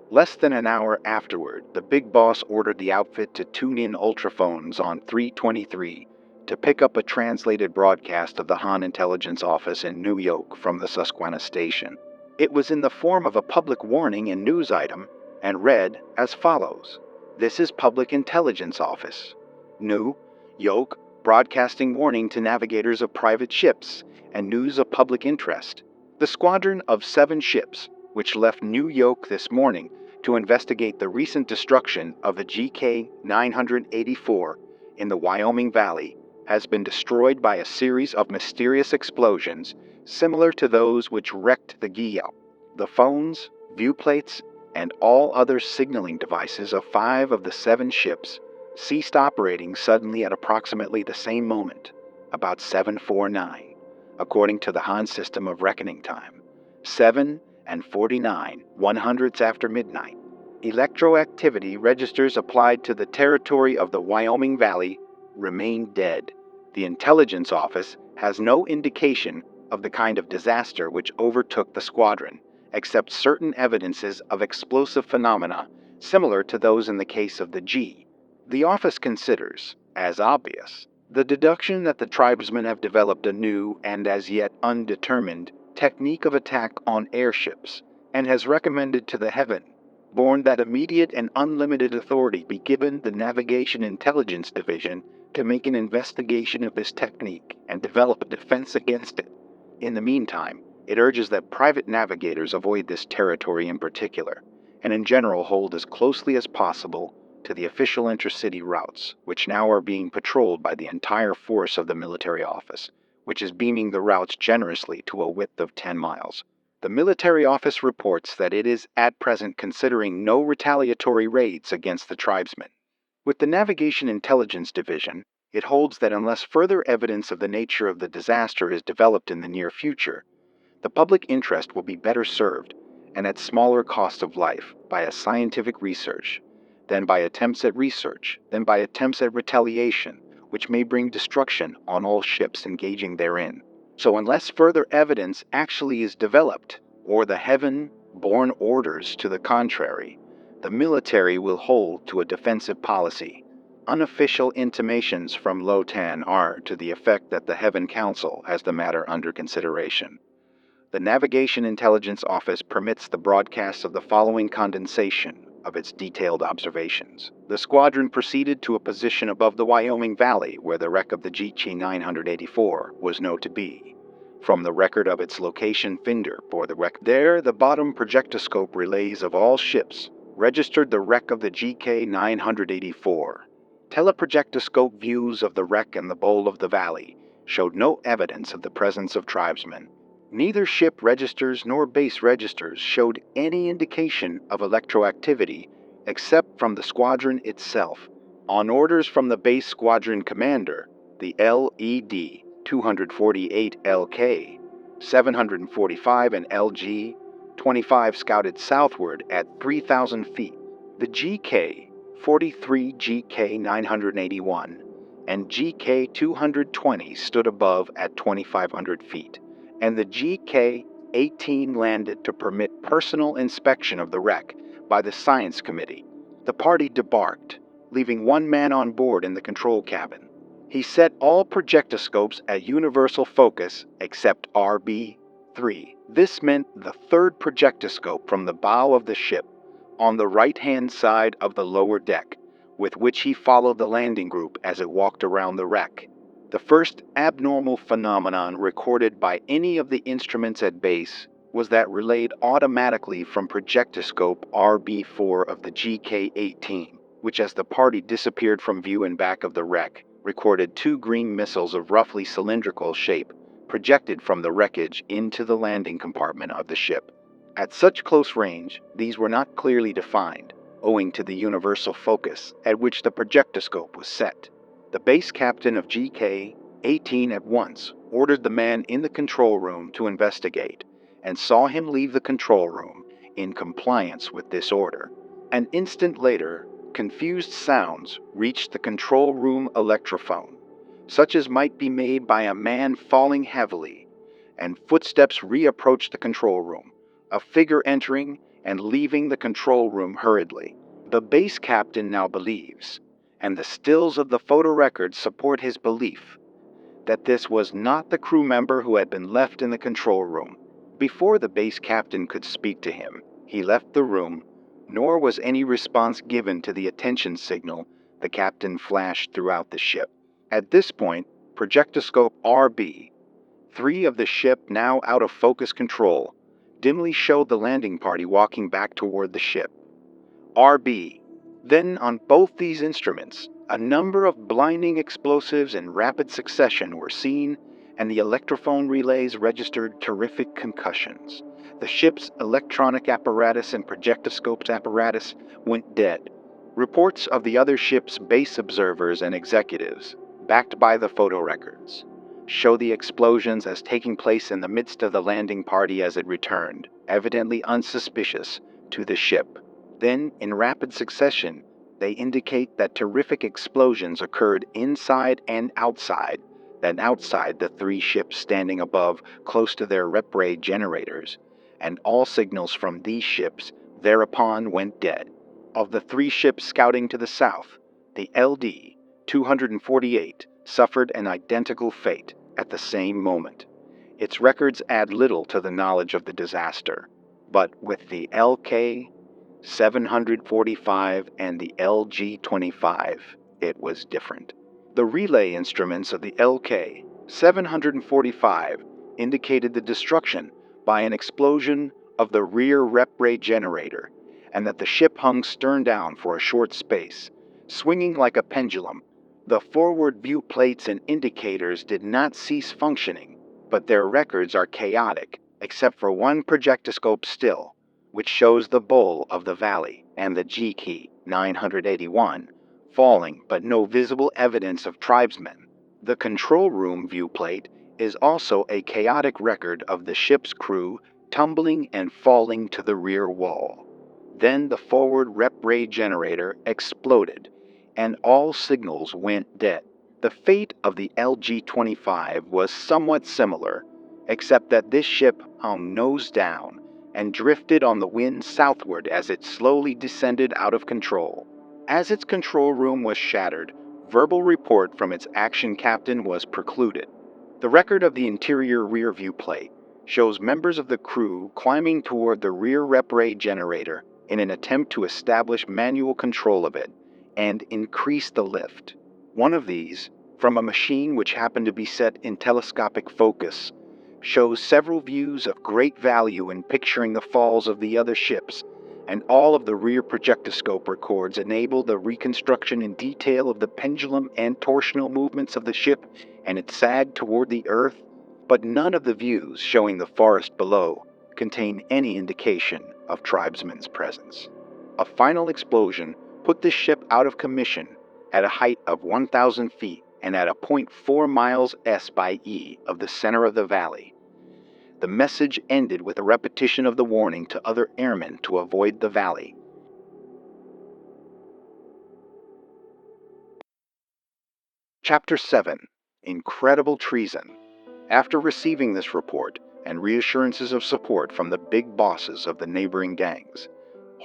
Less than an hour afterward, the big boss ordered the outfit to tune in ultraphones on 323 to pick up a translated broadcast of the Han intelligence office in New York from the Susquehanna station. It was in the form of a public warning and news item, and read as follows. "This is Public Intelligence Office. New York, broadcasting warning to navigators of private ships and news of public interest. The squadron of 7 ships, which left New York this morning to investigate the recent destruction of the GK 984 in the Wyoming Valley, has been destroyed by a series of mysterious explosions similar to those which wrecked the Guyot. The phones, viewplates, and all other signaling devices of 5 of the 7 ships ceased operating suddenly at approximately the same moment, about 7:49, according to the Han system of reckoning time. 7 and 49, 100ths after midnight. electroactivity registers applied to the territory of the Wyoming Valley remain dead. The intelligence office has no indication of the kind of disaster which overtook the squadron, except certain evidences of explosive phenomena similar to those in the case of the G. The office considers, as obvious, the deduction that the tribesmen have developed a new and as yet undetermined technique of attack on airships, and has recommended to the Heaven-born that immediate and unlimited authority be given the Navigation Intelligence Division to make an investigation of this technique and develop a defense against it. In the meantime, it urges that private navigators avoid this territory in particular, and in general hold as closely as possible to the official intercity routes, which now are being patrolled by the entire force of the military office, which is beaming the routes generously to a width of 10 miles. The military office reports that it is at present considering no retaliatory raids against the tribesmen. With the Navigation Intelligence Division, it holds that unless further evidence of the nature of the disaster is developed in the near future, the public interest will be better served, and at smaller cost of life, by a scientific research, then by attempts at research, then by attempts at retaliation, which may bring destruction on all ships engaging therein. So unless further evidence actually is developed, or the Heaven-born orders to the contrary, the military will hold to a defensive policy. Unofficial intimations from Lotan are to the effect that the Heaven Council has the matter under consideration. The Navigation Intelligence Office permits the broadcast of the following condensation of its detailed observations. The squadron proceeded to a position above the Wyoming Valley where the wreck of the GK-984 was known to be. From the record of its location finder for the wreck there, the bottom projectoscope relays of all ships registered the wreck of the GK-984. Teleprojectoscope views of the wreck and the bowl of the valley showed no evidence of the presence of tribesmen. Neither ship registers nor base registers showed any indication of electroactivity except from the squadron itself. On orders from the base squadron commander, the LED 248 LK 745 and LG 25 scouted southward at 3,000 feet. The GK 43 GK 981 and GK 220 stood above at 2,500 feet, and the GK-18 landed to permit personal inspection of the wreck by the Science Committee. The party debarked, leaving one man on board in the control cabin. He set all projectoscopes at universal focus except RB-3. This meant the third projectoscope from the bow of the ship, on the right-hand side of the lower deck, with which he followed the landing group as it walked around the wreck. The first abnormal phenomenon recorded by any of the instruments at base was that relayed automatically from projectoscope RB4 of the GK-18, which as the party disappeared from view in back of the wreck, recorded 2 green missiles of roughly cylindrical shape projected from the wreckage into the landing compartment of the ship. At such close range, these were not clearly defined, owing to the universal focus at which the projectoscope was set. The base captain of GK-18 at once ordered the man in the control room to investigate, and saw him leave the control room in compliance with this order. An instant later, confused sounds reached the control room electrophone, such as might be made by a man falling heavily, and footsteps reapproached the control room, a figure entering and leaving the control room hurriedly. The base captain now believes, and the stills of the photo records support his belief, that this was not the crew member who had been left in the control room. Before the base captain could speak to him, he left the room, nor was any response given to the attention signal the captain flashed throughout the ship. At this point, projectoscope RB-3 of the ship, now out of focus control, dimly showed the landing party walking back toward the ship. RB. Then, on both these instruments, a number of blinding explosives in rapid succession were seen, and the electrophone relays registered terrific concussions. The ship's electronic apparatus and projectoscopes apparatus went dead. Reports of the other ship's base observers and executives, backed by the photo records, show the explosions as taking place in the midst of the landing party as it returned, evidently unsuspicious, to the ship. Then, in rapid succession, they indicate that terrific explosions occurred inside and outside, then outside the three ships standing above close to their rep ray generators, and all signals from these ships thereupon went dead. Of the three ships scouting to the south, the LD 248 suffered an identical fate at the same moment. Its records add little to the knowledge of the disaster, but with the LK 745 and the LG25, it was different. The relay instruments of the LK 745 indicated the destruction by an explosion of the rear rep ray generator, and that the ship hung stern down for a short space, swinging like a pendulum. The forward view plates and indicators did not cease functioning, but their records are chaotic, except for one projectoscope still, which shows the bowl of the valley and the G key 981 falling, but no visible evidence of tribesmen. The control room viewplate is also a chaotic record of the ship's crew tumbling and falling to the rear wall. Then the forward rep ray generator exploded, and all signals went dead. The fate of the LG-25 was somewhat similar, except that this ship hung nose down and drifted on the wind southward as it slowly descended out of control. As its control room was shattered, verbal report from its action captain was precluded. The record of the interior rear view plate shows members of the crew climbing toward the rear rep ray generator in an attempt to establish manual control of it and increase the lift. One of these, from a machine which happened to be set in telescopic focus, shows several views of great value in picturing the falls of the other ships, and all of the rear projectoscope records enable the reconstruction in detail of the pendulum and torsional movements of the ship and its sag toward the earth, but none of the views showing the forest below contain any indication of tribesmen's presence. A final explosion put the ship out of commission at a height of 1,000 feet and at a 0.4 miles S by E of the center of the valley. The message ended with a repetition of the warning to other airmen to avoid the valley. Chapter 7. Incredible Treason. After receiving this report and reassurances of support from the big bosses of the neighboring gangs,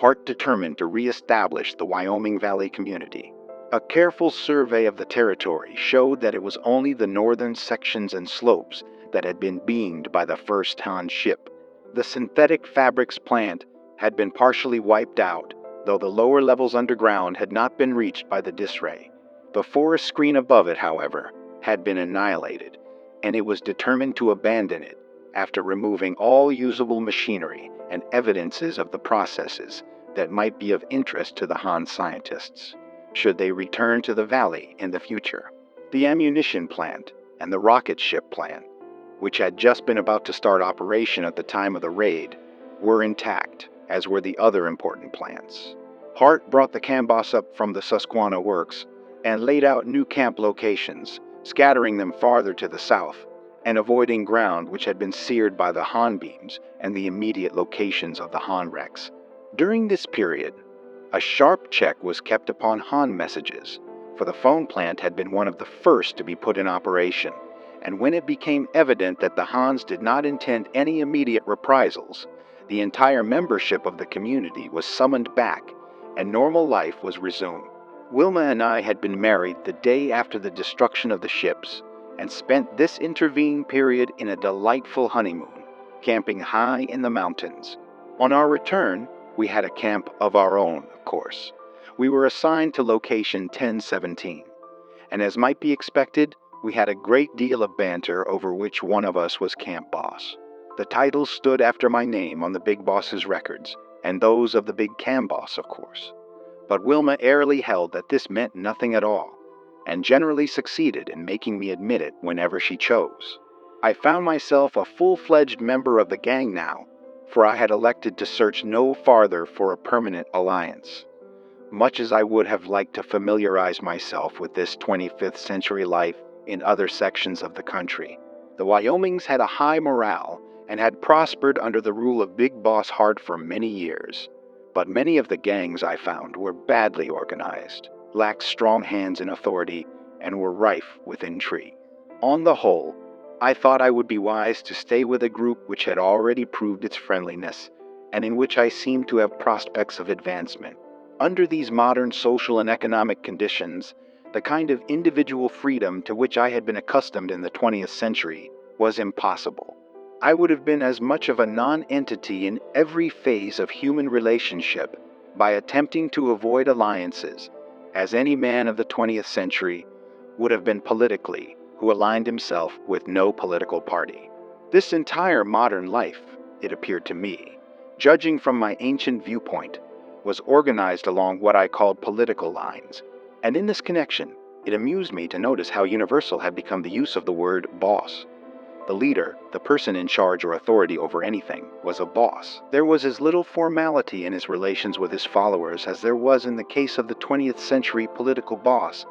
Hart determined to re-establish the Wyoming Valley community. A careful survey of the territory showed that it was only the northern sections and slopes that had been beamed by the first Han ship. The synthetic fabrics plant had been partially wiped out, though the lower levels underground had not been reached by the disray. The forest screen above it, however, had been annihilated, and it was determined to abandon it after removing all usable machinery and evidences of the processes that might be of interest to the Han scientists, should they return to the valley in the future. The ammunition plant and the rocket ship plant, which had just been about to start operation at the time of the raid, were intact, as were the other important plants. Hart brought the CAMBOS up from the Susquehanna Works and laid out new camp locations, scattering them farther to the south and avoiding ground which had been seared by the Han beams and the immediate locations of the Han wrecks. During this period, a sharp check was kept upon Han messages, for the phone plant had been one of the first to be put in operation, and when it became evident that the Hans did not intend any immediate reprisals, the entire membership of the community was summoned back, and normal life was resumed. Wilma and I had been married the day after the destruction of the ships, and spent this intervening period in a delightful honeymoon, camping high in the mountains. On our return, we had a camp of our own, of course. We were assigned to location 1017, and as might be expected, we had a great deal of banter over which one of us was camp boss. The titles stood after my name on the big boss's records, and those of the big cam boss, of course. But Wilma airily held that this meant nothing at all, and generally succeeded in making me admit it whenever she chose. I found myself a full-fledged member of the gang now, for I had elected to search no farther for a permanent alliance. Much as I would have liked to familiarize myself with this 25th century life in other sections of the country, the Wyomings had a high morale and had prospered under the rule of Big Boss Hart for many years. But many of the gangs I found were badly organized, lacked strong hands in authority, and were rife with intrigue. On the whole, I thought I would be wise to stay with a group which had already proved its friendliness, and in which I seemed to have prospects of advancement. Under these modern social and economic conditions, the kind of individual freedom to which I had been accustomed in the 20th century was impossible. I would have been as much of a non-entity in every phase of human relationship by attempting to avoid alliances as any man of the 20th century would have been politically who aligned himself with no political party. This entire modern life, it appeared to me, judging from my ancient viewpoint, was organized along what I called political lines, and in this connection, it amused me to notice how universal had become the use of the word boss. The leader, the person in charge or authority over anything, was a boss. There was as little formality in his relations with his followers as there was in the case of the 20th century political boss,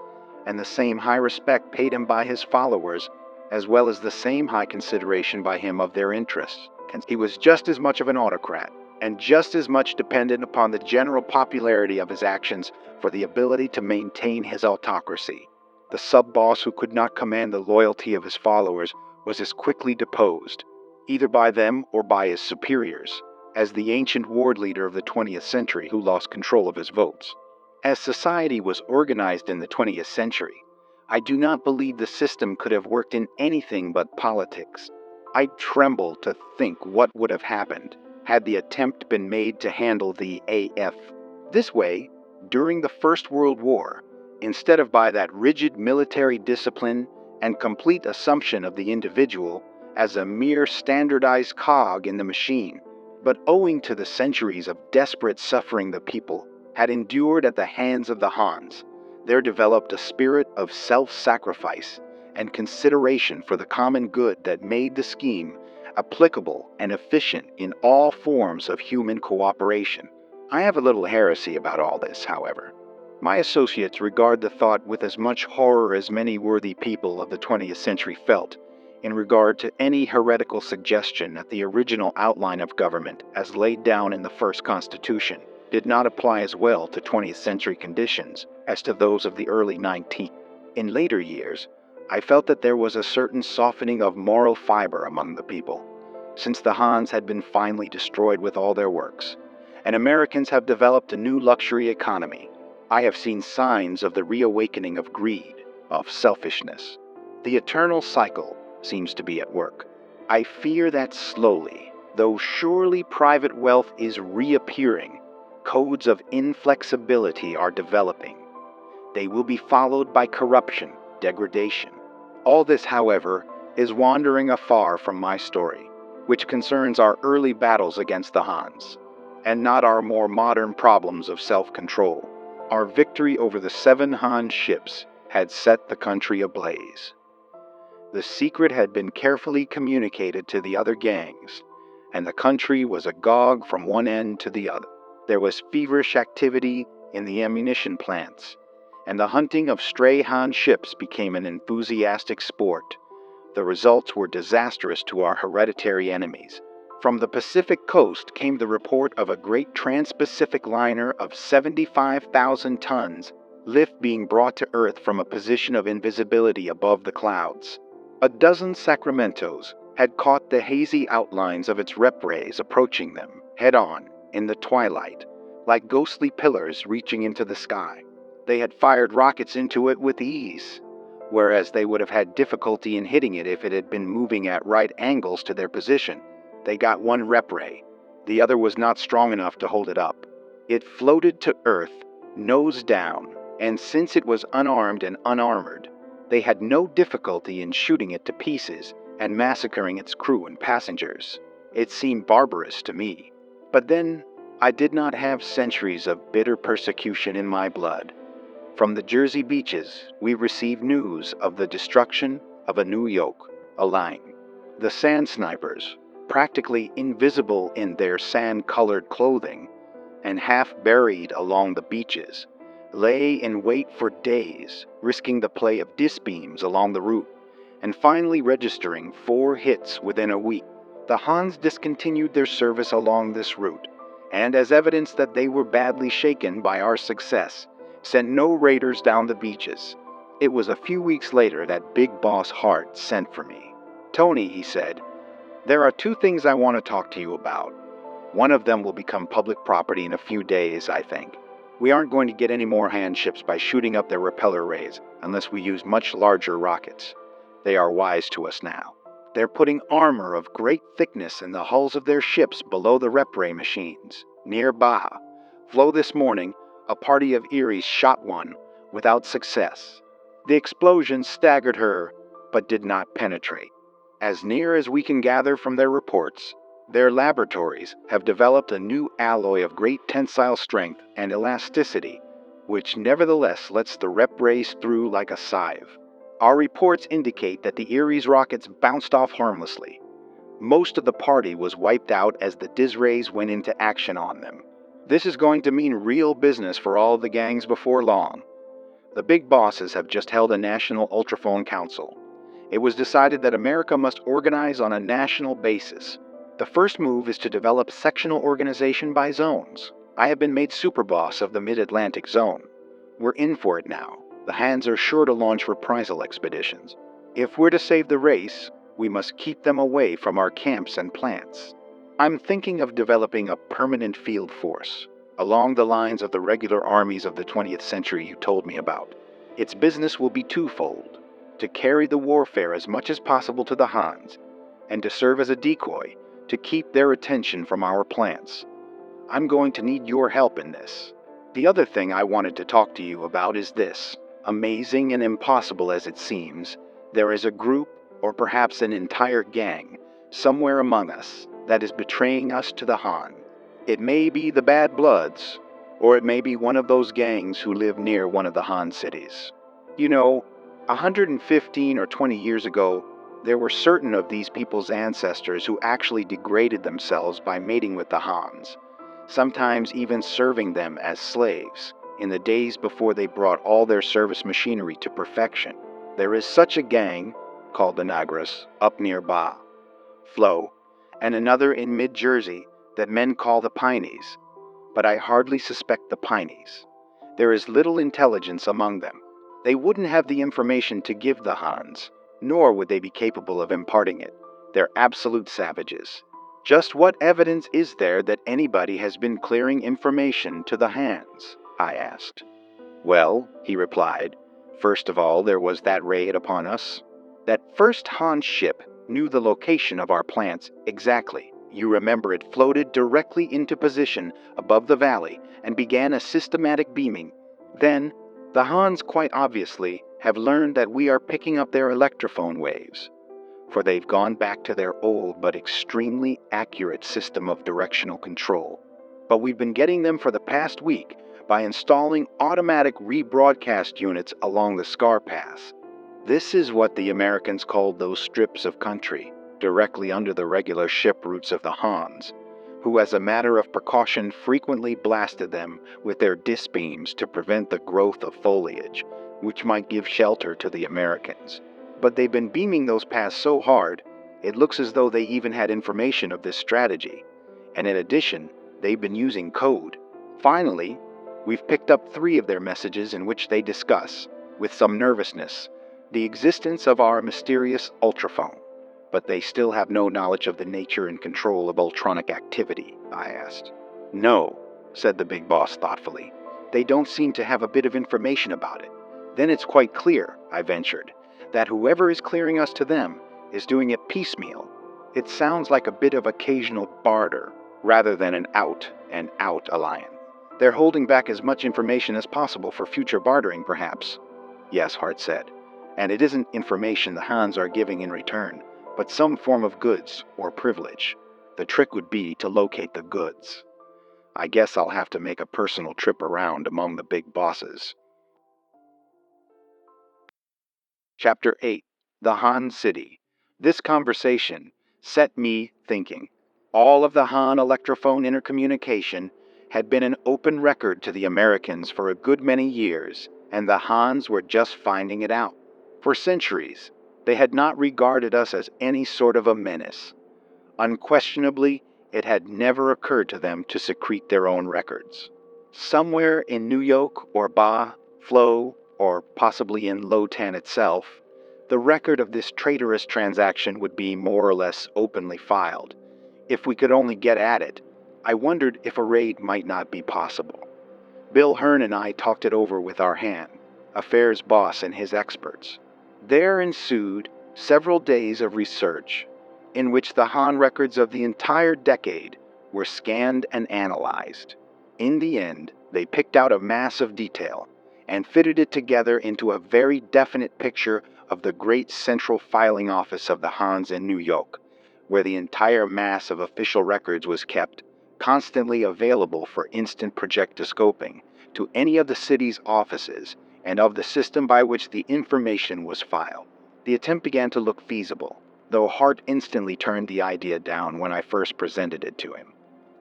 and the same high respect paid him by his followers, as well as the same high consideration by him of their interests. He was just as much of an autocrat, and just as much dependent upon the general popularity of his actions for the ability to maintain his autocracy. The sub-boss who could not command the loyalty of his followers was as quickly deposed, either by them or by his superiors, as the ancient ward leader of the 20th century who lost control of his votes. As society was organized in the 20th century, I do not believe the system could have worked in anything but politics. I tremble to think what would have happened had the attempt been made to handle the AF. This way, during the First World War, instead of by that rigid military discipline and complete assumption of the individual as a mere standardized cog in the machine, but owing to the centuries of desperate suffering the people had endured at the hands of the Hans, there developed a spirit of self-sacrifice and consideration for the common good that made the scheme applicable and efficient in all forms of human cooperation. I have a little heresy about all this, however. My associates regard the thought with as much horror as many worthy people of the 20th century felt in regard to any heretical suggestion that the original outline of government as laid down in the first Constitution did not apply as well to 20th century conditions as to those of the early 19th. In later years, I felt that there was a certain softening of moral fiber among the people, since the Hans had been finally destroyed with all their works, and Americans have developed a new luxury economy. I have seen signs of the reawakening of greed, of selfishness. The eternal cycle seems to be at work. I fear that slowly, though surely private wealth is reappearing, codes of inflexibility are developing. They will be followed by corruption, degradation. All this, however, is wandering afar from my story, which concerns our early battles against the Hans, and not our more modern problems of self-control. Our victory over the 7 Han ships had set the country ablaze. The secret had been carefully communicated to the other gangs, and the country was agog from one end to the other. There was feverish activity in the ammunition plants, and the hunting of stray Han ships became an enthusiastic sport. The results were disastrous to our hereditary enemies. From the Pacific coast came the report of a great trans-Pacific liner of 75,000 tons, lift being brought to Earth from a position of invisibility above the clouds. A dozen Sacramentos had caught the hazy outlines of its rep rays approaching them, head-on, in the twilight, like ghostly pillars reaching into the sky. They had fired rockets into it with ease, whereas they would have had difficulty in hitting it if it had been moving at right angles to their position. They got one rep ray. The other was not strong enough to hold it up. It floated to Earth, nose down, and since it was unarmed and unarmored, they had no difficulty in shooting it to pieces and massacring its crew and passengers. It seemed barbarous to me. But then, I did not have centuries of bitter persecution in my blood. From the Jersey beaches, we received news of the destruction of a new yoke, a line. The sand snipers, practically invisible in their sand-colored clothing, and half buried along the beaches, lay in wait for days, risking the play of disbeams along the route, and finally registering 4 hits within a week. The Hans discontinued their service along this route, and as evidence that they were badly shaken by our success, sent no raiders down the beaches. It was a few weeks later that Big Boss Hart sent for me. "Tony," he said, "there are two things I want to talk to you about. One of them will become public property in a few days, I think. We aren't going to get any more hand ships by shooting up their repeller rays unless we use much larger rockets. They are wise to us now. They're putting armor of great thickness in the hulls of their ships below the rep ray machines, near Baja. Flo this morning, a party of Eries shot one without success. The explosion staggered her, but did not penetrate. As near as we can gather from their reports, their laboratories have developed a new alloy of great tensile strength and elasticity, which nevertheless lets the rep rays through like a sieve. Our reports indicate that the Eries rockets bounced off harmlessly. Most of the party was wiped out as the Diz rays went into action on them. This is going to mean real business for all the gangs before long. The big bosses have just held a national ultraphone council. It was decided that America must organize on a national basis. The first move is to develop sectional organization by zones. I have been made superboss of the Mid-Atlantic Zone. We're in for it now. The Hands are sure to launch reprisal expeditions. If we're to save the race, we must keep them away from our camps and plants. I'm thinking of developing a permanent field force, along the lines of the regular armies of the 20th century you told me about. Its business will be twofold: to carry the warfare as much as possible to the Hans, and to serve as a decoy to keep their attention from our plants. I'm going to need your help in this. The other thing I wanted to talk to you about is this. Amazing and impossible as it seems, there is a group, or perhaps an entire gang, somewhere among us that is betraying us to the Han. It may be the Bad Bloods, or it may be one of those gangs who live near one of the Han cities. You know, 115 or 20 years ago, there were certain of these people's ancestors who actually degraded themselves by mating with the Hans, sometimes even serving them as slaves, in the days before they brought all their service machinery to perfection. There is such a gang, called the Nagras, up near Ba, Flo, and another in mid-Jersey that men call the Pineys, but I hardly suspect the Pineys. There is little intelligence among them. They wouldn't have the information to give the Hans, nor would they be capable of imparting it. They're absolute savages. Just what evidence is there that anybody has been clearing information to the Hans? I asked. Well, he replied, first of all, there was that raid upon us. That first Han ship knew the location of our plants exactly. You remember it floated directly into position above the valley and began a systematic beaming. Then, the Hans quite obviously have learned that we are picking up their electrophone waves, for they've gone back to their old but extremely accurate system of directional control. But we've been getting them for the past week by installing automatic rebroadcast units along the Scar Pass. This is what the Americans called those strips of country, directly under the regular ship routes of the Hans, who as a matter of precaution frequently blasted them with their dis beams to prevent the growth of foliage, which might give shelter to the Americans. But they've been beaming those paths so hard, it looks as though they even had information of this strategy. And in addition, they've been using code. Finally, we've picked up 3 of their messages in which they discuss, with some nervousness, the existence of our mysterious ultraphone. But they still have no knowledge of the nature and control of ultronic activity, I asked. No, said the big boss thoughtfully. They don't seem to have a bit of information about it. Then it's quite clear, I ventured, that whoever is clearing us to them is doing it piecemeal. It sounds like a bit of occasional barter, rather than an out-and-out alliance. They're holding back as much information as possible for future bartering, perhaps. Yes, Hart said. And it isn't information the Hans are giving in return, but some form of goods or privilege. The trick would be to locate the goods. I guess I'll have to make a personal trip around among the big bosses. Chapter 8. The Han City. This conversation set me thinking. All of the Han electrophone intercommunication had been an open record to the Americans for a good many years, and the Hans were just finding it out. For centuries, they had not regarded us as any sort of a menace. Unquestionably, It had never occurred to them to secrete their own records. Somewhere in New York or Ba, Flo, or possibly in Lotan itself, the record of this traitorous transaction would be more or less openly filed. If we could only get at it, I wondered if a raid might not be possible. Bill Hearn and I talked it over with our Han, affairs boss and his experts. There ensued several days of research, in which the Han records of the entire decade were scanned and analyzed. In the end, they picked out a mass of detail and fitted it together into a very definite picture of the great central filing office of the Hans in New York, where the entire mass of official records was kept, constantly available for instant projectoscoping to any of the city's offices and of the system by which the information was filed. The attempt began to look feasible, though Hart instantly turned the idea down when I first presented it to him.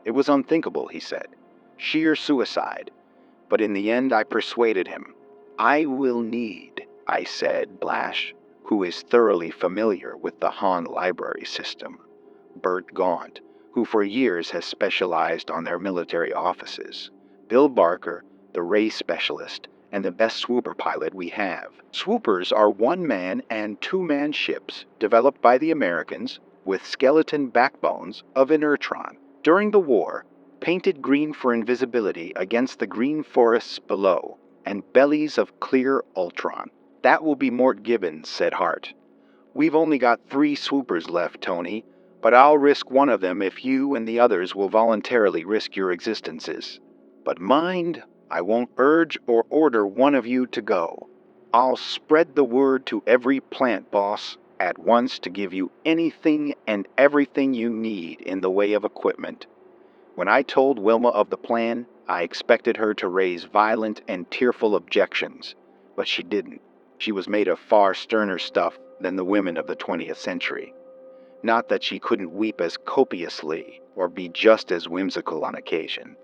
It was unthinkable, he said. Sheer suicide. But in the end I persuaded him. I will need, I said, Blash, who is thoroughly familiar with the Han library system, Bert Gaunt, who for years has specialized on their military offices, Bill Barker, the Ray specialist, and the best swooper pilot we have. Swoopers are one-man and two-man ships developed by the Americans with skeleton backbones of inertron. During the war, painted green for invisibility against the green forests below, and bellies of clear ultron. That will be Mort Gibbons, said Hart. We've only got 3 swoopers left, Tony, but I'll risk one of them if you and the others will voluntarily risk your existences. But mind, I won't urge or order one of you to go. I'll spread the word to every plant boss at once to give you anything and everything you need in the way of equipment. When I told Wilma of the plan, I expected her to raise violent and tearful objections, but she didn't. She was made of far sterner stuff than the women of the 20th century. Not that she couldn't weep as copiously or be just as whimsical on occasion,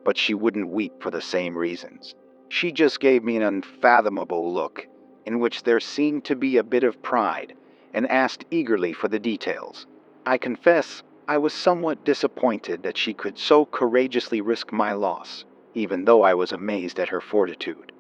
but she wouldn't weep for the same reasons. She just gave me an unfathomable look, in which there seemed to be a bit of pride, and asked eagerly for the details. I confess I was somewhat disappointed that she could so courageously risk my loss, even though I was amazed at her fortitude.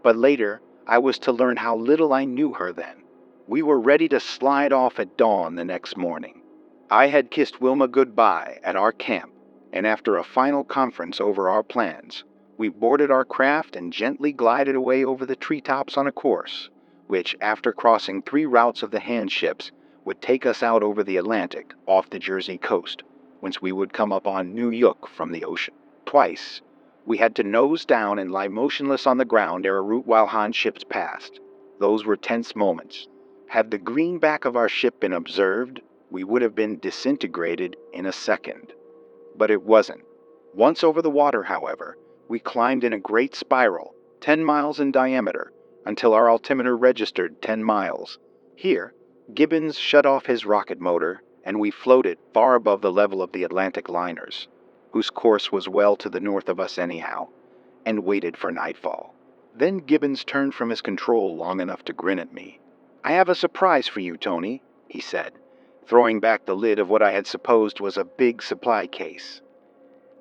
But later, I was to learn how little I knew her then. We were ready to slide off at dawn the next morning. I had kissed Wilma goodbye at our camp, and after a final conference over our plans, we boarded our craft and gently glided away over the treetops on a course, which, after crossing 3 routes of the hand ships, would take us out over the Atlantic off the Jersey coast, whence we would come up on New York from the ocean. Twice, we had to nose down and lie motionless on the ground ere a route while Han ships passed. Those were tense moments. Had the green back of our ship been observed, we would have been disintegrated in a second. But it wasn't. Once over the water, however, we climbed in a great spiral, 10 miles in diameter, until our altimeter registered 10 miles. Here, Gibbons shut off his rocket motor, and we floated far above the level of the Atlantic liners, whose course was well to the north of us anyhow, and waited for nightfall. Then Gibbons turned from his control long enough to grin at me. I have a surprise for you, Tony, he said, throwing back the lid of what I had supposed was a big supply case.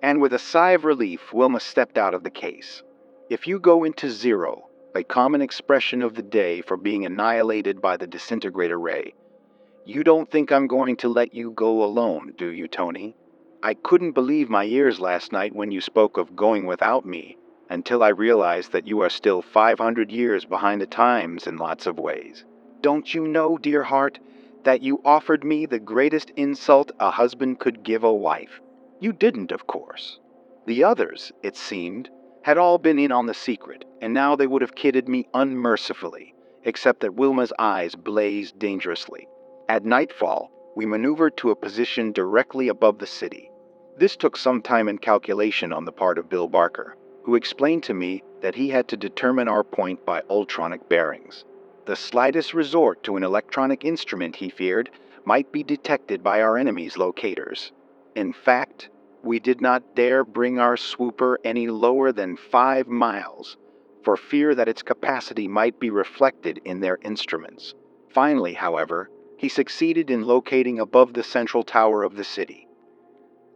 And with a sigh of relief, Wilma stepped out of the case. If you go into zero, a common expression of the day for being annihilated by the disintegrator ray, you don't think I'm going to let you go alone, do you, Tony? I couldn't believe my ears last night when you spoke of going without me, until I realized that you are still 500 years behind the times in lots of ways. Don't you know, dear heart, that you offered me the greatest insult a husband could give a wife? You didn't, of course. The others, it seemed, had all been in on the secret, and now they would have kidded me unmercifully, except that Wilma's eyes blazed dangerously. At nightfall, we maneuvered to a position directly above the city. This took some time and calculation on the part of Bill Barker, who explained to me that he had to determine our point by ultronic bearings. The slightest resort to an electronic instrument, he feared, might be detected by our enemies' locators. In fact, we did not dare bring our swooper any lower than 5 miles, for fear that its capacity might be reflected in their instruments. Finally, however, he succeeded in locating above the central tower of the city.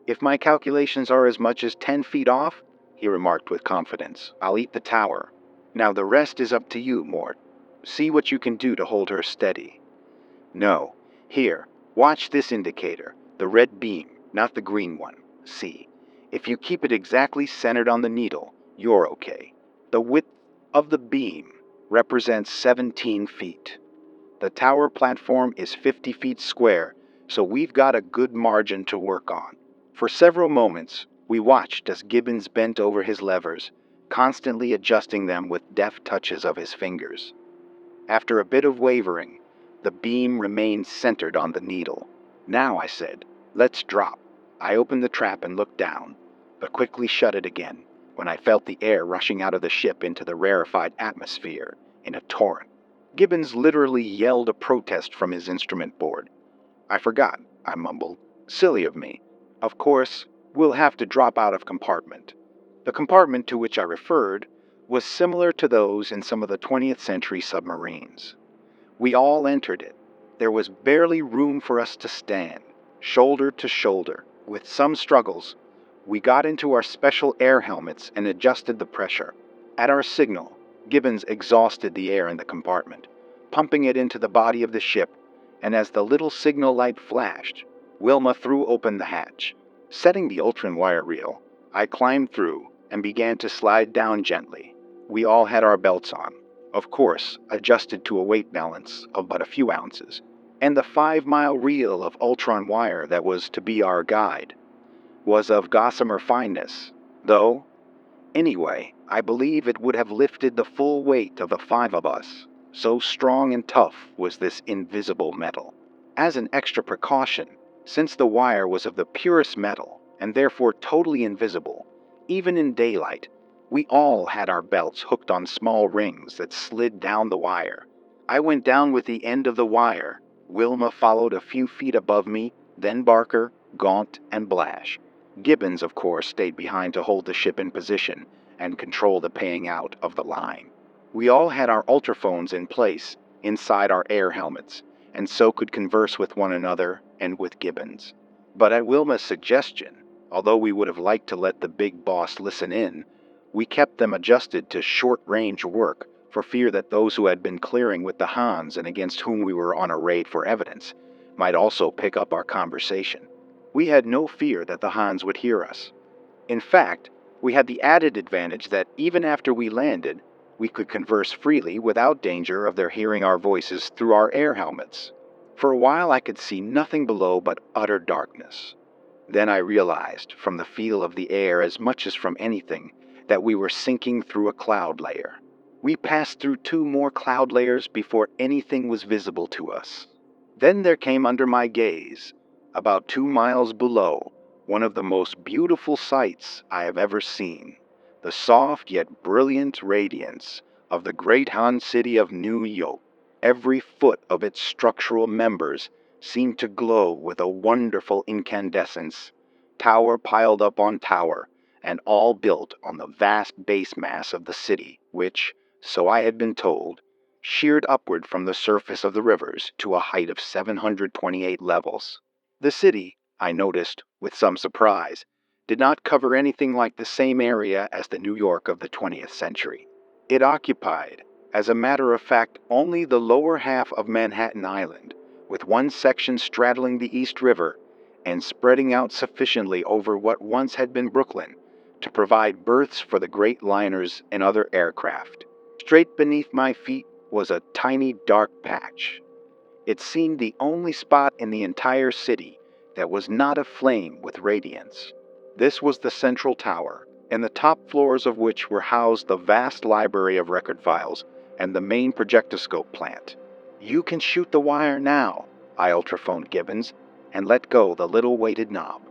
"If my calculations are as much as 10 feet off," he remarked with confidence, "I'll eat the tower. Now the rest is up to you, Mort. See what you can do to hold her steady." "No. Here, watch this indicator, the red beam, not the green one. See, if you keep it exactly centered on the needle, you're okay. The width of the beam represents 17 feet. The tower platform is 50 feet square, so we've got a good margin to work on." For several moments, we watched as Gibbons bent over his levers, constantly adjusting them with deft touches of his fingers. After a bit of wavering, the beam remained centered on the needle. "Now," I said, "let's drop." I opened the trap and looked down, but quickly shut it again when I felt the air rushing out of the ship into the rarefied atmosphere in a torrent. Gibbons literally yelled a protest from his instrument board. "I forgot," I mumbled. "Silly of me. Of course, we'll have to drop out of compartment." The compartment to which I referred was similar to those in some of the 20th century submarines. We all entered it. There was barely room for us to stand, shoulder to shoulder. With some struggles, we got into our special air helmets and adjusted the pressure. At our signal, Gibbons exhausted the air in the compartment, pumping it into the body of the ship, and as the little signal light flashed, Wilma threw open the hatch. Setting the Ultron wire reel, I climbed through and began to slide down gently. We all had our belts on, of course, adjusted to a weight balance of but a few ounces, and the 5-mile reel of Ultron wire that was to be our guide was of gossamer fineness, though, anyway, I believe it would have lifted the full weight of the 5 of us, so strong and tough was this invisible metal. As an extra precaution, since the wire was of the purest metal and therefore totally invisible, even in daylight, we all had our belts hooked on small rings that slid down the wire. I went down with the end of the wire. Wilma followed a few feet above me, then Barker, Gaunt, and Blash. Gibbons, of course, stayed behind to hold the ship in position and control the paying out of the line. We all had our ultraphones in place inside our air helmets, and so could converse with one another and with Gibbons. But at Wilma's suggestion, although we would have liked to let the big boss listen in, we kept them adjusted to short-range work for fear that those who had been clearing with the Hans and against whom we were on a raid for evidence might also pick up our conversation. We had no fear that the Hans would hear us. In fact, we had the added advantage that even after we landed, we could converse freely without danger of their hearing our voices through our air helmets. For a while I could see nothing below but utter darkness. Then I realized, from the feel of the air as much as from anything, that we were sinking through a cloud layer. We passed through 2 more cloud layers before anything was visible to us. Then there came under my gaze, about 2 miles below, one of the most beautiful sights I have ever seen, the soft yet brilliant radiance of the great Han city of New York. Every foot of its structural members seemed to glow with a wonderful incandescence, tower piled up on tower, and all built on the vast base mass of the city, which, so I had been told, sheared upward from the surface of the rivers to a height of 728 levels. The city, I noticed with some surprise, did not cover anything like the same area as the New York of the 20th century. It occupied, as a matter of fact, only the lower half of Manhattan Island, with one section straddling the East River and spreading out sufficiently over what once had been Brooklyn to provide berths for the great liners and other aircraft. Straight beneath my feet was a tiny dark patch. It seemed the only spot in the entire city that was not aflame with radiance. This was the central tower, in the top floors of which were housed the vast library of record files and the main projectoscope plant. "You can shoot the wire now," I ultrophoned Gibbons, and let go the little weighted knob.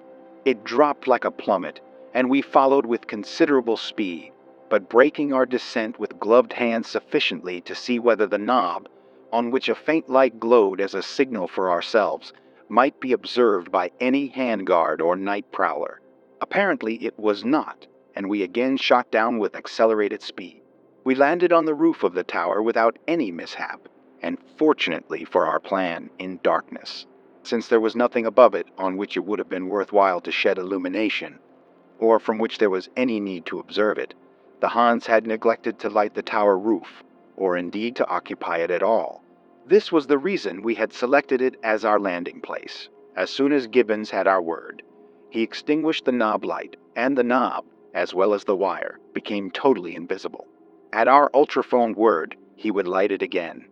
It dropped like a plummet, and we followed with considerable speed, but braking our descent with gloved hands sufficiently to see whether the knob, on which a faint light glowed as a signal for ourselves, might be observed by any handguard or night prowler. Apparently it was not, and we again shot down with accelerated speed. We landed on the roof of the tower without any mishap, and fortunately for our plan, in darkness. since there was nothing above it on which it would have been worthwhile to shed illumination, or from which there was any need to observe it. The Hans had neglected to light the tower roof, or indeed to occupy it at all. This was the reason we had selected it as our landing place. As soon as Gibbons had our word, he extinguished the knob light, and the knob, as well as the wire, became totally invisible. At our ultrophone word, he would light it again.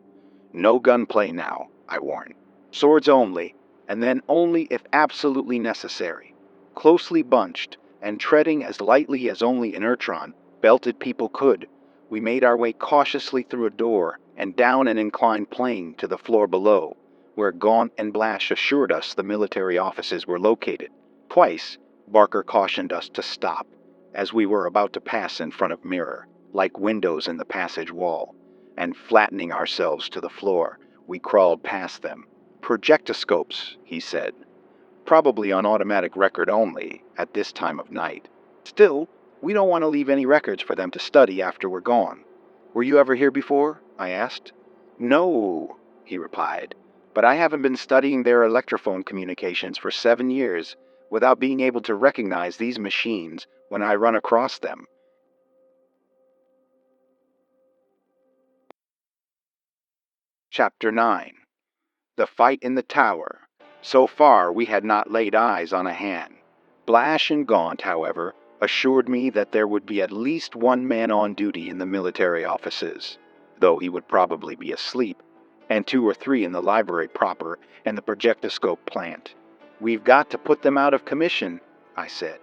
No gunplay now, I warned. Swords only, and then only if absolutely necessary. Closely bunched, and treading as lightly as only inertron, belted people could, we made our way cautiously through a door and down an inclined plane to the floor below, where Gaunt and Blash assured us the military offices were located. Twice, Barker cautioned us to stop, as we were about to pass in front of mirror, like windows in the passage wall, and flattening ourselves to the floor, we crawled past them. Projectoscopes, he said. Probably on automatic record only, at this time of night. Still, we don't want to leave any records for them to study after we're gone. Were you ever here before? I asked. No, he replied, but I haven't been studying their electrophone communications for 7 years without being able to recognize these machines when I run across them. Chapter 9. The Fight in the Tower. So far, we had not laid eyes on a hand. Blash and Gaunt, however, assured me that there would be at least one man on duty in the military offices, though he would probably be asleep, and 2 or 3 in the library proper and the projectoscope plant. We've got to put them out of commission, I said.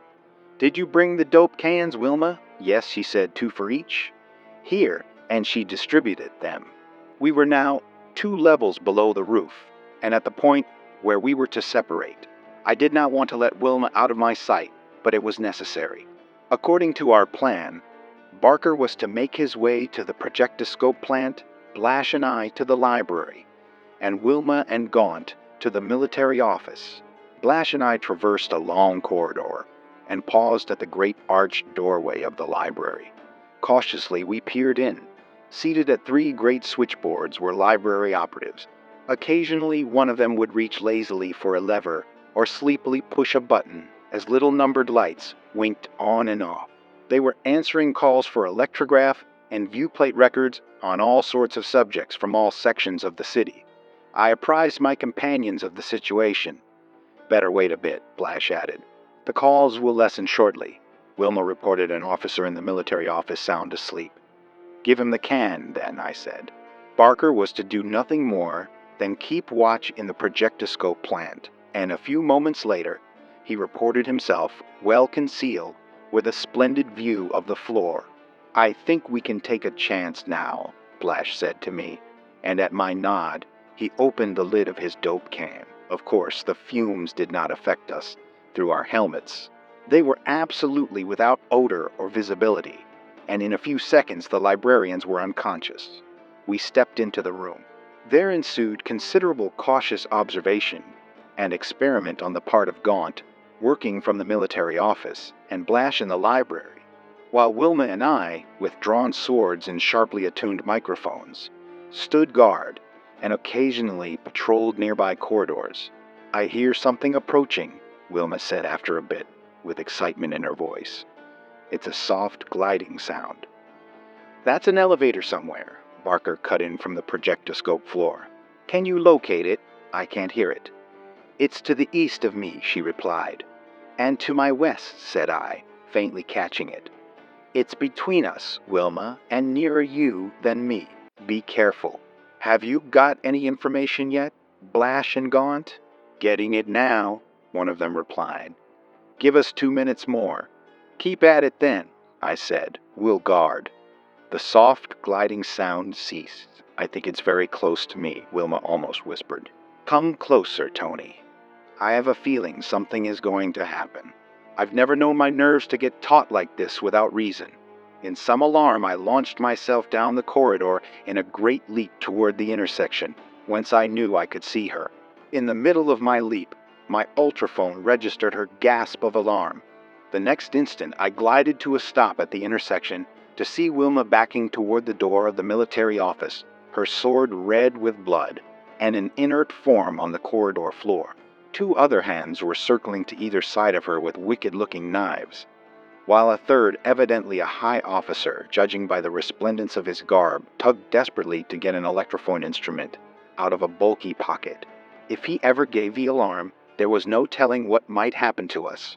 Did you bring the dope cans, Wilma? Yes, she said, 2 for each. Here, and she distributed them. We were now 2 levels below the roof, and at the point where we were to separate. I did not want to let Wilma out of my sight, but it was necessary. According to our plan, Barker was to make his way to the projectoscope plant, Blash and I to the library, and Wilma and Gaunt to the military office. Blash and I traversed a long corridor and paused at the great arched doorway of the library. Cautiously, we peered in. Seated at 3 great switchboards were library operatives. Occasionally, one of them would reach lazily for a lever or sleepily push a button as little numbered lights winked on and off. They were answering calls for electrograph and viewplate records on all sorts of subjects from all sections of the city. I apprised my companions of the situation. Better wait a bit, Blash added. The calls will lessen shortly. Wilma reported an officer in the military office sound asleep. Give him the can, then, I said. Barker was to do nothing more than keep watch in the projectoscope plant, and a few moments later, he reported himself, well concealed, with a splendid view of the floor. I think we can take a chance now, Blash said to me, and at my nod, he opened the lid of his dope can. Of course, the fumes did not affect us through our helmets. They were absolutely without odor or visibility, and in a few seconds the librarians were unconscious. We stepped into the room. There ensued considerable cautious observation and experiment on the part of Gaunt, working from the military office, and Blash in the library, while Wilma and I, with drawn swords and sharply attuned microphones, stood guard and occasionally patrolled nearby corridors. I hear something approaching, Wilma said after a bit, with excitement in her voice. It's a soft gliding sound. That's an elevator somewhere, Barker cut in from the projectoscope floor. Can you locate it? I can't hear it. It's to the east of me, she replied. And to my west, said I, faintly catching it. It's between us, Wilma, and nearer you than me. Be careful. Have you got any information yet, Blash and Gaunt? Getting it now, one of them replied. Give us 2 minutes more. Keep at it then, I said. We'll guard. The soft, gliding sound ceased. I think it's very close to me, Wilma almost whispered. Come closer, Tony. I have a feeling something is going to happen. I've never known my nerves to get taut like this without reason. In some alarm, I launched myself down the corridor in a great leap toward the intersection, whence I knew I could see her. In the middle of my leap, my ultrophone registered her gasp of alarm. The next instant, I glided to a stop at the intersection to see Wilma backing toward the door of the military office, her sword red with blood. and an inert form on the corridor floor. Two other hands were circling to either side of her with wicked-looking knives, while a third, evidently a high officer, judging by the resplendence of his garb, tugged desperately to get an electrophone instrument out of a bulky pocket. If he ever gave the alarm, there was no telling what might happen to us.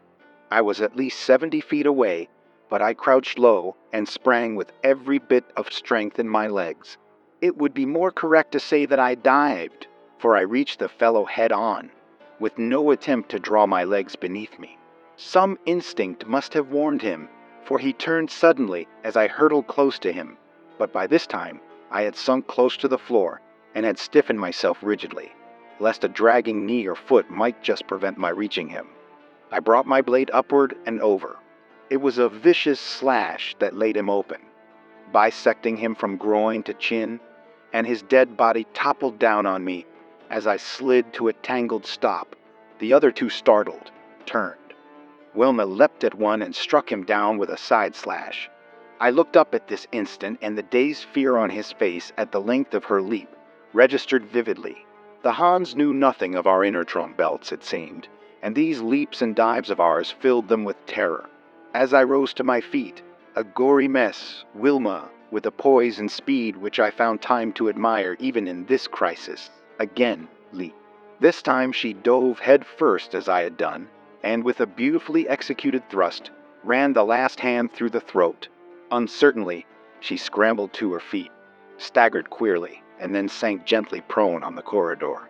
I was at least 70 feet away, but I crouched low and sprang with every bit of strength in my legs. It would be more correct to say that I dived, for I reached the fellow head-on, with no attempt to draw my legs beneath me. Some instinct must have warned him, for he turned suddenly as I hurtled close to him, but by this time I had sunk close to the floor and had stiffened myself rigidly, lest a dragging knee or foot might just prevent my reaching him. I brought my blade upward and over. It was a vicious slash that laid him open, bisecting him from groin to chin, and his dead body toppled down on me as I slid to a tangled stop. The other two, startled, turned. Wilma leapt at one and struck him down with a side slash. I looked up at this instant, and the dazed fear on his face at the length of her leap registered vividly. The Hans knew nothing of our inertron belts, it seemed, and these leaps and dives of ours filled them with terror. As I rose to my feet, a gory mess, Wilma, with a poise and speed which I found time to admire even in this crisis, again leaped. This time she dove head first as I had done, and with a beautifully executed thrust, ran the last hand through the throat. Uncertainly, she scrambled to her feet, staggered queerly, and then sank gently prone on the corridor.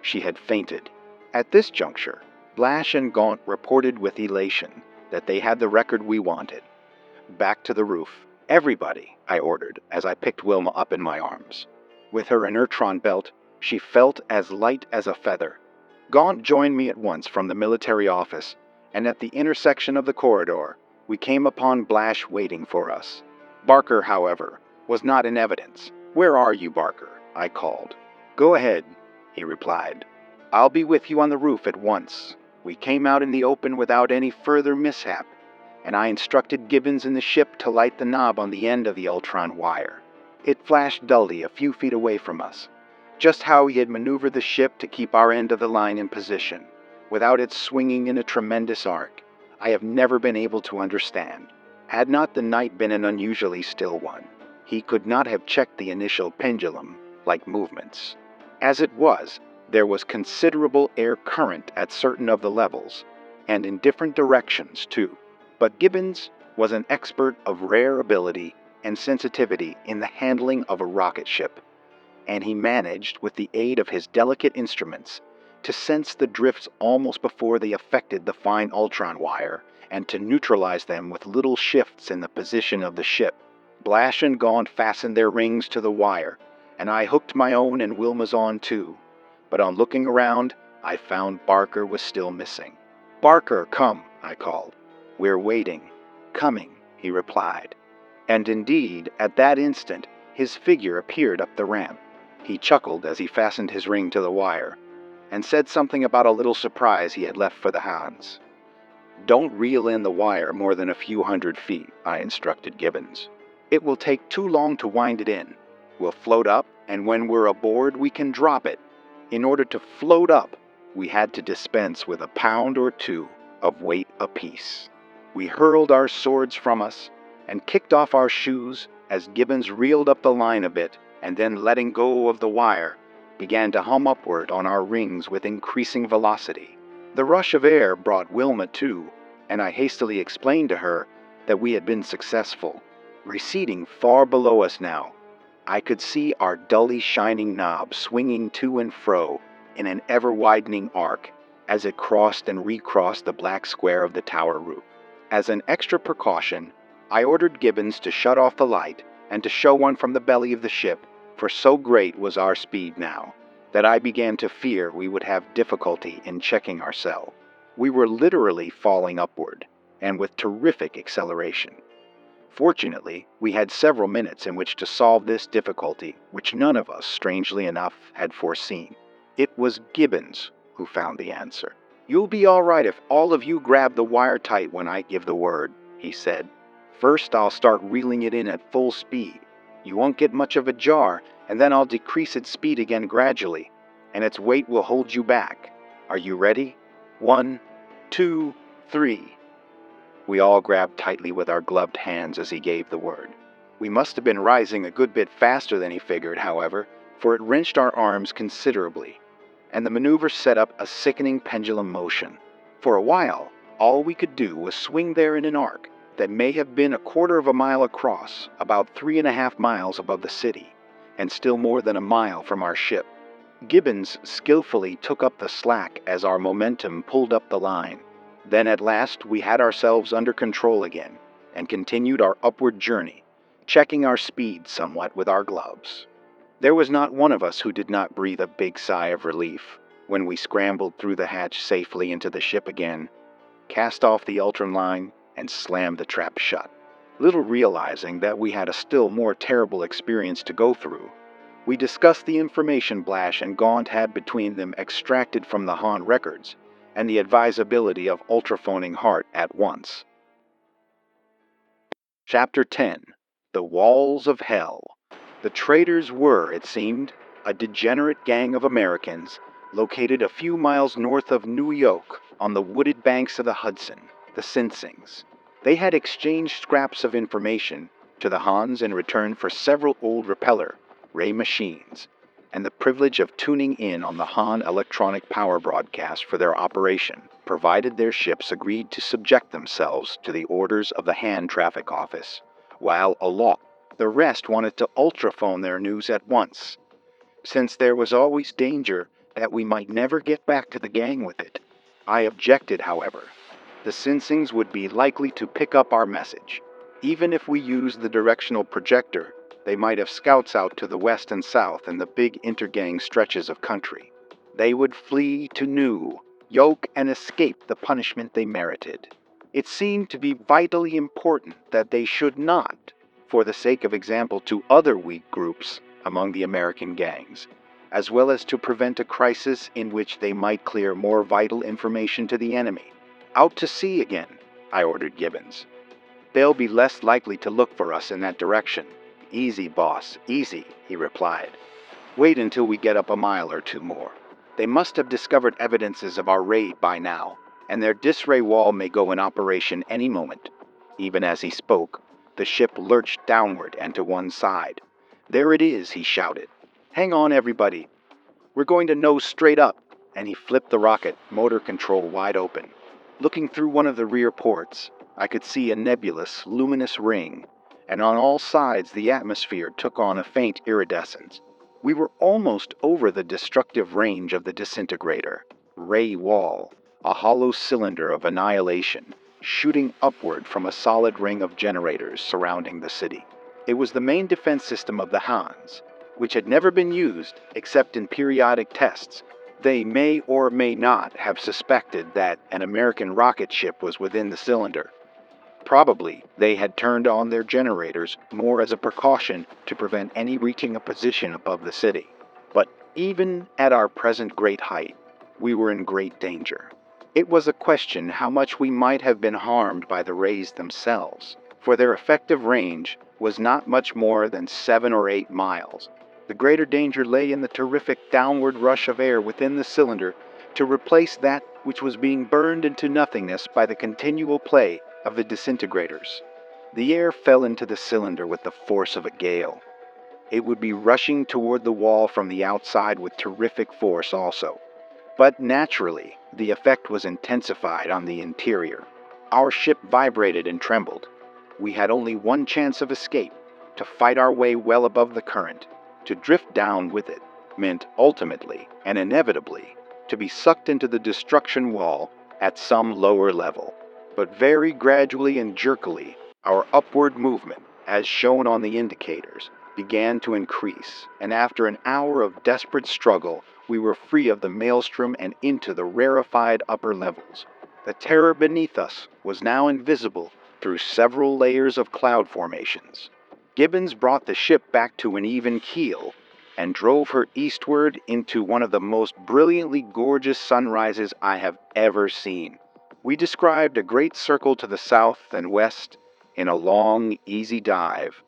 She had fainted. At this juncture, Blash and Gaunt reported with elation that they had the record we wanted. Back to the roof. Everybody, I ordered as I picked Wilma up in my arms. With her inertron belt, she felt as light as a feather. Gaunt joined me at once from the military office, and at the intersection of the corridor, we came upon Blash waiting for us. Barker, however, was not in evidence. "Where are you, Barker?" I called. "Go ahead," he replied. "I'll be with you on the roof at once." We came out in the open without any further mishap, and I instructed Gibbons in the ship to light the knob on the end of the Ultron wire. It flashed dully a few feet away from us. Just how he had maneuvered the ship to keep our end of the line in position, without it swinging in a tremendous arc, I have never been able to understand. Had not the night been an unusually still one, he could not have checked the initial pendulum-like movements. As it was, there was considerable air current at certain of the levels, and in different directions too. But Gibbons was an expert of rare ability and sensitivity in the handling of a rocket ship, and he managed, with the aid of his delicate instruments, to sense the drifts almost before they affected the fine Ultron wire, and to neutralize them with little shifts in the position of the ship. Blash and Gaunt fastened their rings to the wire, and I hooked my own and Wilma's on too. But on looking around, I found Barker was still missing. "Barker, come," I called. "We're waiting." "Coming," he replied. And indeed, at that instant, his figure appeared up the ramp. He chuckled as he fastened his ring to the wire, and said something about a little surprise he had left for the Hans. "Don't reel in the wire more than a few 100 feet, I instructed Gibbons. "It will take too long to wind it in. We'll float up, and when we're aboard, we can drop it." In order to float up, we had to dispense with a pound or two of weight apiece. We hurled our swords from us, and kicked off our shoes as Gibbons reeled up the line a bit, and then, letting go of the wire, began to hum upward on our rings with increasing velocity. The rush of air brought Wilma too, and I hastily explained to her that we had been successful. Receding far below us now, I could see our dully shining knob swinging to and fro in an ever-widening arc as it crossed and recrossed the black square of the tower roof. As an extra precaution, I ordered Gibbons to shut off the light and to show one from the belly of the ship, for so great was our speed now that I began to fear we would have difficulty in checking ourselves. We were literally falling upward, and with terrific acceleration. Fortunately, we had several minutes in which to solve this difficulty, which none of us, strangely enough, had foreseen. It was Gibbons who found the answer. "You'll be all right if all of you grab the wire tight when I give the word," he said. "First, I'll start reeling it in at full speed. You won't get much of a jar, and then I'll decrease its speed again gradually, and its weight will hold you back. Are you ready? 1, 2, 3. We all grabbed tightly with our gloved hands as he gave the word. We must have been rising a good bit faster than he figured, however, for it wrenched our arms considerably, and the maneuver set up a sickening pendulum motion. For a while, all we could do was swing there in an arc that may have been a quarter of a mile across, about 3.5 miles above the city, and still more than a mile from our ship. Gibbons skillfully took up the slack as our momentum pulled up the line. Then at last we had ourselves under control again, and continued our upward journey, checking our speed somewhat with our gloves. There was not one of us who did not breathe a big sigh of relief when we scrambled through the hatch safely into the ship again, cast off the Ultron line, and slammed the trap shut, little realizing that we had a still more terrible experience to go through. We discussed the information Blash and Gaunt had between them extracted from the Han records, and the advisability of ultraphoning Hart at once. Chapter 10. The Walls of Hell. The traitors were, it seemed, a degenerate gang of Americans located a few miles north of New York on the wooded banks of the Hudson, the Sinsings. They had exchanged scraps of information to the Hans in return for several old repeller ray machines, and the privilege of tuning in on the Han electronic power broadcast for their operation, provided their ships agreed to subject themselves to the orders of the Han Traffic Office, while aloft the rest wanted to ultraphone their news at once, since there was always danger that we might never get back to the gang with it. I objected, however. The Sinsings would be likely to pick up our message. Even if we used the directional projector, they might have scouts out to the west and south in the big intergang stretches of country. They would flee to New York and escape the punishment they merited. It seemed to be vitally important that they should not, for the sake of example to other weak groups among the American gangs, as well as to prevent a crisis in which they might clear more vital information to the enemy. Out to sea again, I ordered Gibbons. They'll be less likely to look for us in that direction. Easy, boss, easy, he replied. Wait until we get up a mile or two more. They must have discovered evidences of our raid by now, and their disray wall may go in operation any moment. Even as he spoke, the ship lurched downward and to one side. There it is, he shouted. Hang on, everybody. We're going to nose straight up, and he flipped the rocket, motor control wide open. Looking through one of the rear ports, I could see a nebulous, luminous ring, and on all sides the atmosphere took on a faint iridescence. We were almost over the destructive range of the disintegrator. Ray Wall, a hollow cylinder of annihilation, shooting upward from a solid ring of generators surrounding the city. It was the main defense system of the Hans, which had never been used except in periodic tests. They may or may not have suspected that an American rocket ship was within the cylinder. Probably they had turned on their generators more as a precaution to prevent any reaching a position above the city. But even at our present great height, we were in great danger. It was a question how much we might have been harmed by the rays themselves, for their effective range was not much more than 7 or 8 miles. The greater danger lay in the terrific downward rush of air within the cylinder to replace that which was being burned into nothingness by the continual play of the disintegrators. The air fell into the cylinder with the force of a gale. It would be rushing toward the wall from the outside with terrific force also. But naturally, the effect was intensified on the interior. Our ship vibrated and trembled. We had only one chance of escape, to fight our way well above the current. To drift down with it meant ultimately and inevitably to be sucked into the destruction wall at some lower level. But very gradually and jerkily, our upward movement, as shown on the indicators, began to increase, and after an hour of desperate struggle, we were free of the maelstrom and into the rarefied upper levels. The terror beneath us was now invisible through several layers of cloud formations. Gibbons brought the ship back to an even keel and drove her eastward into one of the most brilliantly gorgeous sunrises I have ever seen. We described a great circle to the south and west in a long, easy dive,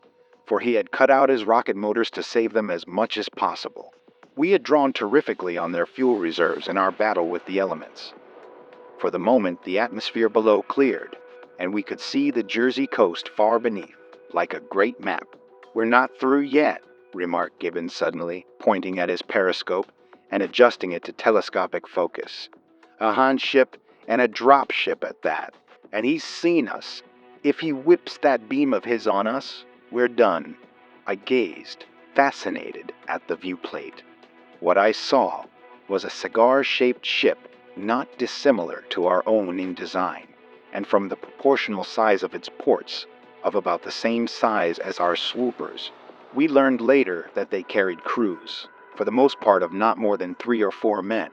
for he had cut out his rocket motors to save them as much as possible. We had drawn terrifically on their fuel reserves in our battle with the elements. For the moment, the atmosphere below cleared, and we could see the Jersey coast far beneath, like a great map. "We're not through yet," remarked Gibbons suddenly, pointing at his periscope and adjusting it to telescopic focus. "A Han ship, and a drop ship at that, and he's seen us. If he whips that beam of his on us, we're done." I gazed, fascinated, at the viewplate. What I saw was a cigar-shaped ship not dissimilar to our own in design, and from the proportional size of its ports, of about the same size as our swoopers. We learned later that they carried crews, for the most part of not more than 3 or 4 men.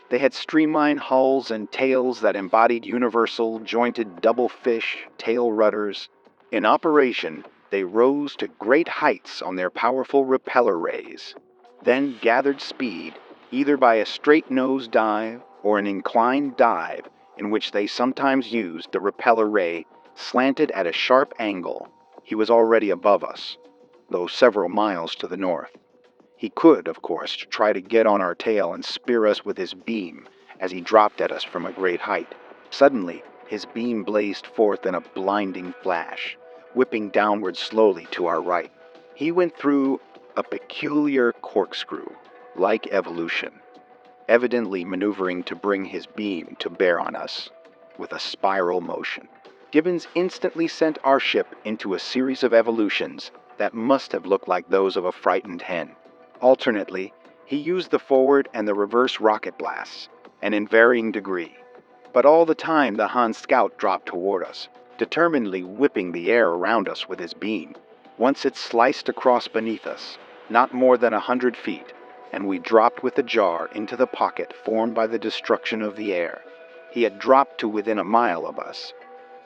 They had streamlined hulls and tails that embodied universal, jointed double fish tail rudders. In operation, they rose to great heights on their powerful repeller rays, then gathered speed either by a straight nose dive or an inclined dive in which they sometimes used the repeller ray slanted at a sharp angle. He was already above us, though several miles to the north. He could, of course, try to get on our tail and spear us with his beam as he dropped at us from a great height. Suddenly, his beam blazed forth in a blinding flash, whipping downward slowly to our right. He went through a peculiar corkscrew, like evolution, evidently maneuvering to bring his beam to bear on us, with a spiral motion. Gibbons instantly sent our ship into a series of evolutions that must have looked like those of a frightened hen. Alternately, he used the forward and the reverse rocket blasts, and in varying degree. But all the time the Han scout dropped toward us, determinedly whipping the air around us with his beam. Once it sliced across beneath us, not more than 100 feet, and we dropped with a jar into the pocket formed by the destruction of the air. He had dropped to within a mile of us,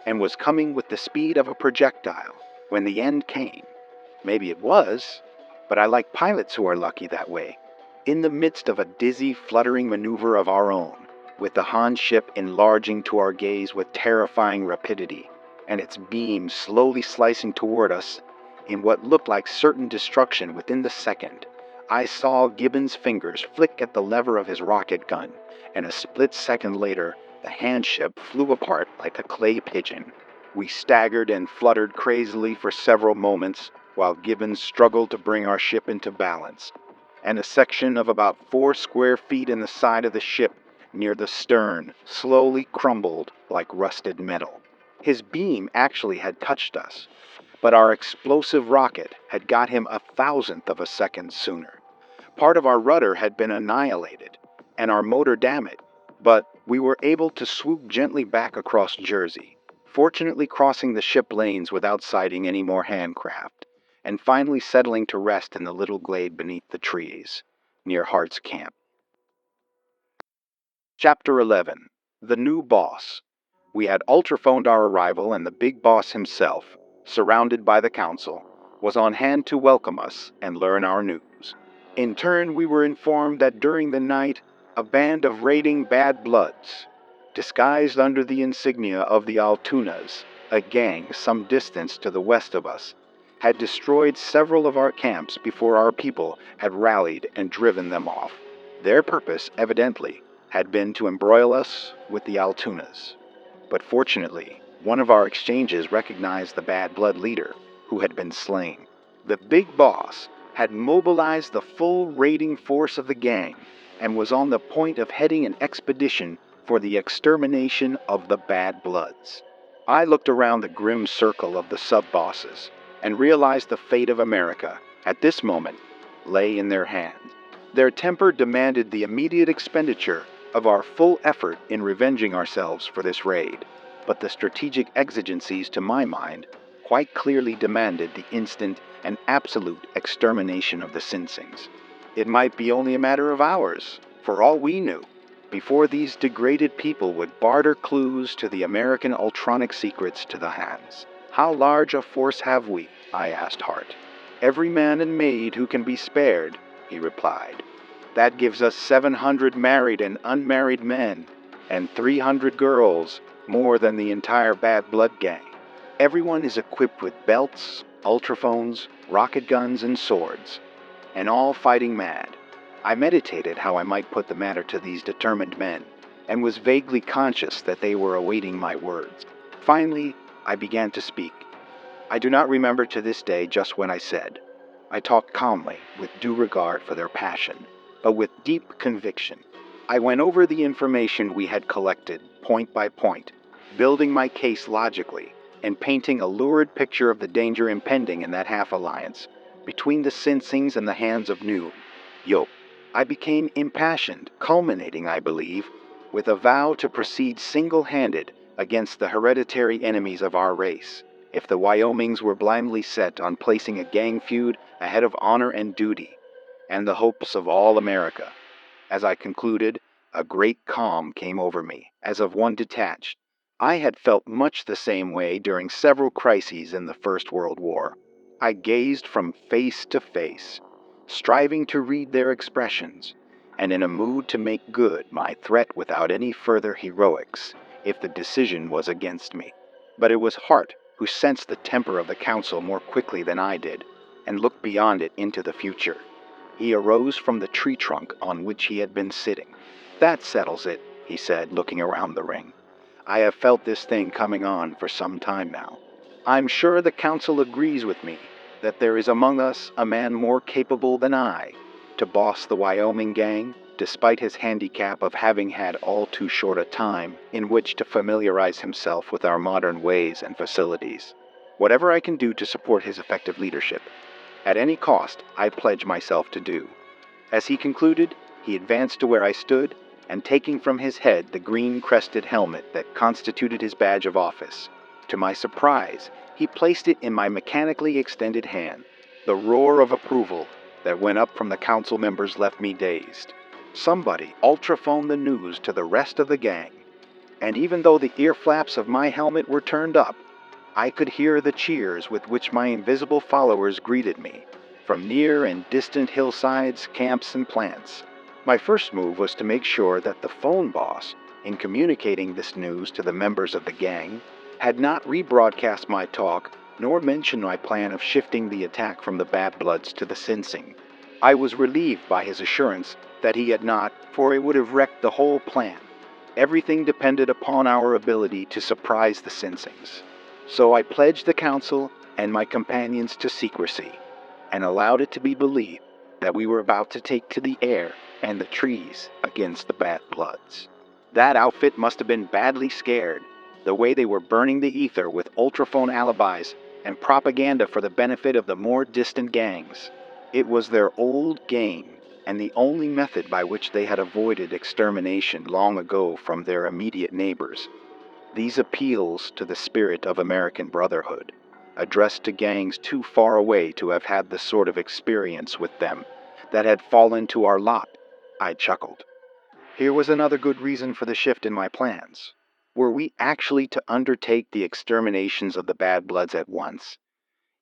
and was coming with the speed of a projectile when the end came. Maybe it was, but I like pilots who are lucky that way. In the midst of a dizzy, fluttering maneuver of our own, with the Han ship enlarging to our gaze with terrifying rapidity, and its beam slowly slicing toward us in what looked like certain destruction within the second, I saw Gibbons' fingers flick at the lever of his rocket gun, and a split second later, the Han ship flew apart like a clay pigeon. We staggered and fluttered crazily for several moments, while Gibbons struggled to bring our ship into balance, and a section of about 4 square feet in the side of the ship near the stern slowly crumbled like rusted metal. His beam actually had touched us, but our explosive rocket had got him 1,000th of a second sooner. Part of our rudder had been annihilated, and our motor damaged, but we were able to swoop gently back across Jersey, fortunately crossing the ship lanes without sighting any more handcraft, and finally settling to rest in the little glade beneath the trees, near Hart's camp. Chapter 11. The New Boss. We had ultrophoned our arrival, and the big boss himself, surrounded by the council, was on hand to welcome us and learn our news. In turn, we were informed that during the night, a band of raiding bad bloods, disguised under the insignia of the Altunas, a gang some distance to the west of us, had destroyed several of our camps before our people had rallied and driven them off. Their purpose, evidently, had been to embroil us with the Altunas. But fortunately, one of our exchanges recognized the bad blood leader, who had been slain. The big boss had mobilized the full raiding force of the gang and was on the point of heading an expedition for the extermination of the bad bloods. I looked around the grim circle of the sub-bosses and realized the fate of America, at this moment, lay in their hands. Their temper demanded the immediate expenditure of our full effort in revenging ourselves for this raid, but the strategic exigencies, to my mind, quite clearly demanded the instant and absolute extermination of the Sinsings. It might be only a matter of hours, for all we knew, before these degraded people would barter clues to the American ultronic secrets to the Hans. "How large a force have we?" I asked Hart. "Every man and maid who can be spared," he replied. "That gives us 700 married and unmarried men, and 300 girls, more than the entire Bad Blood gang. Everyone is equipped with belts, ultraphones, rocket guns, and swords, and all fighting mad. I meditated how I might put the matter to these determined men, and was vaguely conscious that they were awaiting my words. Finally, I began to speak. I do not remember to this day just when I said. I talked calmly, with due regard for their passion, but with deep conviction. I went over the information we had collected, point by point, building my case logically, and painting a lurid picture of the danger impending in that half-alliance, between the Sinsings and the hands of New Yoke. I became impassioned, culminating, I believe, with a vow to proceed single-handed against the hereditary enemies of our race, if the Wyomings were blindly set on placing a gang feud ahead of honor and duty, and the hopes of all America. As I concluded, a great calm came over me, as of one detached. I had felt much the same way during several crises in the First World War. I gazed from face to face, striving to read their expressions, and in a mood to make good my threat without any further heroics, if the decision was against me. But it was Hart who sensed the temper of the council more quickly than I did, and looked beyond it into the future. He arose from the tree trunk on which he had been sitting. "That settles it," he said, looking around the ring. "I have felt this thing coming on for some time now. I'm sure the council agrees with me that there is among us a man more capable than I to boss the Wyoming gang, despite his handicap of having had all too short a time in which to familiarize himself with our modern ways and facilities. Whatever I can do to support his effective leadership, at any cost, I pledge myself to do." As he concluded, he advanced to where I stood, and taking from his head the green-crested helmet that constituted his badge of office, to my surprise, he placed it in my mechanically extended hand. The roar of approval that went up from the council members left me dazed. Somebody ultraphoned the news to the rest of the gang, and even though the ear flaps of my helmet were turned up, I could hear the cheers with which my invisible followers greeted me, from near and distant hillsides, camps, and plants. My first move was to make sure that the phone boss, in communicating this news to the members of the gang, had not rebroadcast my talk nor mentioned my plan of shifting the attack from the Bad Bloods to the Sinsing. I was relieved by his assurance that he had not, for it would have wrecked the whole plan. Everything depended upon our ability to surprise the Sinsings. So I pledged the council and my companions to secrecy, and allowed it to be believed that we were about to take to the air and the trees against the Bad Bloods. That outfit must have been badly scared, the way they were burning the ether with ultraphone alibis and propaganda for the benefit of the more distant gangs. It was their old game, and the only method by which they had avoided extermination long ago from their immediate neighbors. These appeals to the spirit of American brotherhood, addressed to gangs too far away to have had the sort of experience with them that had fallen to our lot, I chuckled. Here was another good reason for the shift in my plans. Were we actually to undertake the exterminations of the Bad Bloods at once,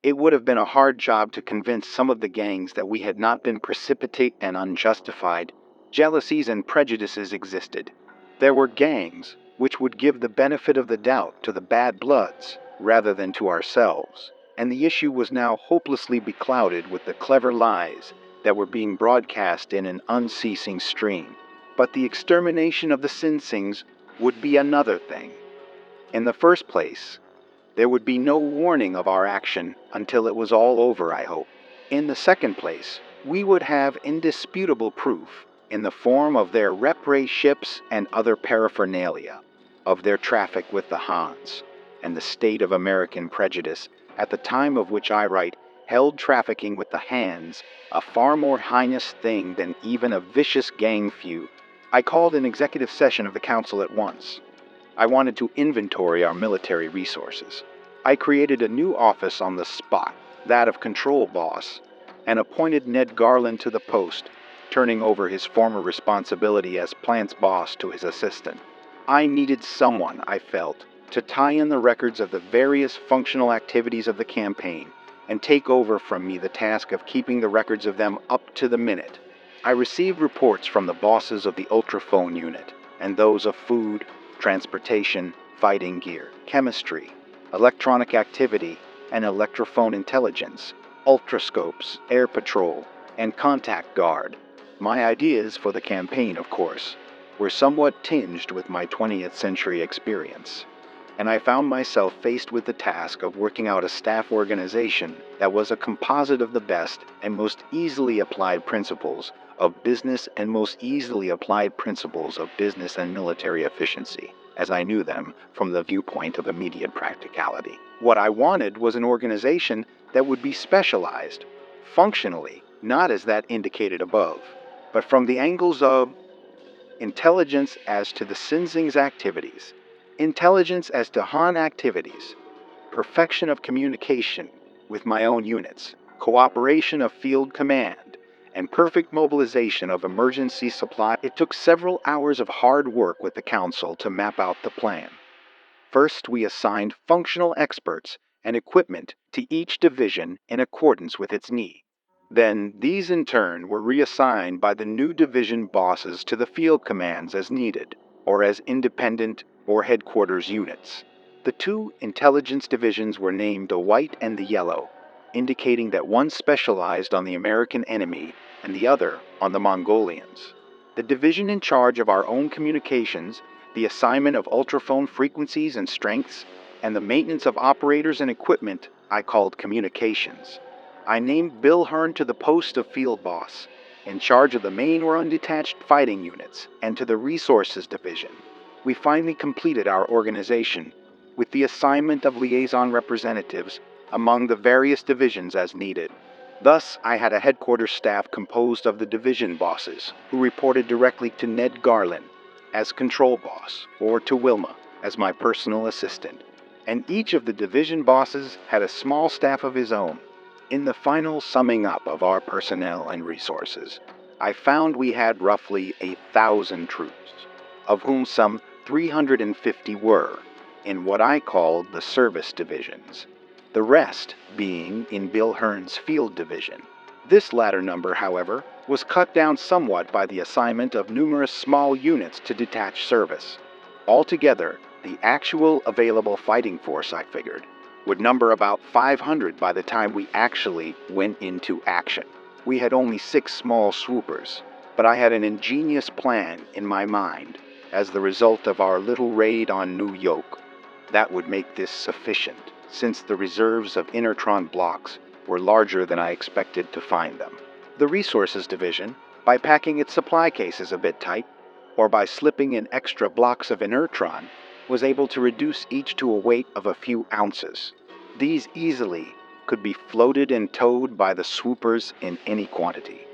it would have been a hard job to convince some of the gangs that we had not been precipitate and unjustified. Jealousies and prejudices existed. There were gangs which would give the benefit of the doubt to the Bad Bloods rather than to ourselves, and the issue was now hopelessly beclouded with the clever lies that were being broadcast in an unceasing stream. But the extermination of the Sinsings would be another thing. In the first place, there would be no warning of our action until it was all over, I hope. In the second place, we would have indisputable proof, in the form of their rep-ray ships and other paraphernalia, of their traffic with the Hans, and the state of American prejudice, at the time of which I write, held trafficking with the Hands a far more heinous thing than even a vicious gang feud. I called an executive session of the council at once. I wanted to inventory our military resources. I created a new office on the spot, that of control boss, and appointed Ned Garland to the post, turning over his former responsibility as plants boss to his assistant. I needed someone, I felt, to tie in the records of the various functional activities of the campaign and take over from me the task of keeping the records of them up to the minute. I received reports from the bosses of the ultraphone unit and those of food, transportation, fighting gear, chemistry, electronic activity, and electrophone intelligence, ultrascopes, air patrol, and contact guard. My ideas for the campaign, of course, were somewhat tinged with my 20th century experience, and I found myself faced with the task of working out a staff organization that was a composite of the best and most easily applied principles of business and most easily applied principles of business and military efficiency, as I knew them from the viewpoint of immediate practicality. What I wanted was an organization that would be specialized, functionally, not as that indicated above, but from the angles of intelligence as to the Sinzing's activities, intelligence as to Han activities, perfection of communication with my own units, cooperation of field command, and perfect mobilization of emergency supply. It took several hours of hard work with the Council to map out the plan. First, we assigned functional experts and equipment to each division in accordance with its need. Then, these in turn were reassigned by the new division bosses to the field commands as needed, or as independent or headquarters units. The two intelligence divisions were named the White and the Yellow, indicating that one specialized on the American enemy and the other on the Mongolians. The division in charge of our own communications, the assignment of ultraphone frequencies and strengths, and the maintenance of operators and equipment I called communications. I named Bill Hearn to the post of field boss, in charge of the main or undetached fighting units, and to the resources division. We finally completed our organization with the assignment of liaison representatives among the various divisions as needed. Thus, I had a headquarters staff composed of the division bosses, who reported directly to Ned Garland as control boss, or to Wilma as my personal assistant, and each of the division bosses had a small staff of his own. In the final summing up of our personnel and resources, I found we had roughly 1,000 troops, of whom some 350 were in what I called the service divisions, the rest being in Bill Hearn's field division. This latter number, however, was cut down somewhat by the assignment of numerous small units to detached service. Altogether, the actual available fighting force, I figured, would number about 500 by the time we actually went into action. We had only 6 small swoopers, but I had an ingenious plan in my mind as the result of our little raid on New York that would make this sufficient, since the reserves of inertron blocks were larger than I expected to find them. The Resources Division, by packing its supply cases a bit tight, or by slipping in extra blocks of inertron, was able to reduce each to a weight of a few ounces. These easily could be floated and towed by the swoopers in any quantity.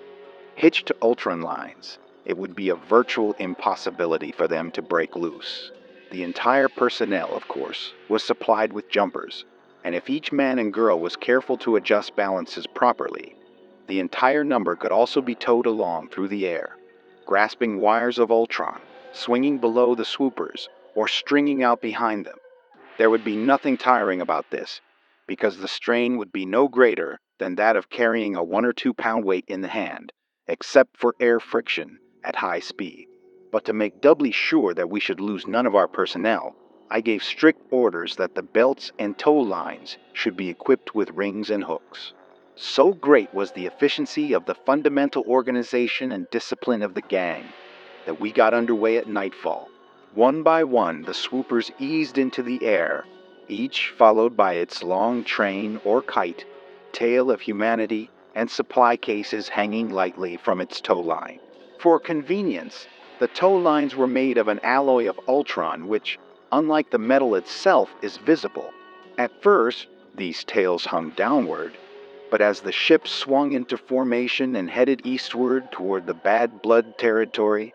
Hitched to Ultron lines, it would be a virtual impossibility for them to break loose. The entire personnel, of course, was supplied with jumpers, and if each man and girl was careful to adjust balances properly, the entire number could also be towed along through the air, grasping wires of Ultron, swinging below the swoopers, or stringing out behind them. There would be nothing tiring about this, because the strain would be no greater than that of carrying a 1 or 2 pound weight in the hand, except for air friction at high speed. But to make doubly sure that we should lose none of our personnel, I gave strict orders that the belts and tow lines should be equipped with rings and hooks. So great was the efficiency of the fundamental organization and discipline of the gang that we got underway at nightfall. One by one, the swoopers eased into the air, each followed by its long train or kite, tail of humanity, and supply cases hanging lightly from its tow line. For convenience, the tow lines were made of an alloy of Ultron which, unlike the metal itself, is visible. At first, these tails hung downward, but as the ship swung into formation and headed eastward toward the Bad Blood territory,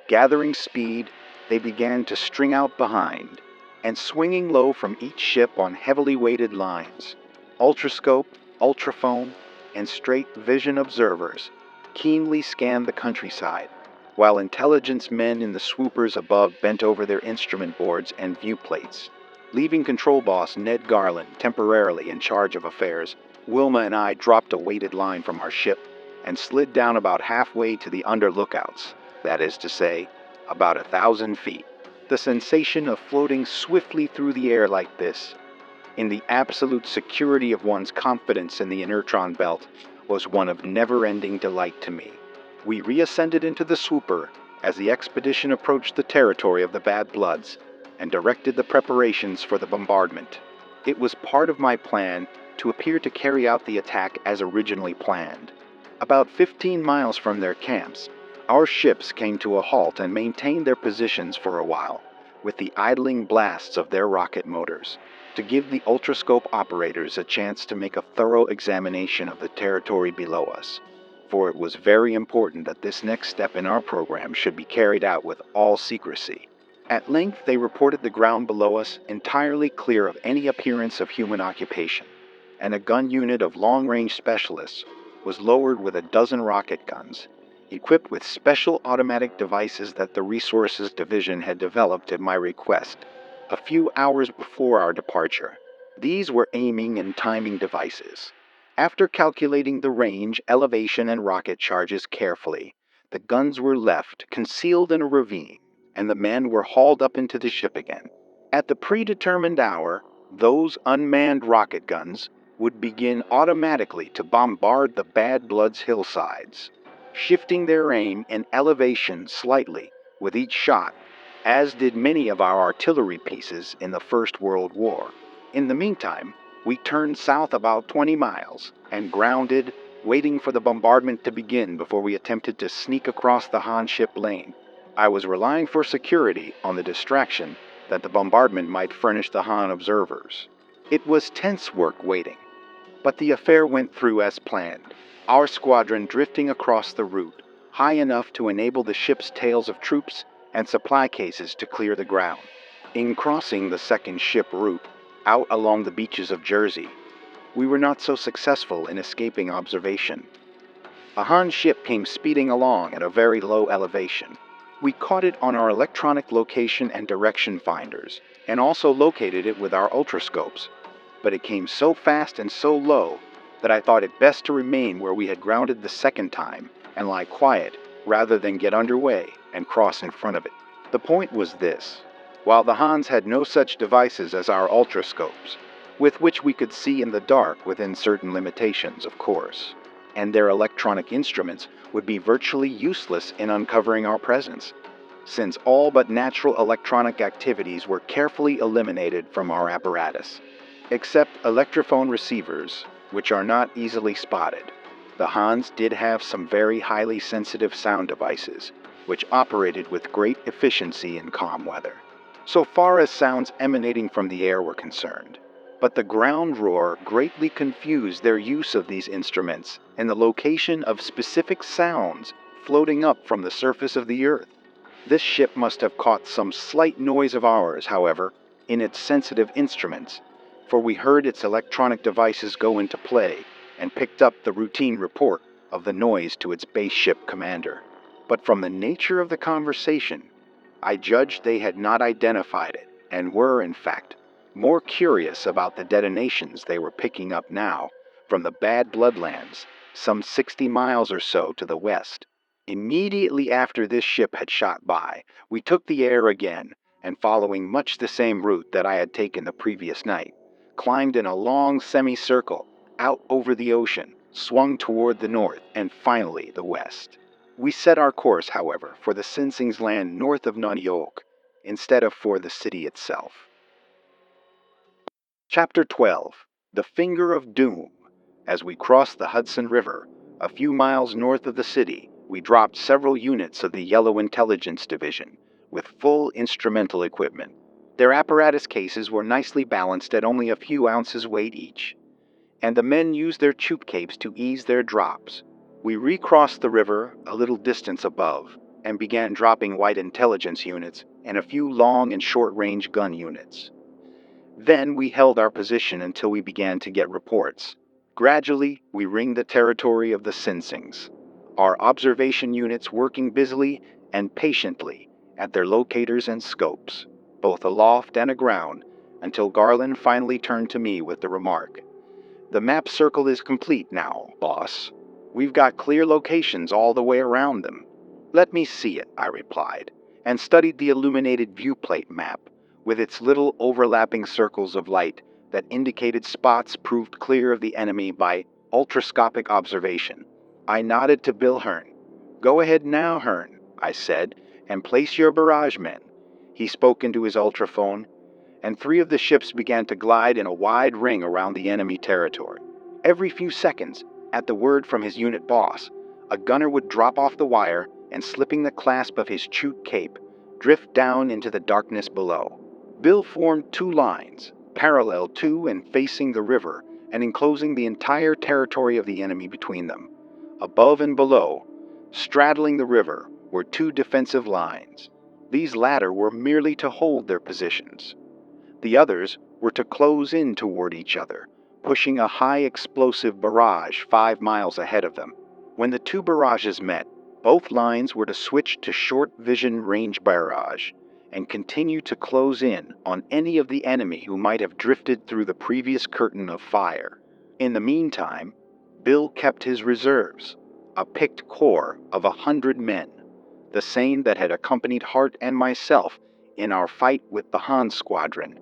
gathering speed, they began to string out behind, and swinging low from each ship on heavily weighted lines, ultrascope, ultraphone, and straight vision observers keenly scanned the countryside, while intelligence men in the swoopers above bent over their instrument boards and viewplates. Leaving control boss Ned Garland temporarily in charge of affairs, Wilma and I dropped a weighted line from our ship and slid down about halfway to the under lookouts, that is to say, about 1,000 feet. The sensation of floating swiftly through the air like this in the absolute security of one's confidence in the inertron belt, was one of never-ending delight to me. We reascended into the swooper as the expedition approached the territory of the Bad Bloods and directed the preparations for the bombardment. It was part of my plan to appear to carry out the attack as originally planned. About 15 miles from their camps, our ships came to a halt and maintained their positions for a while, with the idling blasts of their rocket motors, to give the ultrascope operators a chance to make a thorough examination of the territory below us, for it was very important that this next step in our program should be carried out with all secrecy. At length they reported the ground below us entirely clear of any appearance of human occupation, and a gun unit of long-range specialists was lowered with a dozen rocket guns, equipped with special automatic devices that the Resources Division had developed at my request a few hours before our departure. These were aiming and timing devices. After calculating the range, elevation, and rocket charges carefully, the guns were left concealed in a ravine, and the men were hauled up into the ship again. At the predetermined hour, those unmanned rocket guns would begin automatically to bombard the Bad Bloods' hillsides, shifting their aim and elevation slightly with each shot, as did many of our artillery pieces in the First World War. In the meantime, we turned south about 20 miles and grounded, waiting for the bombardment to begin before we attempted to sneak across the Han ship lane. I was relying for security on the distraction that the bombardment might furnish the Han observers. It was tense work waiting, but the affair went through as planned, our squadron drifting across the route high enough to enable the ship's tails of troops and supply cases to clear the ground. In crossing the second ship route, out along the beaches of Jersey, we were not so successful in escaping observation. A Han ship came speeding along at a very low elevation. We caught it on our electronic location and direction finders, and also located it with our ultrascopes, but it came so fast and so low that I thought it best to remain where we had grounded the second time and lie quiet rather than get underway and cross in front of it. The point was this: while the Hans had no such devices as our ultrascopes, with which we could see in the dark within certain limitations, of course, and their electronic instruments would be virtually useless in uncovering our presence, since all but natural electronic activities were carefully eliminated from our apparatus, except electrophone receivers, which are not easily spotted. The Hans did have some very highly sensitive sound devices, which operated with great efficiency in calm weather, so far as sounds emanating from the air were concerned. But the ground roar greatly confused their use of these instruments and the location of specific sounds floating up from the surface of the earth. This ship must have caught some slight noise of ours, however, in its sensitive instruments, for we heard its electronic devices go into play and picked up the routine report of the noise to its base ship commander. But from the nature of the conversation, I judged they had not identified it and were, in fact, more curious about the detonations they were picking up now from the Bad Bloodlands, some 60 miles or so to the west. Immediately after this ship had shot by, we took the air again, and following much the same route that I had taken the previous night, climbed in a long semicircle out over the ocean, swung toward the north, and finally the west. We set our course, however, for the Sinsing's land north of Nunyoke, instead of for the city itself. Chapter 12. The Finger of Doom. As we crossed the Hudson River, a few miles north of the city, we dropped several units of the Yellow Intelligence Division, with full instrumental equipment. Their apparatus cases were nicely balanced at only a few ounces weight each, and the men used their choop capes to ease their drops. We recrossed the river a little distance above, and began dropping white intelligence units and a few long and short-range gun units. Then we held our position until we began to get reports. Gradually, we ringed the territory of the Sinsings, our observation units working busily and patiently at their locators and scopes, both aloft and aground, until Garland finally turned to me with the remark, "The map circle is complete now, boss. We've got clear locations all the way around them." "Let me see it," I replied, and studied the illuminated viewplate map with its little overlapping circles of light that indicated spots proved clear of the enemy by ultrascopic observation. I nodded to Bill Hearn. "Go ahead now, Hearn," I said, "and place your barrage men." He spoke into his ultraphone, and 3 of the ships began to glide in a wide ring around the enemy territory. Every few seconds, at the word from his unit boss, a gunner would drop off the wire and, slipping the clasp of his chute cape, drift down into the darkness below. Bill formed 2 lines, parallel to and facing the river, and enclosing the entire territory of the enemy between them. Above and below, straddling the river, were 2 defensive lines. These latter were merely to hold their positions. The others were to close in toward each other, pushing a high-explosive barrage 5 miles ahead of them. When the 2 barrages met, both lines were to switch to short-vision range barrage and continue to close in on any of the enemy who might have drifted through the previous curtain of fire. In the meantime, Bill kept his reserves, a picked corps of 100 men, the same that had accompanied Hart and myself in our fight with the Hans Squadron,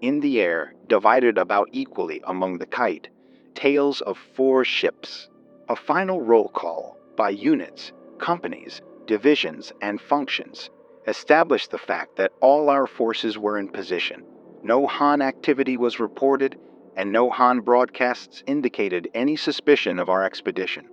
in the air, divided about equally among the kite, tails of 4 ships. A final roll call by units, companies, divisions, and functions established the fact that all our forces were in position. No Han activity was reported, and no Han broadcasts indicated any suspicion of our expedition.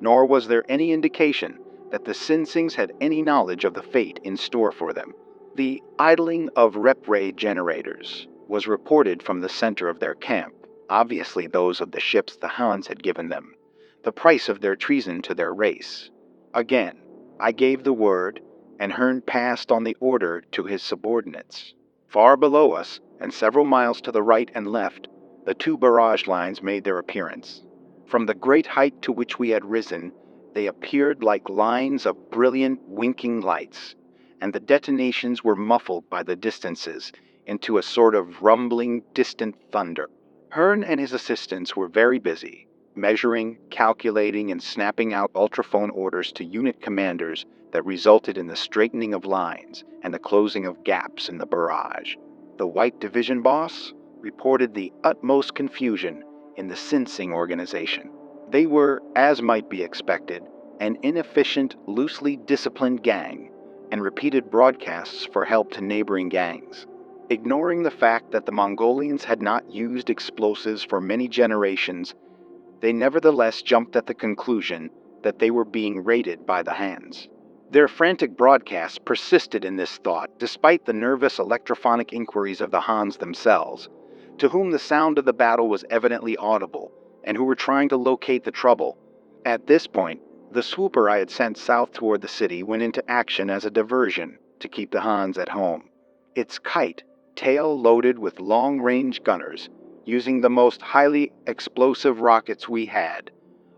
Nor was there any indication that the Sinsings had any knowledge of the fate in store for them. The idling of rep-ray generators was reported from the center of their camp, obviously those of the ships the Hans had given them, the price of their treason to their race. Again, I gave the word, and Hearn passed on the order to his subordinates. Far below us, and several miles to the right and left, the 2 barrage lines made their appearance. From the great height to which we had risen, they appeared like lines of brilliant, winking lights, and the detonations were muffled by the distances into a sort of rumbling, distant thunder. Hearn and his assistants were very busy, measuring, calculating, and snapping out ultraphone orders to unit commanders that resulted in the straightening of lines and the closing of gaps in the barrage. The White Division boss reported the utmost confusion in the Sinsing organization. They were, as might be expected, an inefficient, loosely disciplined gang, and repeated broadcasts for help to neighboring gangs. Ignoring the fact that the Mongolians had not used explosives for many generations, they nevertheless jumped at the conclusion that they were being raided by the Hans. Their frantic broadcasts persisted in this thought despite the nervous electrophonic inquiries of the Hans themselves, to whom the sound of the battle was evidently audible, and who were trying to locate the trouble. At this point, the swooper I had sent south toward the city went into action as a diversion to keep the Hans at home. Its kite, tail loaded with long-range gunners, using the most highly explosive rockets we had,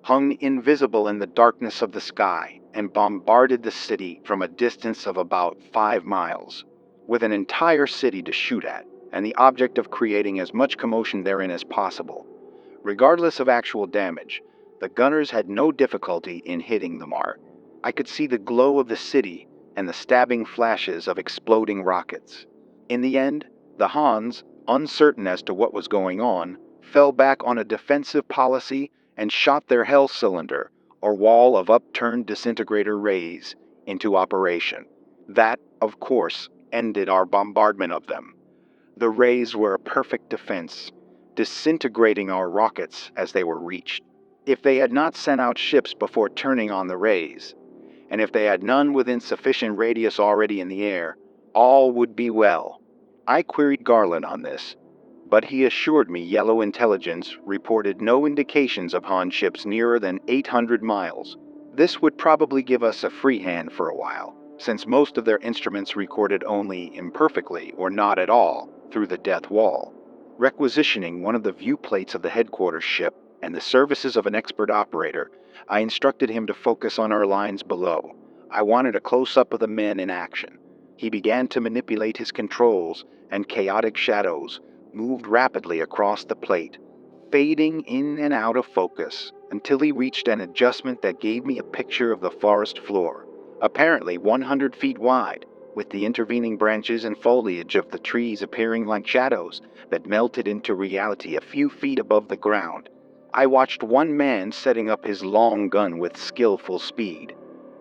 hung invisible in the darkness of the sky and bombarded the city from a distance of about 5 miles, with an entire city to shoot at, and the object of creating as much commotion therein as possible. Regardless of actual damage, the gunners had no difficulty in hitting the mark. I could see the glow of the city and the stabbing flashes of exploding rockets. In the end, the Hans, uncertain as to what was going on, fell back on a defensive policy and shot their hell cylinder, or wall of upturned disintegrator rays, into operation. That, of course, ended our bombardment of them. The rays were a perfect defense, disintegrating our rockets as they were reached. If they had not sent out ships before turning on the rays, and if they had none within sufficient radius already in the air, all would be well. I queried Garland on this, but he assured me Yellow Intelligence reported no indications of Han ships nearer than 800 miles. This would probably give us a free hand for a while, since most of their instruments recorded only imperfectly or not at all through the death wall. Requisitioning one of the viewplates of the headquarters ship and the services of an expert operator, I instructed him to focus on our lines below. I wanted a close-up of the men in action. He began to manipulate his controls, and chaotic shadows moved rapidly across the plate, fading in and out of focus until he reached an adjustment that gave me a picture of the forest floor, apparently 100 feet wide, with the intervening branches and foliage of the trees appearing like shadows that melted into reality a few feet above the ground. I watched one man setting up his long gun with skillful speed.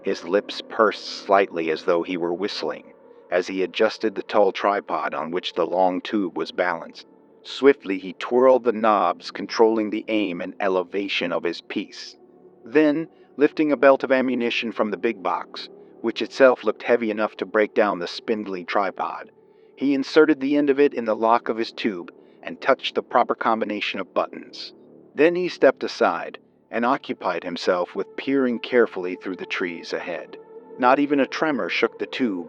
His lips pursed slightly as though he were whistling, as he adjusted the tall tripod on which the long tube was balanced. Swiftly he twirled the knobs, controlling the aim and elevation of his piece. Then, lifting a belt of ammunition from the big box, which itself looked heavy enough to break down the spindly tripod, he inserted the end of it in the lock of his tube and touched the proper combination of buttons. Then he stepped aside and occupied himself with peering carefully through the trees ahead. Not even a tremor shook the tube,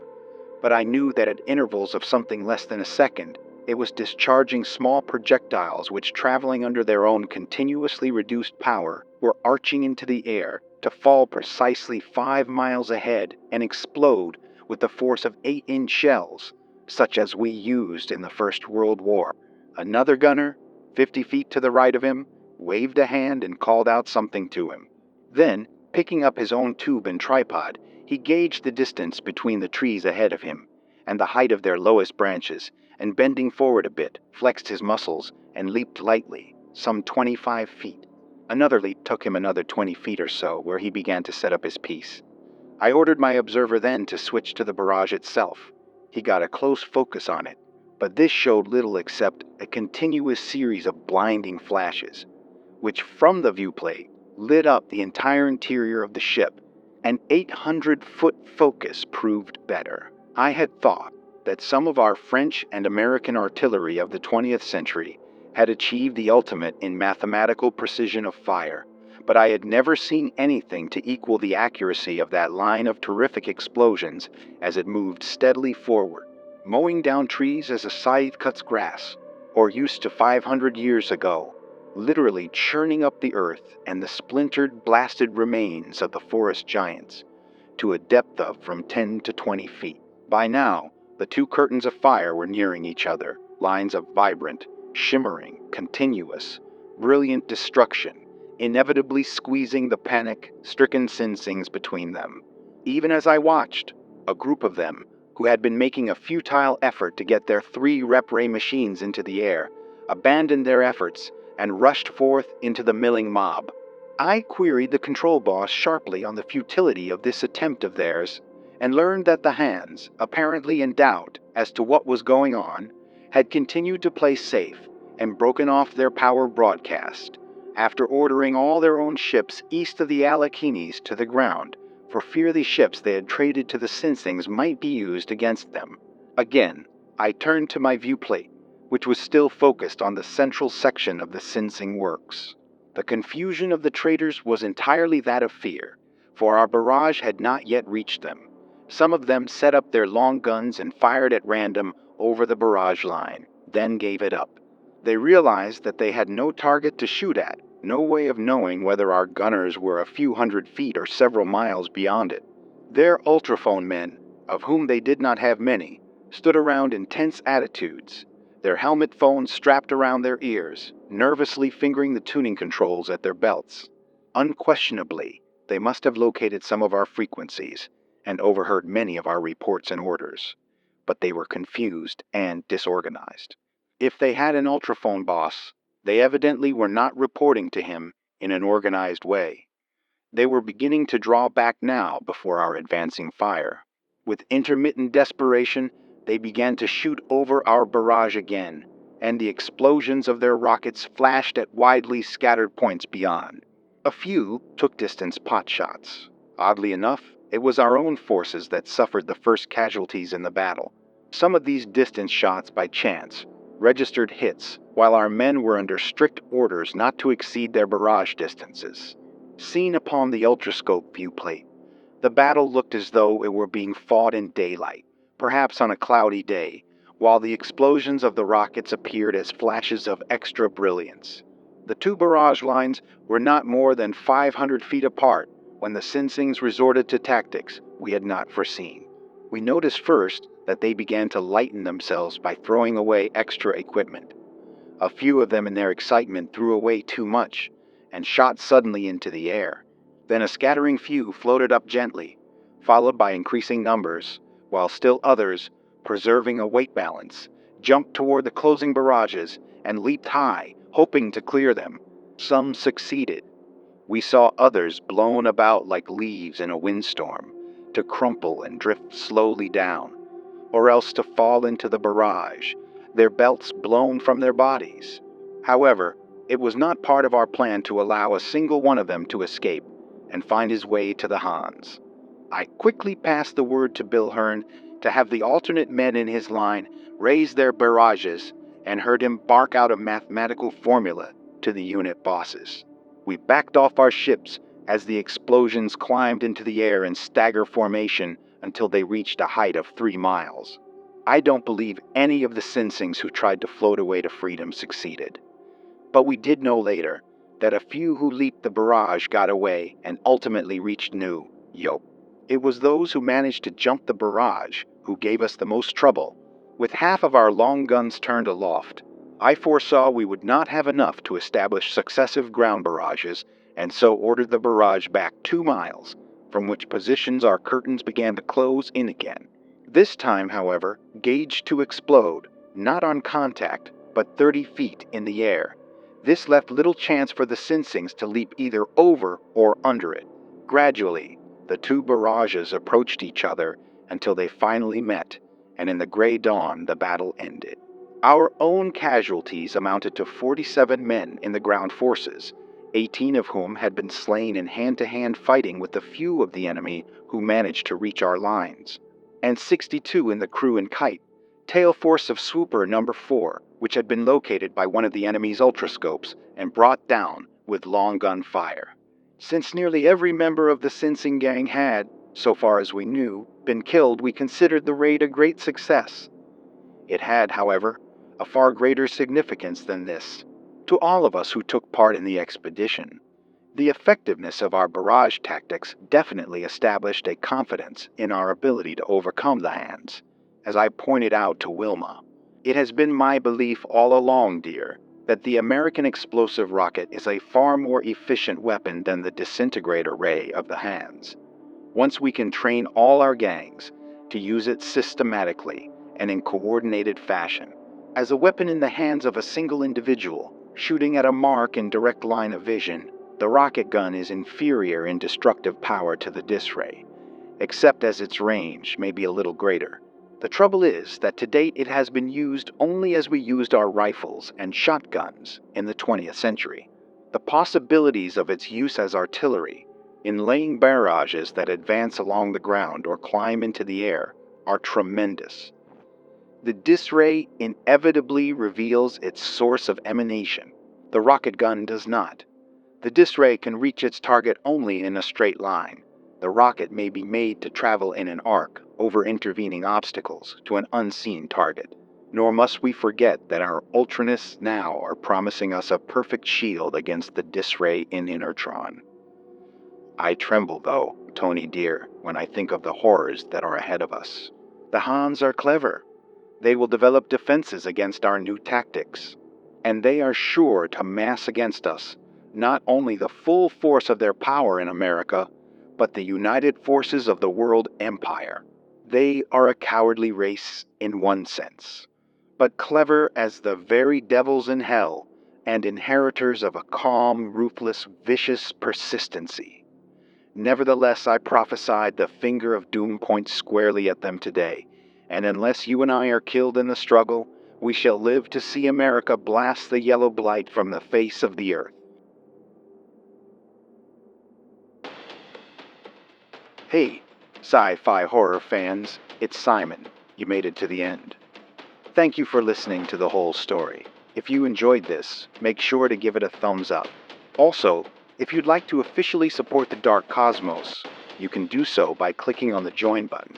but I knew that at intervals of something less than a second, it was discharging small projectiles which, traveling under their own continuously reduced power, were arching into the air to fall precisely 5 miles ahead and explode with the force of 8-inch shells, such as we used in the First World War. Another gunner, 50 feet to the right of him, waved a hand and called out something to him. Then, picking up his own tube and tripod, he gauged the distance between the trees ahead of him and the height of their lowest branches, and bending forward a bit, flexed his muscles and leaped lightly, some 25 feet. Another leap took him another 20 feet or so, where he began to set up his piece. I ordered my observer then to switch to the barrage itself. He got a close focus on it, but this showed little except a continuous series of blinding flashes, which from the viewplate lit up the entire interior of the ship. An 800-foot focus proved better. I had thought that some of our French and American artillery of the 20th century had achieved the ultimate in mathematical precision of fire, but I had never seen anything to equal the accuracy of that line of terrific explosions as it moved steadily forward, mowing down trees as a scythe cuts grass, or used to 500 years ago, literally churning up the earth and the splintered, blasted remains of the forest giants to a depth of from 10 to 20 feet. By now, the two curtains of fire were nearing each other, lines of vibrant, shimmering, continuous, brilliant destruction, inevitably squeezing the panic-stricken Sinsings between them. Even as I watched, a group of them, who had been making a futile effort to get their 3 rep-ray machines into the air, abandoned their efforts and rushed forth into the milling mob. I queried the control boss sharply on the futility of this attempt of theirs, and learned that the hands, apparently in doubt as to what was going on, had continued to play safe and broken off their power broadcast, after ordering all their own ships east of the Alleghenies to the ground, for fear the ships they had traded to the Sinsings might be used against them. Again, I turned to my viewplate, which was still focused on the central section of the Sinsing works. The confusion of the traders was entirely that of fear, for our barrage had not yet reached them. Some of them set up their long guns and fired at random over the barrage line, then gave it up. They realized that they had no target to shoot at, no way of knowing whether our gunners were a few hundred feet or several miles beyond it. Their ultrophone men, of whom they did not have many, stood around in tense attitudes, their helmet phones strapped around their ears, nervously fingering the tuning controls at their belts. Unquestionably, they must have located some of our frequencies and overheard many of our reports and orders, but they were confused and disorganized. If they had an ultrophone boss, they evidently were not reporting to him in an organized way. They were beginning to draw back now before our advancing fire. With intermittent desperation, they began to shoot over our barrage again, and the explosions of their rockets flashed at widely scattered points beyond. A few took distance pot shots. Oddly enough, it was our own forces that suffered the first casualties in the battle. Some of these distance shots, by chance, registered hits, while our men were under strict orders not to exceed their barrage distances. Seen upon the ultrascope viewplate, the battle looked as though it were being fought in daylight, perhaps on a cloudy day, while the explosions of the rockets appeared as flashes of extra brilliance. The two barrage lines were not more than 500 feet apart when the Sinsings resorted to tactics we had not foreseen. We noticed first that they began to lighten themselves by throwing away extra equipment. A few of them in their excitement threw away too much and shot suddenly into the air. Then a scattering few floated up gently, followed by increasing numbers, while still others, preserving a weight balance, jumped toward the closing barrages and leaped high, hoping to clear them. Some succeeded. We saw others blown about like leaves in a windstorm, to crumple and drift slowly down, or else to fall into the barrage, their belts blown from their bodies. However, it was not part of our plan to allow a single one of them to escape and find his way to the Hans. I quickly passed the word to Bill Hearn to have the alternate men in his line raise their barrages and heard him bark out a mathematical formula to the unit bosses. We backed off our ships as the explosions climbed into the air in stagger formation until they reached a height of 3 miles. I don't believe any of the Sinsings who tried to float away to freedom succeeded. But we did know later that a few who leaped the barrage got away and ultimately reached New York. It was those who managed to jump the barrage who gave us the most trouble. With half of our long guns turned aloft, I foresaw we would not have enough to establish successive ground barrages, and so ordered the barrage back 2 miles, from which positions our curtains began to close in again. This time, however, gauged to explode, not on contact, but 30 feet in the air. This left little chance for the Sinsings to leap either over or under it. Gradually, the 2 barrages approached each other until they finally met, and in the gray dawn the battle ended. Our own casualties amounted to 47 men in the ground forces, 18 of whom had been slain in hand-to-hand fighting with the few of the enemy who managed to reach our lines, and 62 in the crew and kite, tail force of Swooper number 4, which had been located by one of the enemy's ultrascopes and brought down with long gun fire. Since nearly every member of the Sinsing gang had, so far as we knew, been killed, we considered the raid a great success. It had, however, a far greater significance than this to all of us who took part in the expedition. The effectiveness of our barrage tactics definitely established a confidence in our ability to overcome the Hands. As I pointed out to Wilma, it has been my belief all along, dear, that the American explosive rocket is a far more efficient weapon than the disintegrator ray of the Hands. Once we can train all our gangs to use it systematically and in coordinated fashion, as a weapon in the hands of a single individual, shooting at a mark in direct line of vision, the rocket gun is inferior in destructive power to the dis ray, except as its range may be a little greater. The trouble is that to date it has been used only as we used our rifles and shotguns in the 20th century. The possibilities of its use as artillery, in laying barrages that advance along the ground or climb into the air, are tremendous. The dis ray inevitably reveals its source of emanation. The rocket gun does not. The dis ray can reach its target only in a straight line. The rocket may be made to travel in an arc over intervening obstacles to an unseen target. Nor must we forget that our ultranists now are promising us a perfect shield against the dis ray in Inertron. I tremble, though, Tony dear, when I think of the horrors that are ahead of us. The Hans are clever. They will develop defenses against our new tactics, and they are sure to mass against us not only the full force of their power in America, but the united forces of the world empire. They are a cowardly race in one sense, but clever as the very devils in hell, and inheritors of a calm, ruthless, vicious persistency. Nevertheless, I prophesied the finger of doom points squarely at them today, and unless you and I are killed in the struggle, we shall live to see America blast the yellow blight from the face of the earth. Hey, sci-fi horror fans, it's Simon. You made it to the end. Thank you for listening to the whole story. If you enjoyed this, make sure to give it a thumbs up. Also, if you'd like to officially support the Dark Cosmos, you can do so by clicking on the Join button.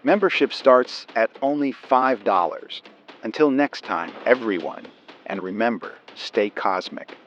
Membership starts at only $5. Until next time, everyone, and remember, stay cosmic.